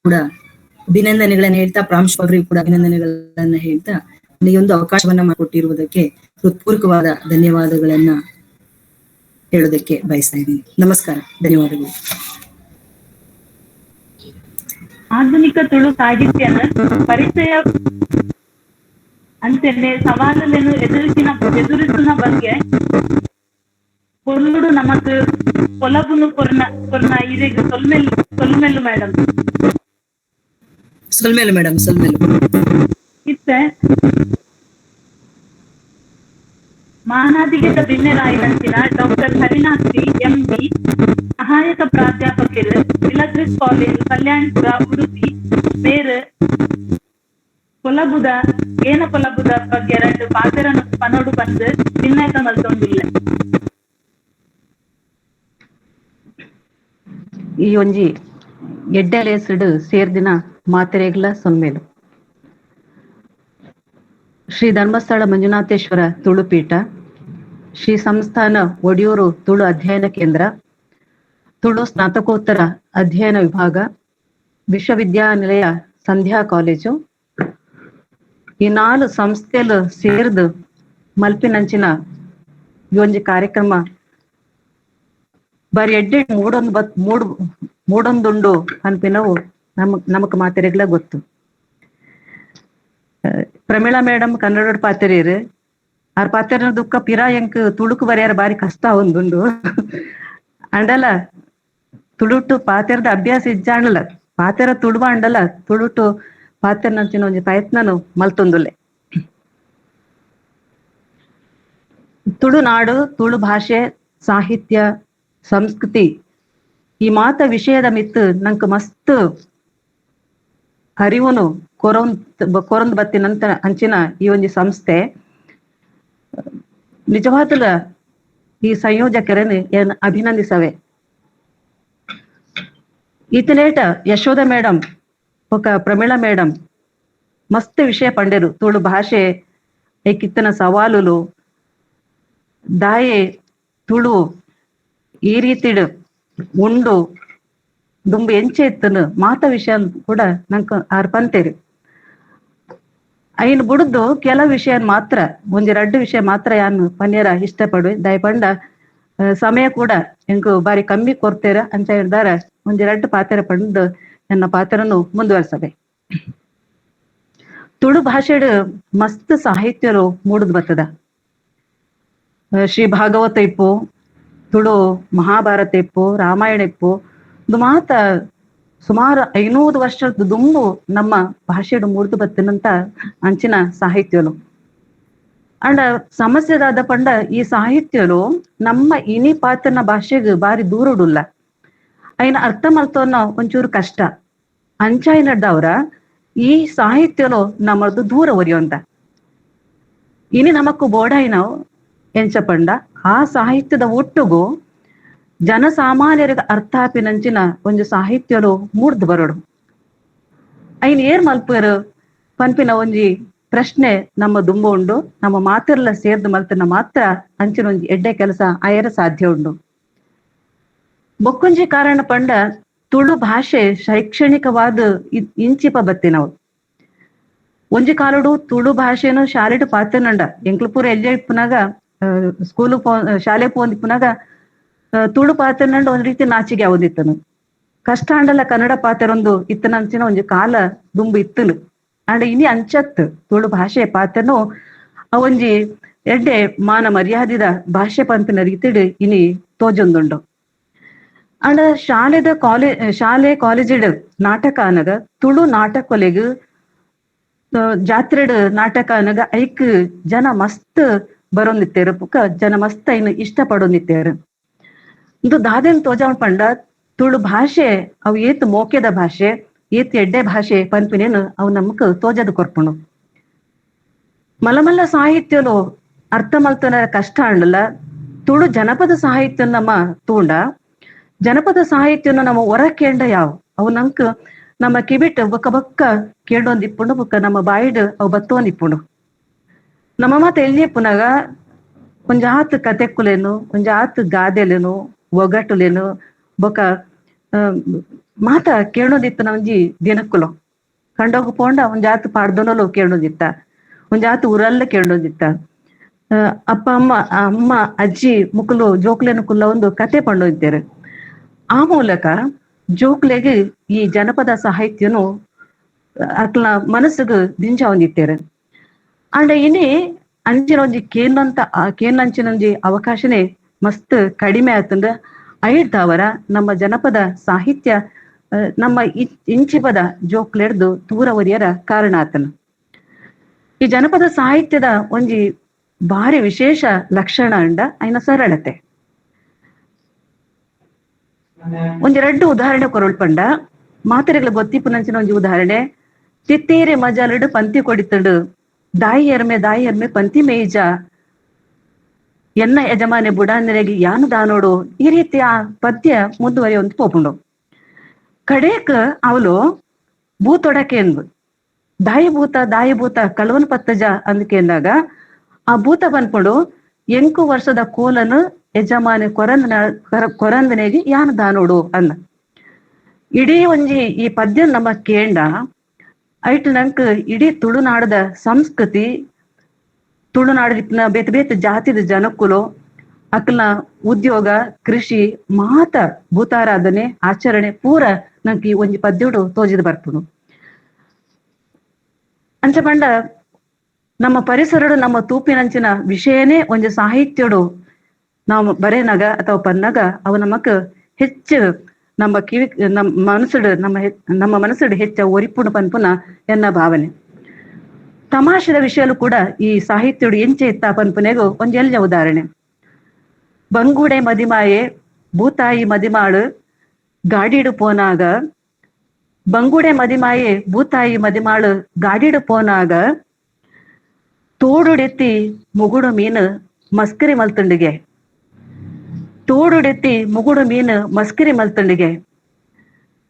ಕೂಡ ಅಭಿನಂದನೆಗಳನ್ನ ಹೇಳ್ತಾ, ಪ್ರಾಂಶುಪಾಲರಿಗೂ ಕೂಡ ಅಭಿನಂದನೆಗಳನ್ನ ಹೇಳ್ತಾ, ನನಗೆ ಒಂದು ಅವಕಾಶವನ್ನ ಮಾಡಿಕೊಟ್ಟಿರುವುದಕ್ಕೆ ಹೃತ್ಪೂರ್ವಕವಾದ ಧನ್ಯವಾದಗಳನ್ನ ಹೇಳೋದಕ್ಕೆ ಬಯಸ್ತಾ ಇದ್ದೀನಿ. ನಮಸ್ಕಾರ, ಧನ್ಯವಾದಗಳು. ಆಧುನಿಕ ತುಳು ಸಾಹಿತ್ಯನ ಪರಿಚಯ ಅಂತೆಯೇ ಸವಾಲನ್ನು ಎದುರಿಸಿನ ಬಗ್ಗೆ பொருளோடு நமக்கு பொலபுன்னு பொருண இருக்கு சொல்மெல்லு மேடம். சொல்ಮೇಲು ಮೇಡಮ್, சொல்ಮೇಲು. ಇತ್ತೆ ಮಾನಾದಿಗೆದ ಭಿನ್ನರಾಯಿನಂಚಿನ ಡಾಕ್ಟರ್ ಹರಿನಾಥ್ರಿ MB ಸಹಾಯಕ ಪ್ರಾಧ್ಯಾಪಕರು ಇಲಕ್ಟ್ರಿಸ್ ಕಾಲೇಜ್ ಕಲ್ಯಾಣಪುರ ಉಡುಪಿ ಬೇರೆ ಕೊಲಬುದ ಬಗ್ಗೆ ಎರಡು ಪಾತೆರನ್ನು ಪನೋಡು ಬಂದು ಭಿನ್ನಾಯಕ ಮಲ್ತೊಂದಿಲ್ಲ. ಈ ಒಂಜಿ ಎಡ್ಡೆಲೇಸುಡು ಸೇರ್ದಿನ ಮಾತೆರೆಗ್ಲ ಸೊನ್ಮೇಲು. ಶ್ರೀ ಧರ್ಮಸ್ಥಳ ಮಂಜುನಾಥೇಶ್ವರ ತುಳುಪೀಠ, ಶ್ರೀ ಸಂಸ್ಥಾನ ಒಡಿಯೂರು ತುಳು ಅಧ್ಯಯನ ಕೇಂದ್ರ, ತುಳು ಸ್ನಾತಕೋತ್ತರ ಅಧ್ಯಯನ ವಿಭಾಗ, ವಿಶ್ವವಿದ್ಯಾನಿಲಯ ಸಂಧ್ಯಾ ಕಾಲೇಜು ಈ 4 ಸಂಸ್ಥೆಲು ಸೇರ್ದು ಮಲ್ಪಿನಂಚಿನ ಈ ಒಂಜಿ ಕಾರ್ಯಕ್ರಮ ಬಾರಿ ಎಡ್ಡೆ ಮೂಡೊಂದುಂಡು ಅನ್ಪಿನವು ನಮಕ್ ಮಾತೆರೆಗ್ಲ ಗೊತ್ತು. ಪ್ರಮೀಳಾ ಮೇಡಮ್ ಕನ್ನಡ ಪಾತೆರೇರು ಆರ್ ಪಾತೆರ ದುಃಖ ಪಿರಾ ಎಂಕ್ ತುಳುಕು ಬರೆಯಾರ ಬಾರಿ ಕಷ್ಟ ಒಂದುಂಡು ಅಂಡಲ ತುಳುಟು ಪಾತೆರದ ಅಭ್ಯಾಸ ಇಜ್ಜಾಂಡಲ ಪಾತೆರ ತುಳುವ ಅಂಡಲ ತುಳುಟು ಪಾತೆರ್ನಂಚಿನ ಒಂಜಿ ಪ್ರಯತ್ನನು ಮಲ್ತೊಂದುಲ್ಲೆ. ತುಳುನಾಡು, ತುಳು ಭಾಷೆ, ಸಾಹಿತ್ಯ, ಸಂಸ್ಕೃತಿ ಈ ಮಾತ ವಿಷಯದ ಮಿತ್ತು ನಂಗೆ ಮಸ್ತ್ ಅರಿವುನು ಕೊರೊಂದು ಬತ್ತಿನಂತ ಅಂಚಿನ ಈ ಒಂಜಿ ಸಂಸ್ಥೆ ನಿಜವಾದ ಈ ಸಂಯೋಜಕರನ್ನು ಏನ್ ಅಭಿನಂದಿಸವೆ. ಈತಲೇಟ ಯಶೋಧ ಮೇಡಮ್ ఒక ಪ್ರಮೀಳಾ ಮೇಡಮ್ ಮಸ್ತ್ ವಿಷಯ ಪಂಡೆರು. ತುಳು ಭಾಷೆ ಏಕಿತ್ತನ ಸವಾಲುಲು ದಾಯೆ ತುಳು ಈ ರೀತಿಡ್ ಉಂಡು ದುಂಬು ಎಂಚೆ ಇತ್ತನು ಮಾತ ವಿಷಯ ಕೂಡ ನಂಗೆ ಆರ್ ಪಂತೇರು. ಐನ್ ಬುಡ್ದು ಕೆಲವು ವಿಷಯ ಮಾತ್ರ ಒಂಜಿ 2 ವಿಷಯ ಮಾತ್ರ ಯಾನು ಪನ್ಯರ ಇಷ್ಟಪಡು ದಯಪಂಡ ಸಮಯ ಕೂಡ ಎಂಕು ಬಾರಿ ಕಮ್ಮಿ ಕೊಡ್ತೇರ ಅಂತ ಹೇಳಿದಾರ ಒಂಜಿ 2 ಪಾತ್ರ ಪಂಡು ನನ್ನ ಪಾತ್ರನು ಮುಂದುವರ್ಸಬೆ. ತುಳು ಭಾಷೆಡ್ ಮಸ್ತ್ ಸಾಹಿತ್ಯರು ಮೂಡುದು ಬರ್ತದ. ಶ್ರೀ ಭಾಗವತ ಇಪ್ಪು, ತುಳು ಮಹಾಭಾರತ ಇಪ್ಪು, ರಾಮಾಯಣ ಇಪ್ಪು ಇದು ಮಾತ ಸುಮಾರು 500 ವರ್ಷದ ದುಂಬು ನಮ್ಮ ಭಾಷೆಡು ಮೂಡ್ದು ಬತ್ತಿನಂತ ಅಂಚಿನ ಸಾಹಿತ್ಯಲು ಅಂಡ ಸಮಸ್ಯೆದಾದ ಪಂಡ ಈ ಸಾಹಿತ್ಯಲು ನಮ್ಮ ಇನಿ ಪಾತ್ರನ ಭಾಷೆಗೆ ಬಾರಿ ದೂರಡುಲ್ಲ. ಐನ ಅರ್ಥ ಮಲ್ತೋನ ಒಂಚೂರು ಕಷ್ಟ ಅಂಚಾಯ್ನಡ್ದವ್ರ ಈ ಸಾಹಿತ್ಯಲು ನಮ್ಮದು ದೂರ ಒರಿಯೋಂತ ಇನಿ ನಮಕ್ಕು ಬೋಡಾಯಿನವು ಎಂಚ ಪಂಡ ಆ ಸಾಹಿತ್ಯದ ಒಟ್ಟುಗು ಜನಸಾಮಾನ್ಯರಿಗೆ ಅರ್ಥ ಆಪಿನಂಚಿನ ಒಂದು ಸಾಹಿತ್ಯಲು ಮೂಡ್ದು ಬರೋಡು. ಐನ್ ಏರ್ ಮಲ್ಪರು ಪನ್ಪಿನ ಒಂಜಿ ಪ್ರಶ್ನೆ ನಮ್ಮ ದುಂಬ ಉಂಡು. ನಮ್ಮ ಮಾತಿರ್ಲ ಸೇರ್ದು ಮಲ್ತನ ಮಾತ್ರ ಅಂಚಿನ ಒಂಜಿ ಎಡ್ಡೆ ಕೆಲಸ ಆಯರ ಸಾಧ್ಯ ಉಂಡು. ಬೊಕ್ಕೊಂಜಿ ಕಾರಣ ಪಂಡ ತುಳು ಭಾಷೆ ಶೈಕ್ಷಣಿಕವಾದ ಇಂಚಿಪ ಬತ್ತಿನವು. ಒಂಜಿ ಕಾಲಡು ತುಳು ಭಾಷೆನು ಶಾಲೆಡು ಪಾತನಂಡ ಎಂಕ್ಲಪೂರ ಎಲ್ಜೆ ಇಪ್ಪುನಾಗ ಸ್ಕೂಲು ಶಾಲೆ ಪೋಂದಿಪ್ಪುನಾಗ ತುಳು ಪಾತನಂಡ ಒಂದ್ ರೀತಿ ನಾಚಿಗೆ ಅವದಿತ್ತನು. ಕಷ್ಟ ಅಂಡಲ ಕನ್ನಡ ಪಾತ್ರೊಂದು ಇತ್ತನಂಚಿನ ಒಂಜಿ ಕಾಲ ದುಂಬು ಇತ್ತಲು ಅಂಡ ಇನಿ ಅಂಚತ್ ತುಳು ಭಾಷೆ ಪಾತ್ರನು ಅವೊಂಜಿ ಎಡ್ಡೆ ಮಾನ ಮರ್ಯಾದಿದ ಭಾಷೆ ಪಂಪಿನ ರೀತಿಡ್ ಇನಿ ತೋಜೊಂದುಂಡು. ಅಂಡ ಶಾಲೆ ಕಾಲೇಜಿಡ್ ನಾಟಕ ಅನಗ ತುಳು ನಾಟಕ ಕೊಲೆಗ್ ಜಾತ್ರೆಡ್ ನಾಟಕ ಅನಗ ಐಕ್ ಜನ ಮಸ್ತ್ ಬರೋಂದಿತ್ತೇರು ಪುಕ್ಕ ಜನ ಮಸ್ತ್ ಐನು ಇಷ್ಟ ಪಡೋಂದಿತ್ತೇರು. ಇದು ದಾದೆಲ್ ತೋಜಾವ್ ಪಂಡ ತುಳು ಭಾಷೆ ಅವು ಏತ್ ಮೋಕೆದ ಭಾಷೆ ಏತ್ ಎಡ್ಡೆ ಭಾಷೆ ಪನ್ಪಿನೇನು ಅವು ನಮಕ್ ತೋಜದು ಕೊರ್ಪುಣು. ಮಲಮಲ್ಲ ಸಾಹಿತ್ಯಲು ಅರ್ಥ ಮಲ್ತನ ಕಷ್ಟ ಅಂಡಲ ತುಳು ಜನಪದ ಸಾಹಿತ್ಯ ನಮ್ಮ ತೂಂಡ ಜನಪದ ಸಾಹಿತ್ಯನ ನಮ್ಮ ಹೊರ ಕೇಂಡ ಯಾವು ಅವು ನಂಕ್ ನಮ್ಮ ಕಿಬಿಟ್ ಬೊಕ್ಕ ಕೇಳೊಂದಿಪ್ಪುಂಡು ಬೊಕ್ಕ ನಮ್ಮ ಬಾಯಿಡ್ ಅವು ಬತ್ತೊಂದಿಪ್ಪುಂಡು. ನಮ್ಮ ಮಾತು ಎಲ್ಲಿ ಪುನಗ ಒಂಜಾತ್ ಕತೆಕ್ಕುಲೇನು ಒಂಜಾತ್ ಗಾದೆಲೇನು ಒಗಟುಲೇನು ಬೊಕ್ಕ ಮಾತ ಕೇಳೋದಿತ್ತ ಒಂಜಿ ದಿನಕ್ಕುಲು ಕಂಡೋಗು ಪೋಂಡ ಒಂಜಾತ್ ಪಾಡ್ದೊನಲು ಕೇಳೋದಿತ್ತ ಒಂಜಾತ್ ಊರಲ್ಲ ಕೇಳೋದಿತ್ತ ಅಪ್ಪ ಅಮ್ಮ ಅಮ್ಮ ಅಜ್ಜಿ ಮುಕ್ಕಲು ಜೋಕ್ಲೆನ ಕುಲ್ಲ ಒಂದು ಕತೆ ಪಂಡೊಯ್ತಾರೆ. ಆ ಮೂಲಕ ಜೋಕ್ಲೆಗೆ ಈ ಜನಪದ ಸಾಹಿತ್ಯನು ಅಕ್ಲ ಮನಸ್ಸಿಗೆ ದಿಂಜ ಹೊಂದಿತ್ತೇರೆ. ಅಂಡ ಇನಿ ಅಂಚಿನ ಒಂಜಿ ಕೇನಂಚಿನೊಂಜಿ ಅವಕಾಶನೇ ಮಸ್ತ್ ಕಡಿಮೆ ಆತಂದ ಐಡ್ತಾವರ ನಮ್ಮ ಜನಪದ ಸಾಹಿತ್ಯ ನಮ್ಮ ಇಂಚಿ ಪದ ಜೋಕ್ಲೆಡ್ದು ದೂರ ಒರಿಯರ ಕಾರಣ ಆತನ. ಈ ಜನಪದ ಸಾಹಿತ್ಯದ ಒಂಜಿ ಭಾರಿ ವಿಶೇಷ ಲಕ್ಷಣ ಅಂಡ ಐನ ಸರಳತೆ. ಒಂಜಿ ರಡ್ಡು ಉದಾಹರಣೆ ಕೊರಳ್ಪಂಡ ಮಾತೆರೆಗ್ಲ ಗೊತ್ತಿಪ್ಪುನಂಚಿನ ಒಂಜಿ ಉದಾಹರಣೆ. ತಿತ್ತೇರೆ ಮಜಾಲಡು ಪಂತಿ ಕೊಡಿತಡು ದಾಯಿ ಎರ್ಮೆ ಪಂತಿ ಮೇಯ್ಜ ಎನ್ನ ಯಜಮಾನೆ ಬುಡಾಂದನೆಗೆ ಯಾನು ದಾನೋಡು. ಈ ರೀತಿಯ ಪದ್ಯ ಮುಂದುವರಿಯುವಂತ ಪೋಪುಂಡು. ಕಡೇಕ್ ಅವಳು ಭೂತೊಡಕೆ ಎಂದು ದಾಯಿ ಭೂತ ಕಳವನ್ ಪತ್ತಜ ಅಂದ್ಕೆಂದಾಗ ಆ ಭೂತ ಬಂದ್ಕೊಂಡು 8 ವರ್ಷದ ಕೋಲನು ಯಜಮಾನೆ ಕೊರಂದನೆಗೆ ಯಾನು ದಾನೋಡು ಅಂದ. ಇಡೀ ಒಂಜಿ ಈ ಪದ್ಯ ನಮ್ಮ ಕೇಂಡ ಐಟ್ ನಂಕ್ ಇಡೀ ತುಳುನಾಡದ ಸಂಸ್ಕೃತಿ, ತುಳುನಾಡಿನ ಬೇತೆ ಬೇತೆ ಜಾತಿದ ಜನಕ್ಕುಲು ಅಕ್ಲ ಉದ್ಯೋಗ, ಕೃಷಿ, ಮಾತ ಭೂತಾರಾಧನೆ ಆಚರಣೆ ಪೂರ ನಂಗೆ ಈ ಒಂಜಿ ಪದ್ಯೋಡು ತೋಜಿದ್ ಬರ್ಪುಡು. ಅಂಚ ಪಂಡ ನಮ್ಮ ಪರಿಸರಡು ನಮ್ಮ ತೂಪಿನಂಚಿನ ವಿಷಯನೇ ಒಂಜಿ ಸಾಹಿತ್ಯಡು ನಾವು ಬರೇನಗ ಅಥವಾ ಪನ್ನಗ ಅವು ನಮಕ್ ಹೆಚ್ಚು ನಮ್ಮ ನಮ್ಮ ಮನಸ್ಸಡು ಹೆಚ್ಚ ಒರಿಪುಡು ಪನ್ಪುನ ಎನ್ನ ಭಾವನೆ. ತಮಾಷೆದ ವಿಷಯಲು ಕೂಡ ಈ ಸಾಹಿತ್ಯಡು ಎಂಚೆ ಇತ್ತ ಪನ್ಪುನೆಗೂ ಒಂಜೆಲ್ಜ ಉದಾಹರಣೆ. ಬಂಗೂಡೆ ಮದಿಮಾಯೆ ಭೂತಾಯಿ ಮದಿಮಾಳು ಗಾಡಿಡು ಪೋನಾಗ, ಬಂಗೂಡೆ ಮದಿಮಾಯೆ ಭೂತಾಯಿ ಮದಿಮಾಳು ಗಾಡಿಡು ಪೋನಾಗ ತೋಡುಡೆತ್ತಿ ಮುಗುಡು ಮೀನು ಮಸ್ಕರಿ ಮಲ್ತುಂಡಿಗೆ, ತೋಡುಡೆತ್ತಿ ಮುಗುಡು ಮೀನು ಮಸ್ಕರಿ ಮಲ್ತುಂಡಿಗೆ.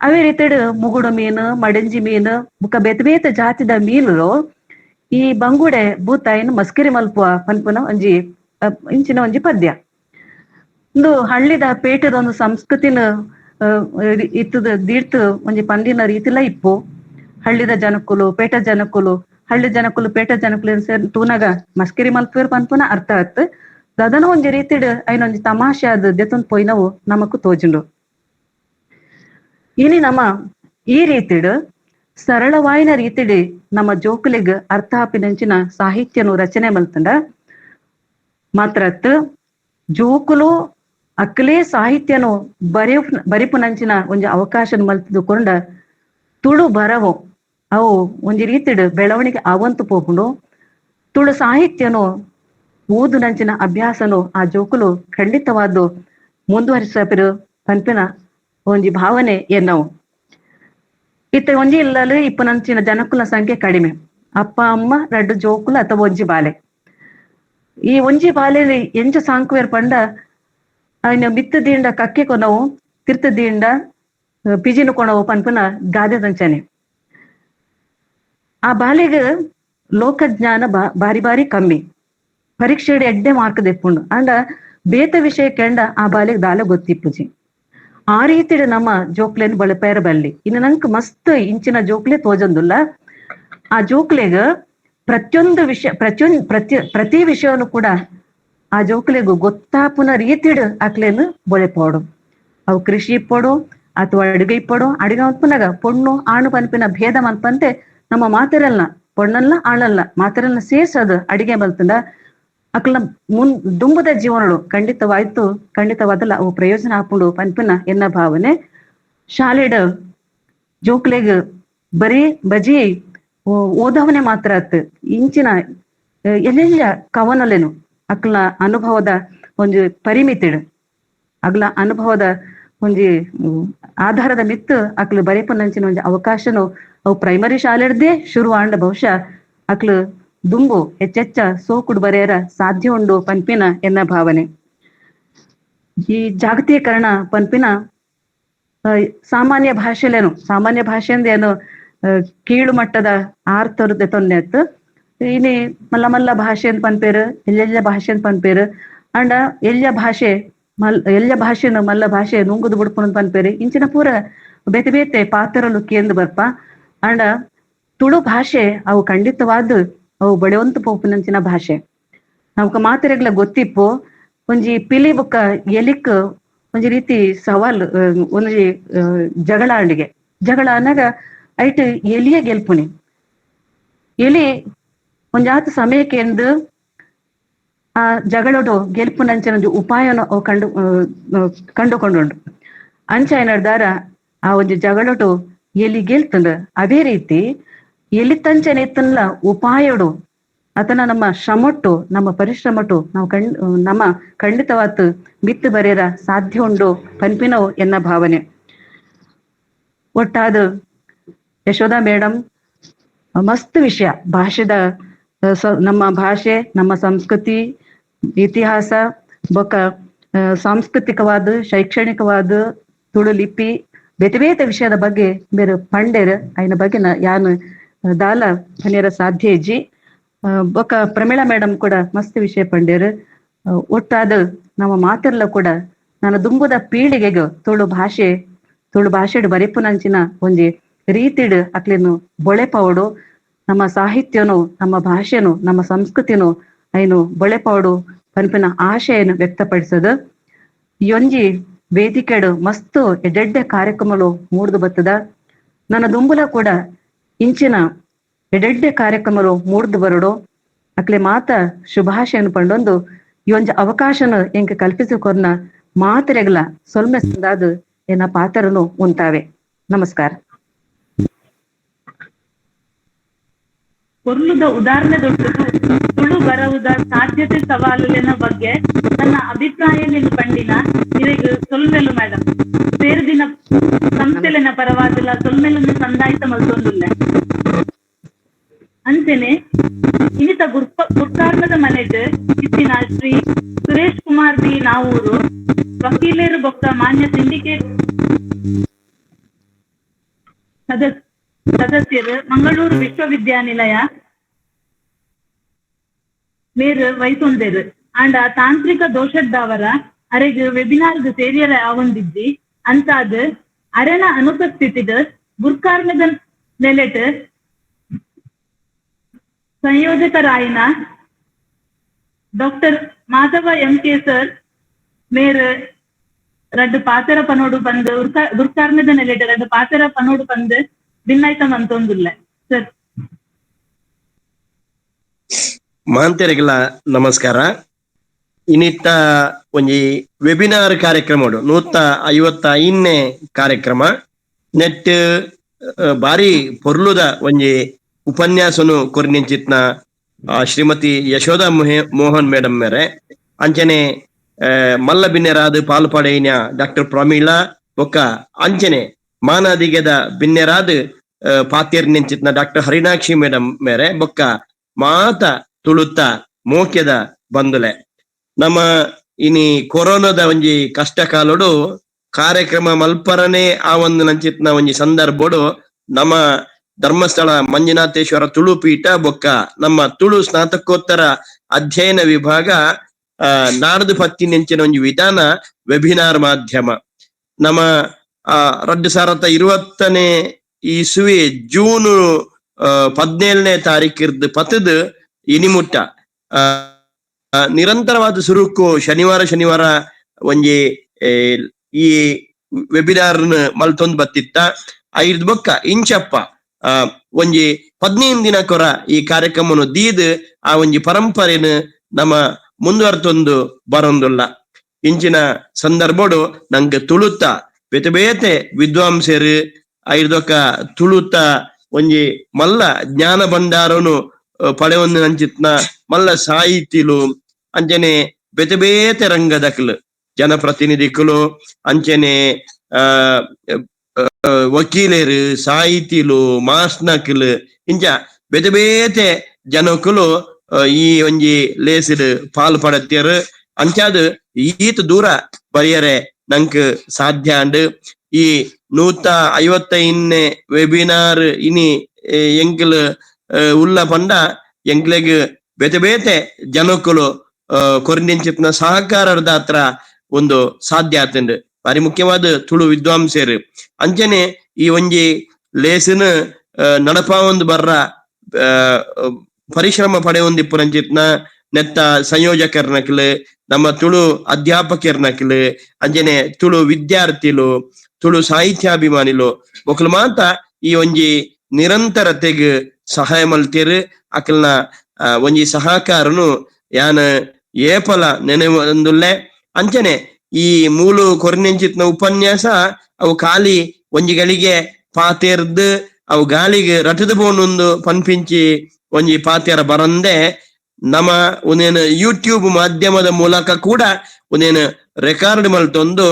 ಅವೇ ರೀತಿಡ್ ಮುಗುಡು ಮೀನು, ಮಡಂಜಿ ಮೀನು ಬುಕ್ಕ ಬೇತೆ ಬೇತೆ ಜಾತಿದ ಮೀನುಗಳು ಈ ಬಂಗುಡೆ ಭೂತಾಯಿನ ಮಸ್ಕರಿ ಮಲ್ಪುವ ಪನ್ಪುನ ಒಂಜಿ ಇಂಚಿನ ಒಂಜಿ ಪದ್ಯ. ಒಂದು ಹಳ್ಳಿದ ಪೇಟದ ಒಂದು ಸಂಸ್ಕೃತಿನ ಇತ್ತದ ದೀರ್ತು ಒಂಜಿ ಪಂದಿನ ರೀತಿಲ ಇಪ್ಪು. ಹಳ್ಳಿದ ಜನಕ್ಕುಲು ಪೇಟ ಜನಕ್ಕುಲು, ಹಳ್ಳಿ ಜನಕ್ಕುಲು ಪೇಟ ಜನಕ್ಕುಲು ತೂನಗ ಮಸ್ಕರಿ ಮಲ್ಪುವರ್ ಪನ್ಪುನ ಅರ್ಥ ಆತ್. ಅದನ್ನ ಒಂಜಿ ರೀತಿಡ್ ಐನೊಂಜಿ ತಮಾಷೆ ಆದ ದೆತೊಂದು ಪೊಯ್ನವು ನಮಕ್ ತೋಜುಂಡು. ಇನಿ ನಮ್ಮ ಈ ರೀತಿಡ್ ಸರಳವಾಯಿನ ರೀತಿಡ್ ನಮ್ಮ ಜೋಕುಲಿಗ್ ಅರ್ಥ ಹಾಪಿನಂಚಿನ ಸಾಹಿತ್ಯನು ರಚನೆ ಮಲ್ತಂಡ ಮಾತ್ರತ್ ಜೋಕುಲು ಅಕ್ಲೇ ಸಾಹಿತ್ಯನು ಬರಿಪುನಂಚಿನ ಒಂಜಿ ಅವಕಾಶ ಮಲ್ತದುಕೊಂಡ ತುಳು ಬರವು ಅವು ಒಂಜಿ ರೀತಿಡ್ ಬೆಳವಣಿಗೆ ಅವಂತು ಪೋಪುಂಡು. ತುಳು ಸಾಹಿತ್ಯನು ಓದುನಂಚಿನ ಅಭ್ಯಾಸನು ಆ ಜೋಕುಲು ಖಂಡಿತವಾದ್ದು ಮುಂದುವರಿಸಪಿರು ಪನ್ಪಿನ ಒಂಜಿ ಭಾವನೆ ಎನ್ನವು. ಇತ್ತ ಒಂಜಿ ಇಲ್ಲಲು ಇಪ್ಪುನಂಚಿನ ಜನಕುಲ ಸಂಖ್ಯೆ ಕಡಿಮೆ. ಅಪ್ಪ ಅಮ್ಮ ರಡ್ಡು ಜೋಕುಲು ಅಥವಾ ಒಂಜಿ ಬಾಲೆ. ಈ ಒಂಜಿ ಬಾಲೆಲಿ ಎಂಚ ಸಾಂಕುವೇರ್ ಪಂಡ ಅಯ್ನ ಮಿತ್ತದಿಂಡ ಕಕ್ಕೆ ಕೊನವು ತಿರ್ತದಿಂಡ ಪಿಜಿನು ಕೊನವು ಪನ್ಪುನ ಗಾದೆದಂಚನೆ. ಆ ಬಾಲೆಗ್ ಲೋಕಜ್ಞಾನ ಬಾರಿ ಬಾರಿ ಕಮ್ಮಿ. ಪರೀಕ್ಷೆಡ್ ಎಡ್ಡೆ ಮಾರ್ಕ್ ದೆಪ್ಪುಂಡು ಅಂಡ ಬೇತ ವಿಷಯ ಕೆಂಡ ಆ ಬಾಲೆಗ್ ದಾಲ ಗೊತ್ತಿಪ್ಪುಜಿ. ಆ ರೀತಿಡ್ ನಮ್ಮ ಜೋಕ್ಲೆನ್ ಬಳಪೇರ ಬಲ್ಲಿ. ಇನ್ನು ನಂಕ್ ಮಸ್ತ್ ಇಂಚಿನ ಜೋಕ್ಲೆ ತೋಜಂದುಲ್ಲ. ಆ ಜೋಕ್ಲೆಗ್ ಪ್ರತಿಯೊಂದು ವಿಷಯ ಪ್ರತಿ ವಿಷಯನು ಕೂಡ ಆ ಜೋಕ್ಲೆಗು ಗೊತ್ತಾಪುನ ರೀತಿಡ್ ಅಕ್ಲೇನು ಬೊಳೆಪೋಡು. ಅವು ಕೃಷಿ ಇಪ್ಪೋಡು ಅಥವಾ ಅಡುಗೆ ಇಪ್ಪೋಡು. ಅಡುಗೆ ಮನ್ಪುನಾಗ ಪೊಣ್ಣು ಆಣು ಪನ್ಪಿನ ಭೇದ ಮನ್ಪಂತೆ ನಮ್ಮ ಮಾತೆರಲ್ನ ಪೊಣ್ಣಲ್ಲ ಆಳಲ್ಲ ಮಾತೆರಲ್ನ ಸೇರ್ಸದು ಅಡಿಗೆ ಮಲ್ತಂಡ ಅಕ್ಲ ದುಂಬುದ ಜೀವನಗಳು ಖಂಡಿತವಾದಲ್ಲ ಅವು ಪ್ರಯೋಜನ ಹಾಪುಂಡು ಪನ್ಪಿನ ಎನ್ನ ಭಾವನೆ. ಶಾಲೆಡ್ ಜೋಕ್ಲೆಗ್ ಬರೀ ಬಜಿ ಓದವನೆ ಮಾತ್ರ ಆತ್. ಇಂಚಿನ ಎಲ್ಲೆಲ್ಲ ಕವನಲೆನು ಅಕ್ಲ ಅನುಭವದ ಒಂಜಿ ಪರಿಮಿತಿಡ್ ಅಗ್ಲ ಅನುಭವದ ಒಂಜಿ ಆಧಾರದ ಮಿತ್ತು ಅಕ್ಲು ಬರೆಪುನಂಚಿನ ಒಂಜಿ ಅವಕಾಶನು ಅವು ಪ್ರೈಮರಿ ಶಾಲೆಡ್ದೇ ಶುರು ಆಂಡ ಬಹುಶಃ ಅಕ್ಲು ದುಂಬು ಹೆಚ್ಚೆಚ್ಚ ಸೋಕುಡು ಬರೆಯರ ಸಾಧ್ಯ ಉಂಡು ಪನ್ಪಿನ ಎನ್ನ ಭಾವನೆ. ಈ ಜಾಗತೀಕರಣ ಪನ್ಪಿನ ಸಾಮಾನ್ಯ ಭಾಷೆಂದ ಏನು ಕೀಳು ಮಟ್ಟದ ಆರ್ತರದ ತೊನ್ನೆತ್ತು ಇನಿ ಮಲ್ಲ ಮಲ್ಲ ಭಾಷೆಂದ್ ಪನ್ಪೇರು ಎಲ್ಲೆಲ್ಲ ಭಾಷೆಂದ್ ಪನ್ಪೇರು ಅಂಡ ಎಲ್ಲ ಭಾಷೆನು ಮಲ್ಲ ಭಾಷೆ ನುಂಗುದು ಬುಡ್ಪುನಂದ್ ಪನ್ಪೇರು ಇಂಚಿನ ಪೂರ ಬೇತೆ ಬೇತೆ ಪಾತ್ರಲು ಕೇಂದ್ರ ಬರ್ಪ ಅಂಡ ತುಳು ಭಾಷೆ ಅವು ಖಂಡಿತವಾದ ಅವು ಬಳೆವಂತ ಪೋಪುನಂಚಿನ ಭಾಷೆ. ನಮ್ಕ ಮಾತೆರೆಗ್ಲ ಗೊತ್ತಿಪ್ಪು ಒಂಜಿ ಪಿಲಿ ಬೊಕ್ಕ ಎಲಿಕ್ ಒಂಜಿ ರೀತಿ ಸವಾಲ್ ಒಂಜಿ ಜಗಳ ಆಂಡಿಗೆ ಜಗಳ ಅನ್ನಗ ಐಟ್ ಎಲಿಯ ಗೆಲ್ಪುನಿ ಎಲಿ ಒಂಜಾತ್ ಸಮಯಕ್ಕೆ ಎಂದು ಆ ಜಗಳೊಡು ಗೆಲ್ಪುನಂಚಿನ ಒಂಜಿ ಉಪಾಯನ ಕಂಡುಕೊಂಡು ಅಂಚ ಏನಡ್ದಾರ ಆ ಒಂಜಿ ಜಗಳೊಡು ಎಲಿ ಗೆಲ್ತಂಡ್ ಅದೇ ರೀತಿ ಎಲಿತಂಚನ ಎತ್ತನ್ಲ ಉಪಾಯಡು ಅತನ ನಮ್ಮ ಶ್ರಮಟ್ಟು ನಮ್ಮ ಪರಿಶ್ರಮಟ್ಟು ನಾವು ನಮ್ಮ ಖಂಡಿತವಾತ್ ಬಿತ್ತು ಬರೆಯರ ಸಾಧ್ಯ ಉಂಡು ಪನ್ಪಿನವು ಎನ್ನ ಭಾವನೆ. ಒಟ್ಟಾದ ಯಶೋದಾ ಮೇಡಮ್ ಮಸ್ತ್ ವಿಷಯ ಭಾಷೆದ ನಮ್ಮ ಭಾಷೆ ನಮ್ಮ ಸಂಸ್ಕೃತಿ ಇತಿಹಾಸ ಬೊಕ್ಕ ಸಾಂಸ್ಕೃತಿಕವಾದ ಶೈಕ್ಷಣಿಕವಾದ ತುಳು ಲಿಪಿ ಬೇತೆ ಬೇತೆ ವಿಷಯದ ಬಗ್ಗೆ ಬೇರೆ ಪಂಡೇರ್ ಅಯ್ನ ಬಗ್ಗೆ ಯಾನು ದಾಲ ಪನ್ಯರ ಸಾಧ್ಯ ಇಜ್ಜಿ ಬೊಕ್ಕ ಪ್ರಮೀಳಾ ಮೇಡಮ್ ಕೂಡ ಮಸ್ತ್ ವಿಷಯ ಪಂಡೇರ್. ಒಟ್ಟಾದ ನಮ್ಮ ಮಾತೆರ್ಲ ಕೂಡ ನನ್ನ ದುಂಬುದ ಪೀಳಿಗೆಗೆ ತುಳು ಭಾಷೆಡ್ ಬರೆಪುನಂಚಿನ ಒಂಜಿ ರೀತಿಡ್ ಅಕ್ಲೇನು ಬೊಳೆಪವಡು ನಮ್ಮ ಸಾಹಿತ್ಯನು ನಮ್ಮ ಭಾಷೆನು ನಮ್ಮ ಸಂಸ್ಕೃತಿನು ಐನು ಬೊಳೆಪವಡು ಪನ್ಪಿನ ಆಶೆಯನ್ನು ವ್ಯಕ್ತಪಡಿಸದು. ಯೊಂಜಿ ವೇದಿಕೆಡು ಮಸ್ತ್ ಎಡ್ಡೆಡ್ಡೆ ಕಾರ್ಯಕ್ರಮಲು ಮೂಡ್ದು ಬತ್ತದ. ನನ್ನ ದುಂಬುಲ ಕೂಡ ಇಂಚಿನ ಎಡೆಡ್ಡೆ ಕಾರ್ಯಕ್ರಮಲು ಮೂಡ್ದು ಬರಡು ಅಕ್ಲೆ ಮಾತ ಶುಭಾಶಯನು ಪಂಡೊಂದು ಈ ಒಂಜಿ ಅವಕಾಶನ ಎಂಕ್ ಕಲ್ಪಿಸಿಕೊರ್ನ ಮಾತೆರೆಗ್ಲ ಸೊಲ್ಮೆ ಸಂದಾದ ಎನ್ನ ಪಾತ್ರನು ಉಂಟಾವೆ. ನಮಸ್ಕಾರ. ಪೊರ್ಲುದ ಉದಾಹರಣೆ ದೊಡ್ಡದು ತುಳು ಬರವುದ ಸಾಧ್ಯತೆ ಸವಾಲುಲಿನ ಬಗ್ಗೆ ನನ್ನ ಅಭಿಪ್ರಾಯ ನಿನ್ ಪಂಡಿನ ಇವೆಗ್ ಸೊಲ್ಮೆಲು ಮೇಡಮ್ ಸೇರ್ದಿನ ಸಂಸ್ಥೆಲಿನ ಪರವಾದಿಲ್ಲ ಸೊಲ್ಮೆಲನ್ನು ಸಂದಾಯಿತ ಮಲ್ತೊಂದುಲ್ಲೆ ಅಂಚೆನೆ ಇನ್ನಿತ ಗುರ್ಕಾರ್ಣದ ಮನೆಗ್ ಇತ್ತಿನ ಶ್ರೀ ಸುರೇಶ್ ಕುಮಾರ್ ಬಿ ನಾವೂರು ವಕೀಲೇರು ಬೊಕ್ಕ ಮಾನ್ಯ ಸಿಂಡಿಕೇಟ್ ಸದಸ್ಯರು ಮಂಗಳೂರು ವಿಶ್ವವಿದ್ಯಾನಿಲಯ ಮೇರು ವಹಿಸೊಂದೇರು ಆಂಡ ತಾಂತ್ರಿಕ ದೋಷದ್ದವರ ಅರೆಗ್ ವೆಬಿನಾರ್ಗ್ ಸೇರಿಯರ ಆವೊಂದಿಜ್ಜಿ ಅಂತಾದ್ ಅರೆನ ಅನುಪಸ್ಥಿತಿಡ್ ಗುರ್ಕಾರ್ಣದ ನೆಲೆಟ್ ಸಂಯೋಜಕರಾಯಿನ ಡಾಕ್ಟರ್ ಮಾಧವ ಎಂಕೆ ಸರ್ ಮೇರ್ ರಡ್ಡು ಪಾತೆರ ಪನೋಡು ಬಂದು ಗುರ್ಕಾರ್ಣದ ನೆಲೆಟ್ ರಡ್ಡು ಪಾತೆರ ಪನೋಡು ಬಂದು ಭಿನ್ನಾಯ್ತ ಮಂತೊಂದುಲ್ಲ ಸರ್. ಮಾಂತೆರೆಗ್ಲ ನಮಸ್ಕಾರ. ಇನ್ನಿತ್ತ ಒಂಜಿ ವೆಬಿನಾರ್ ಕಾರ್ಯಕ್ರಮ 155ನೇ ಕಾರ್ಯಕ್ರಮ ನೆಟ್ ಬಾರಿ ಪೊರ್ಲುದ ಒಂಜಿ ಉಪನ್ಯಾಸನು ಕೊರ್ನಿಂಚಿತ್ನ ಶ್ರೀಮತಿ ಯಶೋದಾ ಮೋಹನ್ ಮೇಡಮ್ ಮೇರೆ ಅಂಚನೆ ಮಲ್ಲ ಬಿನ್ನೆರಾದ್ ಪಾಲ್ಪಡೆಯಿನ ಡಾಕ್ಟರ್ ಪ್ರಮೀಳಾ ಬೊಕ್ಕ ಅಂಚನೆ ಮಾನದಿಗೆದ ಬಿನ್ನೆರಾದ್ ಪಾತ್ಯರ್ ನಿಂಚಿತ್ನ ಡಾಕ್ಟರ್ ಹರಿಣಾಕ್ಷಿ ಮೇಡಮ್ ಮೇರೆ ಬೊಕ್ಕ ಮಾತ ತುಳುತ್ತ ಮೋಕ್ಯದ ಬಂದುಲೆ. ನಮ್ಮ ಇನಿ ಕೊರೋನಾದ ಒಂಜಿ ಕಷ್ಟ ಕಾಲೋಡು ಕಾರ್ಯಕ್ರಮ ಮಲ್ಪರನೆ ಆ ಒಂದು ನಂಚಿತ್ನ ಒಂಜಿ ಸಂದರ್ಭೋಡು ನಮ್ಮ ಧರ್ಮಸ್ಥಳ ಮಂಜುನಾಥೇಶ್ವರ ತುಳು ಪೀಠ ಬೊಕ್ಕ ನಮ್ಮ ತುಳು ಸ್ನಾತಕೋತ್ತರ ಅಧ್ಯಯನ ವಿಭಾಗ ನಾಡ್ದು ಪತ್ತಿನೆಂಚಿನ ಒಂಜಿ ವಿಧಾನ ವೆಬಿನಾರ್ ಮಾಧ್ಯಮ ನಮ್ಮ 2020ನೇ ಇಸುವೆ ಜೂನ್ 17ನೇ ತಾರೀಕಿರ್ದು ಪತ್ತದ ಇನಿಮುಟ್ಟ ನಿರಂತರವಾದ ಸುರುಕು ಶನಿವಾರ ಒಂಜಿ ಈ ವೆಬಿನಾರ್ ಮಲ್ತೊಂದು ಬತ್ತಿತ್ತ ಐದ್ ಬೊಕ್ಕ ಇಂಚಪ್ಪ ಒಂಜಿ 15 ದಿನ ಕೊರ ಈ ಕಾರ್ಯಕ್ರಮನು ದೀದ್ ಆ ಒಂಜಿ ಪರಂಪರೆನು ನಮ್ಮ ಮುಂದುವರ್ತೊಂದು ಬರೊಂದುಲ್ಲ. ಇಂಚಿನ ಸಂದರ್ಭಡು ನಂಗೆ ತುಳುತ್ತ ಬೇತೆ ಬೇತೆ ವಿದ್ವಾಂಸರು ಐದೊಕ್ಕ ತುಳುತ್ತ ಒಂಜಿ ಮಲ್ಲ ಜ್ಞಾನ ಭಂಡಾರನು ಪಡೆಯೊಂದು ನಂಚಿತ್ನ ಮಲ್ಲ ಸಾಹಿತಿಲು ಅಂಚನೆ ಬೇತೆ ಬೇತೆ ರಂಗದಕ್ಲು ಜನಪ್ರತಿನಿಧಿಕುಲು ಅಂಚನೆ ವಕೀಲರು ಸಾಹಿತಿಲು ಮಾಸ್ನಕ್ಲು ಇಂಚ ಬೇತೆ ಬೇತೆ ಜನಕುಲು ಈ ಒಂಜಿ ಲೇಸಿಡ್ ಪಾಲ್ ಪಡತ್ಯರು ಅಂಚಾದ್ ಈತ್ ದೂರ ಬರಿಯರೆ ನಂಕ್ ಸಾಧ್ಯ ಅಂಡ್ ಈ 155ನೇ ವೆಬಿನಾರ್ ಇನಿ ಎಂಕ್ಲ್ ಉಲ್ಲ ಪಂಡ ಎಂಕ್ಲೆಗ್ ಬೇತೆ ಬೇತೆ ಜನಕುಲು ಕೊರ್ನಿಂಚಿತ್ನ ಸಹಕಾರದ ಹತ್ರ ಒಂದು ಸಾಧ್ಯ ಆತಂಡ್ ಬಾರಿ ಮುಖ್ಯವಾದ ತುಳು ವಿದ್ವಾಂಸರು ಅಂಚನೆ ಈ ಒಂಜಿ ಲೇಸಿನ ನಡಪ ಒಂದು ಬರ್ರ ಪರಿಶ್ರಮ ಪಡೆ ಒಂದಿಪ್ಪು ರಂಚಿತ್ನ ನೆತ್ತ ಸಂಯೋಜಕರ್ನಕ್ಲು ನಮ್ಮ ತುಳು ಅಧ್ಯಾಪಕರ್ನಕ್ಲು ಅಂಜನೆ ತುಳು ವಿದ್ಯಾರ್ಥಿಲು ತುಳು ಸಾಹಿತ್ಯಾಭಿಮಾನಿಲು ಒಕ್ಲು ಮಾತ ಈ ಒಂಜಿ ನಿರಂತರತೆಗ್ ಸಹಾಯ ಮಲ್ತೇರು ಅಕಲ್ನ ಒಂಜಿ ಸಹಕಾರನು ಯಾನ್ ಏಪಲ ನೆನೆವಂದುಲ್ಲೆ. ಅಂಚನೆ ಈ ಮೂಲು ಕೊರ್ನೆಂಚಿತ್ನ ಉಪನ್ಯಾಸ ಅವು ಖಾಲಿ ಒಂಜಿಗಳಿಗೆ ಪಾತೆರ್ದು ಅವು ಗಾಳಿಗೆ ರಟದ ಬೋನೊಂದು ಪನ್ಪಿಂಚಿ ಒಂಜಿ ಪಾತ್ಯರ ಬರಂದೆ ನಮ್ಮ ಒಂದೇನು ಯೂಟ್ಯೂಬ್ ಮಾಧ್ಯಮದ ಮೂಲಕ ಕೂಡ ಒಂದೇನು ರೆಕಾರ್ಡ್ ಮಲ್ತೊಂದು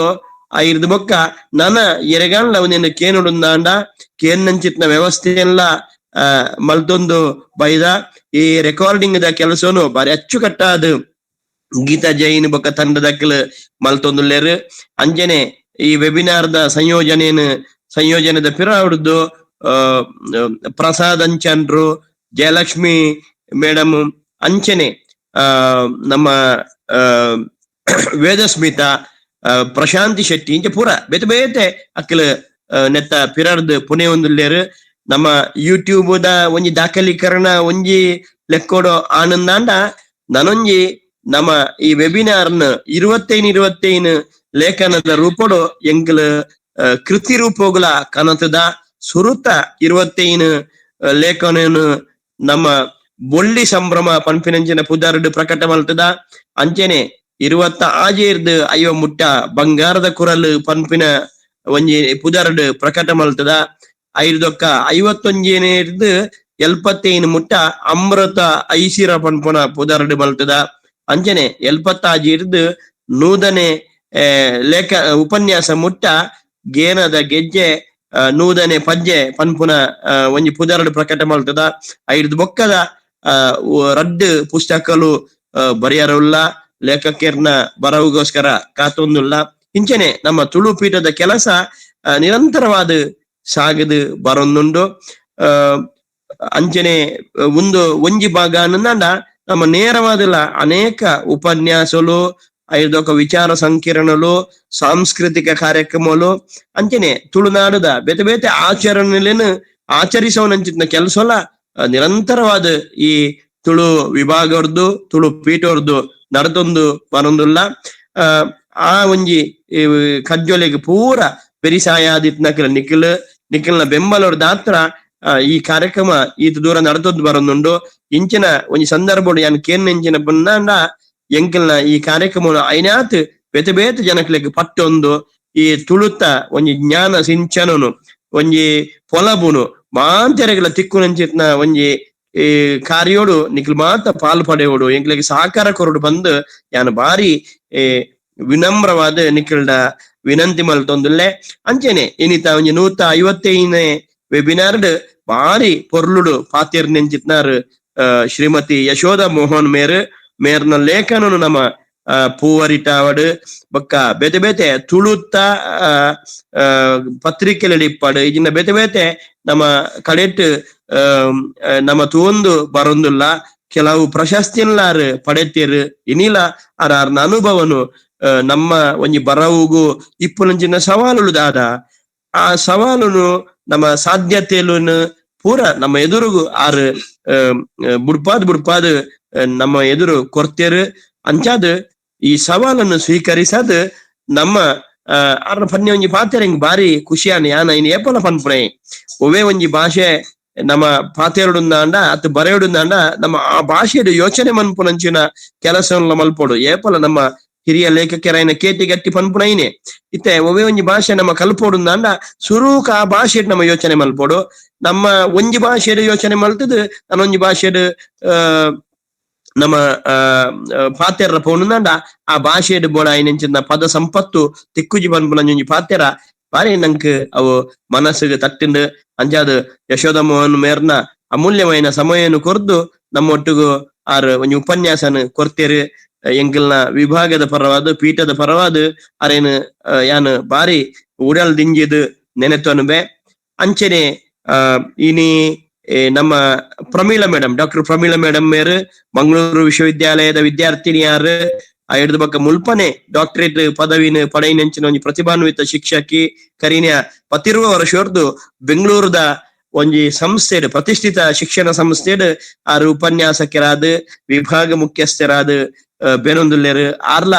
ಇರ್ದು ಬೊಕ್ಕ ನನ ಎರೆಗಾನ್ಲ ಒಂದೇನು ಕೇನುಡುಂದಾಂಡ ಕೇನ್ನಂಚಿತ್ನ ವ್ಯವಸ್ಥೆ ಎಲ್ಲ ಮಲ್ತೊಂದು ಬೈದ ಈ ರೆಕಾರ್ಡಿಂಗ್ ದ ಕೆಲಸನು ಬಾರಿ ಅಚ್ಚುಕಟ್ಟಾದ ಗೀತಾ ಜೈನ್ ಬೊಕ್ಕ ತಂಡದಕ್ಲು ಮಲ್ತೊಂದುಲ್ಲೇರು. ಅಂಜನೆ ಈ ವೆಬಿನಾರ್ ದ ಸಂಯೋಜನೆದ ಪಿರಾವಡ್ದು ಪ್ರಸಾದ್ ಅಂಚನ್ರು, ಜಯಲಕ್ಷ್ಮಿ ಮೇಡಮ್, ಅಂಚನೆ ನಮ್ಮ ವೇದಸ್ಮಿತ, ಪ್ರಶಾಂತಿ ಶೆಟ್ಟಿ ಇಂಚ ಪೂರ ಬೇತೆ ಬೇತೆ ಅಕ್ಲು ನೆತ್ತ ಪಿರಾರ್ದು ಪುಣೆ ಒಂದುಲ್ಲೇರು. ನಮ್ಮ ಯೂಟ್ಯೂಬ್ ದ ಒಂಜಿ ದಾಖಲೀಕರಣ ಒಂಜಿ ಲೆಕ್ಕೋಡು ಆನಂದಾಂಡ ನನೊಂಜಿ ನಮ್ಮ ಈ ವೆಬಿನಾರ್ನ 25 ಲೇಖನದ ರೂಪಡು ಎಂಗ್ಲ ಕೃತಿ ರೂಪೋಗ್ಲ ಕನತದ ಸುರುತ 25 ಲೇಖನನು ನಮ್ಮ ಬೊಳ್ಳಿ ಸಂಭ್ರಮ ಪನ್ಪಿನಂಚಿನ ಪುದಾರ್ಡ್ ಪ್ರಕಟ ಮಲ್ತದ. ಅಂಚನೆ 26 ಅಯ್ಯೋ ಮುಟ್ಟ ಬಂಗಾರದ ಕುರಲ್ ಪನ್ಪಿನ ಒಂಜಿ ಪುದಾರ್ಡ್ ಪ್ರಕಟ ಮಲ್ತದ. ಐರ್ದೊಕ್ಕ 51 75 ಮುಟ್ಟ ಅಮೃತ ಐಸಿರ ಪನ್ಪುನ ಪುದಾರ್ಡ್ ಮಲ್ತದ. ಅಂಚನೆ 76 ನೂದನೆ ಲೇಖ ಉಪನ್ಯಾಸ ಮುಟ್ಟ ಗೇನದ ಗೆಜ್ಜೆ ನೂದನೆ ಪಜ್ಜೆ ಪನ್ಪುನ ಒಂಜಿ ಪುದಾರ್ಡ್ ಪ್ರಕಟ ಮಲ್ತದ. ಐರ್ದು ಬೊಕ್ಕದ ರಡ್ಡ್ ಪುಸ್ತಕಲು ಬರೆಯರುಲ್ಲ, ಲೇಖಕರ್ನ ಬರವುಗೋಸ್ಕರ ಕಾತೊಂದುಲ್ಲ. ಇಂಚನೆ ನಮ್ಮ ತುಳು ಪೀಠದ ಕೆಲಸ ನಿರಂತರವಾದ ಸಾಗದು ಬರೊಂದುಂಡು. ಅಂಚನೆ ಒಂಜಿ ಭಾಗ ಅನ್ನಂದಾಂಡ ನಮ್ಮ ನೇರವಾದಲ್ಲ ಅನೇಕ ಉಪನ್ಯಾಸಲು, ಐದೊಕ ವಿಚಾರ ಸಂಕಿರಣಲು, ಸಾಂಸ್ಕೃತಿಕ ಕಾರ್ಯಕ್ರಮಲು ಅಂಚನೆ ತುಳುನಾಡದ ಬೇತೆ ಬೇತೆ ಆಚರಣೆಲೇನು ಆಚರಿಸೋನಂಚಿನ ಕೆಲಸಲ್ಲ ನಿರಂತರವಾದ ಈ ತುಳು ವಿಭಾಗವ್ರದ್ದು ತುಳು ಪೀಠವ್ರದ್ದು ನಡ್ದೊಂದು ಬರೊಂದುಲ್ಲ. ಆ ಒಂಜಿ ಕಜ್ಜೊಲೆಗೆ ಪೂರ ಪೆರಿಸಾಯಾದಿತ್ನಕ್ಲ ನಿಖಿಲ್ನ ಬೆಂಬಲವ್ರದ್ದು ಹತ್ರ ಈ ಕಾರ್ಯಕ್ರಮ ಈತ ದೂರ ನಡ್ದೊಂದು ಬರೊಂದುಂಡು. ಇಂಚಿನ ಒಂಜಿ ಸಂದರ್ಭ ಯಾನ್ ಕೇನ್ನಂಚಿನ ಬಂದಾಂಡ ಎಂಕಲ್ನ ಈ ಕಾರ್ಯಕ್ರಮ ಐನಾತ್ ಬೇತೆ ಬೇತೆ ಜನಕ್ಲೆಗ್ ಪಟ್ಟೊಂದು ಈ ತುಳುತ್ತ ಒಂಜಿ ಜ್ಞಾನ ಸಿಂಚನನು ಒಂಜಿ ಪೊಲಬುನು ಮಾಂತೆರೆಗಳ ತಿಕ್ಕುನಂಚಿತ್ನ ಒಂಜಿ ಕಾರ್ಯೋಡು ನಿಖಿಲ್ ಮಾತ ಪಾಲು ಪಡೆಯೋಡು ಎಂಕ್ಲೆಗ್ ಸಹಕಾರ ಕೊರಡು ಬಂದು ಯಾನ್ ಬಾರಿ ವಿನಮ್ರವಾದ ನಿಖಿಲ್ಡ ವಿನಂತಿ ಮಲ್ತೊಂದುಲ್ಲೆ. ಅಂಚೆನೆ ಇನ್ನಿತ ಒಂಜಿ 155ನೇ ವೆಬಿನಾರ್ಡ್ ಬಾರಿ ಪೊರ್ಲುಡು ಪಾತೆರ್ ನೆಂಚಿತ್ನಾರ್ ಶ್ರೀಮತಿ ಯಶೋಧ ಮೋಹನ್ ಮೇರ್ನ ಲೇಖನನು ನಮ್ಮ ಪೂವರಿಟಾವಡ್ ಬೊಕ್ಕ ಬೇತೆ ಬೇತೆ ತುಳುತ್ತ ಪತ್ರಿಕೆಲಿಪ್ಪಡ್ ಇಜಿನ ಬೇತೆ ಬೇತೆ ನಮ್ಮ ಕಡೆಟ್ ನಮ್ಮ ತೂಂದು ಬರೊಂದುಲ್ಲ ಕೆಲವು ಪ್ರಶಸ್ತಿನ್ಲಾರ್ ಪಡೆತೀರ್ ಇನಿಲ ಅರ್ನ ಅನುಭವನು ನಮ್ಮ ಒಂಜಿ ಬರವುಗು ಇಪ್ಪುನಂಚಿನ ಸವಾಲುಲು ದಾದ ಆ ಸವಾಲುನು ನಮ್ಮ ಸಾಧ್ಯತೆಲು ಪೂರ ನಮ್ಮ ಎದುರುಗು ಆರ್ ಬುಡ್ಪಾದ್ ನಮ್ಮ ಎದುರು ಕೊರ್ತೇರು. ಅಂಚಾದ್ ಈ ಸವಾಲನ್ನು ಸ್ವೀಕರಿಸದ್ ನಮ್ಮ ಅರ್ನ ಪನ್ಯ ಒಂಜಿ ಪಾತೆರಂಗ್ ಬಾರಿ ಖುಷಿಯಾನ ಯಾನ ಇನ್ ಏಪಲ ಪನ್ಪುಣೆ ಒವೇ ಒಂಜಿ ಭಾಷೆ ನಮ್ಮ ಪಾತೆರುಡುಂದಾಂಡ ಅತ್ ಬರೆಯುಡುಂದಾಂಡ ನಮ್ಮ ಆ ಭಾಷೆಡು ಯೋಚನೆ ಮನ್ಪುನಂಚಿನ ಕೆಲಸ ಮಲ್ಪೊಡು ಏಪಲ ನಮ್ಮ ಹಿರಿಯ ಲೇಖಕರೈನ ಕೇಟಿ ಗಟ್ಟಿ ಪನ್ಪುನೈನೆ ಇತ್ತೆ ಒವೇ ಒಂಜಿ ಭಾಷೆ ನಮ್ಮ ಕಲ್ಪೋಡುಂದಾಂಡ ಸುರೂಕ ಆ ಭಾಷೆಡ್ ನಮ್ಮ ಯೋಚನೆ ಮಲ್ಪೊಡು. ನಮ್ಮ ಒಂಜಿ ಭಾಷೆಡ್ ಯೋಚನೆ ಮಲ್ತದ್ ನಾನೊಂಜಿ ಭಾಷೆಡ್ ನಮ್ಮ ಪಾತೆರ ಪೋನುಂದಾಂಡ ಆ ಭಾಷೆಡ್ ಬೋಡ ಐನೆಂಚಿನ ಪದ ಸಂಪತ್ತು ತಿಕ್ಕುಜಿ ಪನ್ಪುನಂಜಿ ಪಾತೆರ ಬಾರಿ ನಂಕ್ ಅವು ಮನಸ್ಸಿಗೆ ತಟ್ಟಿಂಡ್. ಅಂಚಾದ್ ಯಶೋಧ ಮೋಹನ್ ಮೇರ್ನ ಅಮೂಲ್ಯమైన ಸಮಯನು ಕೊರ್ದು ನಮ್ಮೊಟ್ಟಿಗೂ ಆರ್ ಒಂಜಿ ಉಪನ್ಯಾಸನ ಕೊರ್ತೇರು. ಎಂಕಲ್ನ ವಿಭಾಗದ ಪರವಾದ ಪೀಠದ ಪರವಾದ ಅರೇನು ಯಾನ್ ಬಾರಿ ಉಡಲ್ ದಿಂಜಿದ್ ನೆನೆತೊನುಬೆ. ಅಂಚನೆ ಇನಿ ನಮ್ಮ Pramila madam doctor Pramila madam ಮೇರ್ ಮಂಗಳೂರು ವಿಶ್ವವಿದ್ಯಾಲಯದ ವಿದ್ಯಾರ್ಥಿನಿಯಾರ್ ಹಿಡ್ದು ಬಕ್ಕ ಮುಲ್ಪನೆ ಡಾಕ್ಟರೇಟ್ ಪದವಿನ ಪಡೆಯಿನಂಚಿನ ಒಂಜಿ ಪ್ರತಿಭಾನ್ವಿತ ಶಿಕ್ಷಕಿ ಕರೀನ್ಯ 10 ವರ್ಷ ಬೆಂಗಳೂರದ ಒಂಜಿ ಸಂಸ್ಥೆಡ್ ಪ್ರತಿಷ್ಠಿತ ಶಿಕ್ಷಣ ಸಂಸ್ಥೆಡ್ ಆರು ಉಪನ್ಯಾಸಕರಾದ ವಿಭಾಗ ಮುಖ್ಯಸ್ಥರಾದ ಬೇನೊಂದುಲ್ಲೇರು ಆರ್ಲ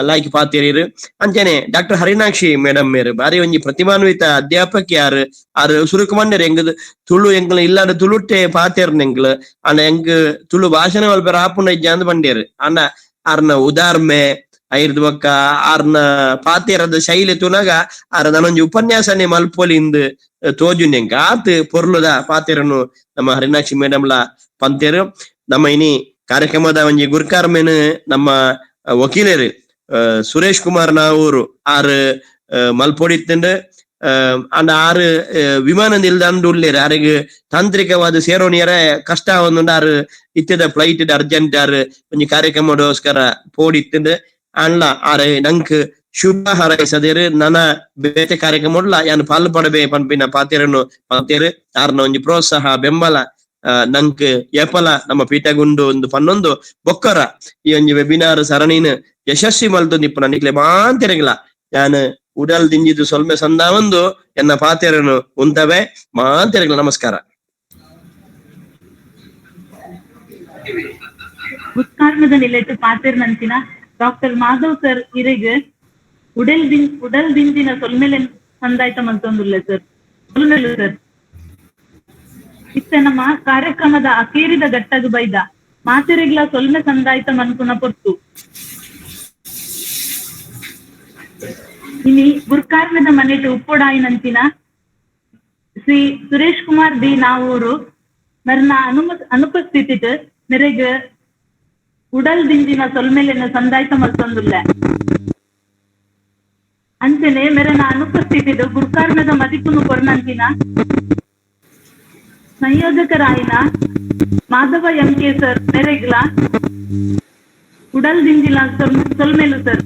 ಲಾಯ್ಕ್ ಪಾತೆರಿರು ಅಂಚನೆ ಡಾಕ್ಟರ್ ಹರಿನಾಕ್ಷಿ ಮೇಡಮ್ ಮೇರು ಬಾರಿ ಒಂಜಿ ಪ್ರತಿಭಾನ್ವಿತ ಅಧ್ಯಾಪಕಿ ಆರು ಸುರುಕು ಮಂಡರ್ ಎಂಗ್ ತುಳು ಎಂಗ್ಲ ಇಲ್ಲಾಡ ತುಳುಟ್ಟೆ ಪಾತೆರ್ನ ಎಂಗ್ಲ ಅಣ್ಣ ಎಂಗ್ ತುಳು ಭಾಷಣ ಮಲ್ಪರ ಆಪುಂಡ ಇಜ್ಜ ಅಂದ್ ಬಂಡೇರು ಅಣ್ಣ ಆರ್ನ ಉದಾರ್ಮೆ ಐರ್ದು ಬೊಕ್ಕ ಆರ್ನ ಪಾತೆರದ ಶೈಲಿ ತುನಗ ಆರ ನನೊಂಜಿ ಉಪನ್ಯಾಸನೆ ಮಲ್ಪೊಲಿಂದ್ ತೋಜುನೆಂಗ್ ಆತ್ ಪೊರ್ಲುದ ಪಾತೆರನು ನಮ್ಮ ಹರಿನಾಕ್ಷಿ ಮೇಡಮ್ಲ ಪಂತೆರು. ನಮ್ಮ ಇನಿ ಕಾರ್ಯಕ್ರಮದ ಒಂಜಿ ಗುರ್ಕಾರ್ಮೆನ್ ನಮ್ಮ ವಕೀಲರು ಸುರೇಶ್ ಕುಮಾರ್ ನಾವೂರು ಆರು ಮಲ್ಪೊಡಿತ್ತಂಡ್ ಅಂಡ್ ಆರು ವಿಮಾನ ನಿಲ್ದಾಣ ಉಳ್ಳೇರು ಆರಿಗೆ ತಾಂತ್ರಿಕವಾದ ಸೇರೋಣಿಯರ ಕಷ್ಟ ಒಂದುಂಡು ಆರು ಇತ್ತದ ಫ್ಲೈಟ್ ಅರ್ಜೆಂಟ್ ಆರು ಒಂಜಿ ಕಾರ್ಯಕ್ರಮದೋಸ್ಕರ ಪೋಡಿತ್ತಂಡ್ ಅಣ್ಣ ಆರೆ ನಂಕ್ ಶುಭ ಹಾರೈಸದೇರು ನನ್ನ ಬೇತೆ ಕಾರ್ಯಕ್ರಮ ಯಾನು ಪಾಲು ಪಡಬೇ ಪಂಪಿನ ಪಾತೆರನ್ನು ಪಾತೆರು ಆರ್ನ ಒಂಜಿ ಪ್ರೋತ್ಸಾಹ ಬೆಂಬಲ ನಂಕ್ ಏಪಲ ನಮ್ಮ ಪೀಠಗುಂಡು ಒಂದು ಪನ್ನೊಂದು ಬೊಕ್ಕರ ಈ ಒಂಜಿ ವೆಬಿನಾರ್ ಸರಣಿನ ಯಶಸ್ವಿ ಮಲ್ತೊಂದು ಇಪ್ಪು ನನ್ನಿಕ್ಲೆ ಮಾಂತೆರೆಗ್ಲ ಯಾನು ಉಡಲ್ ದಿಂಜಿದು ಸೊಲ್ಮೆ ಸಂದ ಒಂದು ಎನ್ನ ಪಾತೆರನು ಉಂತವೆ ಮಾಂತೆರೆಗ್ಲ. ನಮಸ್ಕಾರ. ಉತ್ಕಾರ್ಮದ ನಿಲೆಟ್ಟು ಪಾತೆರ್ನಂಚಿನ ಡಾಕ್ಟರ್ ಮಾಧವ್ ಸರ್ ಇರೆಗ್ ಉಡಲ್ ದಿಂಜಿನ ಸೊಲ್ಮೆಲೆ ಸಂದಾಯ್ತ ಮಲ್ತೊಂದುಲ್ಲೆ ಸರ್ ಸೊಲ್ಮೆಲು ಸರ್ ಇತ್ತ ನಮ್ಮ ಕಾರ್ಯಕ್ರಮದ ಅಕೇರಿದ ಗಟ್ಟದು ಬೈದ ಮಾತೆರೆಗ್ಲ ಸೊಲ್ಮೆ ಸಂದಾಯ್ತ ಮನ್ಪುನ ಪೊತ್ತು ಇನಿ ಗುರ್ಕಾರ್ಮದ ಮನೆಟ್ ಉಪ್ಪೊಡಾಯಿನಂಚಿನ ಶ್ರೀ ಸುರೇಶ್ ಕುಮಾರ್ ಡಿ ನಾವೂರು ಮರ್ನ ಅನುಪಸ್ಥಿತಿಟ್ ಮೆರೆಗ್ ಉಡಲ್ ದಿಂಜಿನ ಸೊಲ್ಮೆಲೆನ ಸಂದಾಯ್ತ ಮಲ್ತೊಂದುಲ್ಲೆ ಅಂಚನೆ ಮೆರನ ಅನುಪಸ್ಥಿತಿಡ್ ಗುರ್ಕಾರ್ಮದ ಮದಿಪುನು ಕೊರ್ನಂಚಿನ ಸಂಯೋಜಕರಾಯಿನ ಮಾಧವ ಎಂಕೆ ಸರ್ ಮೆರೆಗ್ಲ ಉಡಲ್ ದಿಂಜಿನ ಸೊಲ್ಮೆಲು ಸರ್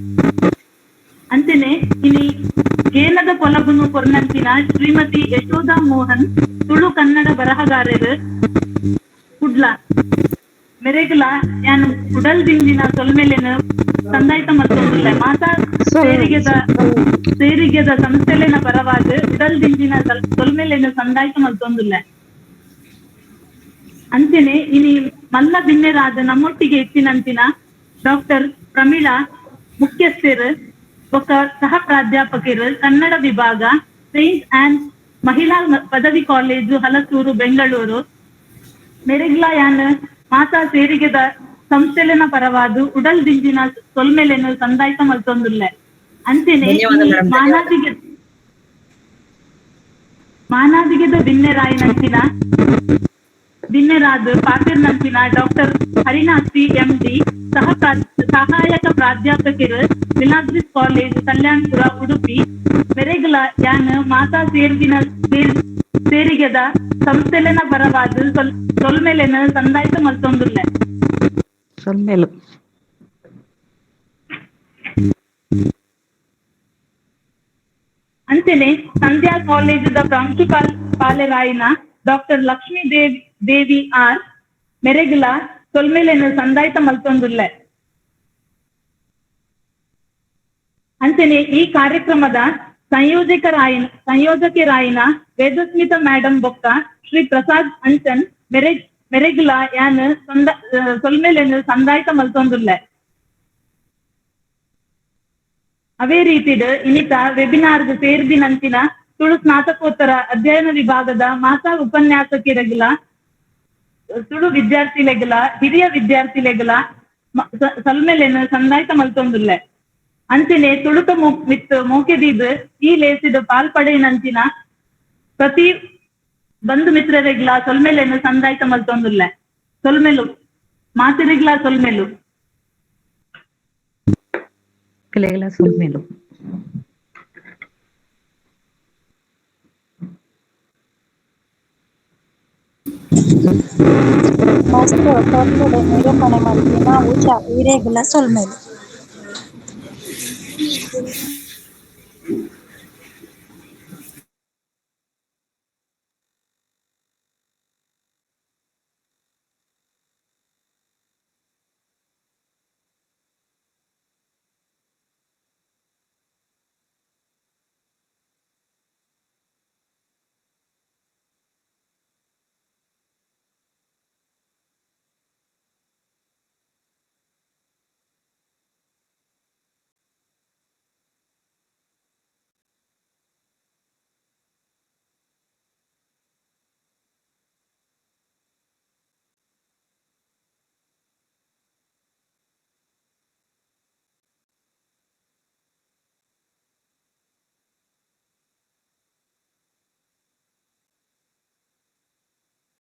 ಅಂಚನೆ ಇನಿ ಕೇನದ ಪೊಲಗುನು ಕೊರ್ನಂಚಿನ ಶ್ರೀಮತಿ ಯಶೋಧಾ ಮೋಹನ್ ತುಳು ಕನ್ನಡ ಬರಹಗಾರರು ಕುಡ್ಲ ಮೆರೆಗ್ಲ ಯಾನು ಉಡಲ್ ದಿಂಜಿನ ಸೊಲ್ಮೆಲೆನ ಸಂದಾಯ್ತ ಮಲ್ತೊಂದುಲ್ಲೆ ಮಾತಾ ಸೇರಿಗೆದ ಸಂಸ್ಥೆಲೆನ ಪರವಾದ ಉಡಲ್ ದಿಂಜಿನ ಸೊಲ್ಮೆಲೆನ ಸಂದಾಯ್ತ ಮಲ್ತೊಂದುಲ್ಲೆ ಅಂಚನೆ ಇನಿ ಮಲ್ಲ ಬಿನ್ನೆರಾದ ನಮ್ಮೊಟ್ಟಿಗೆ ಹೆಚ್ಚಿನಂಚಿನ ಡಾಕ್ಟರ್ ಪ್ರಮೀಳಾ ಮುಖ್ಯಸ್ಥರು ಒಕ್ಕ ಸಹ ಪ್ರಾಧ್ಯಾಪಕರು ಕನ್ನಡ ವಿಭಾಗ ಸೈನ್ಸ್ ಅಂಡ್ ಮಹಿಳಾ ಪದವಿ ಕಾಲೇಜು ಹಲಸೂರು ಬೆಂಗಳೂರು ಮೆರೆಗ್ಲ ಯಾನ್ ಮಾತಾ ಸೇರಿಗೆದ ಸಂಸ್ಥೆಲೆನ ಪರವಾದು ಉಡಲ್ ದಿಂಜಿನ ಸೊಲ್ಮೆಲೆನು ಸಂದಾಯ್ತ ಮಲ್ತೊಂದುಲ್ಲೆ ಅಂಚನೆ ಮಾನಾದಿಗೆದ ಬಿನ್ನೆರಾಯಿನಂಚಿನ ಬಿನ್ನೆರಾದ ಪಾತೆರ್ನಂಚಿನ ಡಾಕ್ಟರ್ ಹರಿನಾಕ್ಷಿ ಎಂಡಿ ಸಹಾಯಕ ಪ್ರಾಧ್ಯಾಪಕರು ಮಿಲಾಗ್ರಿಸ್ ಕಾಲೇಜ್ ಕಲ್ಯಾಣಪುರ ಉಡುಪಿ ಮೆರೆಗ್ಲ ಯಾನ್ ಮಾತಾ ಸೇರಿಗೆದ ಸಂಸ್ಥೆಲೆನ ಪರವಾದ ಸೊಲ್ಮೆಲೆನ ಸಂದಾಯ್ತ ಮಲ್ತೊಂದುಲ್ಲೆ ಸೊಲ್ಮೆಲು ಅಂಚನೆ ಸಂಧ್ಯಾ ಕಾಲೇಜದ ಪ್ರಾಂಶುಪಾಲರಾಯಿನ ಡಾಕ್ಟರ್ ಲಕ್ಷ್ಮೀ ದೇವಿ ಆರ್ ಮೆರೆಗ್ಲ ಸೊಲ್ಮೆಲೆನು ಸಂದಾಯ್ತ ಮಲ್ತೊಂದುಲ್ಲೆ ಅಂಚನೆ ಈ ಕಾರ್ಯಕ್ರಮದ ಸಂಯೋಜಕರಾಯಿನ ವೇದಸ್ಮಿತಾ ಮೇಡಮ್ ಬೊಕ್ಕ ಶ್ರೀ ಪ್ರಸಾದ್ ಅಂಚನ್ ಮೆರೆಗ್ಲ ಯಾನ್ ಸೊಲ್ಮೆಲೆನು ಸಂದಾಯ್ತ ಮಲ್ತೊಂದುಲ್ಲೆ ಅವೇ ರೀತಿಡ್ ಇನಿತ ವೆಬಿನಾರ್ಗ್ ಸೇರ್ದಿನಂಚಿನ ತುಳು ಸ್ನಾತಕೋತ್ತರ ಅಧ್ಯಯನ ವಿಭಾಗದ ಮಾತಾ ಉಪನ್ಯಾಸಕಿರಗಿಲ ತುಳು ವಿದ್ಯಾರ್ಥಿಲೆಗಲ ಹಿರಿಯ ವಿದ್ಯಾರ್ಥಿಲೆಗಲ ಸೊಲ್ಮೆಲೆನು ಸಂದಾಯ್ತ ಮಲ್ತೊಂದುಲ್ಲೆ ಅಂಚನೆ ತುಳುಕ ಮಿತ್ ಮೋಕೆದೀದ್ ಈ ಲೇಸಿದ ಪಾಲ್ಪಡೆಯಿನಂಚಿನ ಪ್ರತಿ ಬಂಧು ಮಿತ್ರರೆಗ್ಲ ಸೊಲ್ಮೆಲೆನು ಸಂದಾಯ್ತ ಮಲ್ತೊಂದುಲ್ಲೆ ಸೊಲ್ಮೆಲು ಮಾತಿರೆಗ್ಲ ಸೊಲ್ಮೆಲು ಕಿಲೆಗಳ ಸೊಲ್ಮೆಲು ವಸ್ತು ತೊಂದರೆ ನಿರೂಪಣೆ ಮಾಡ್ತೀವಿ ನಾವು ಇರೇಗುಲ ಸೊಲ್ಮೆಲು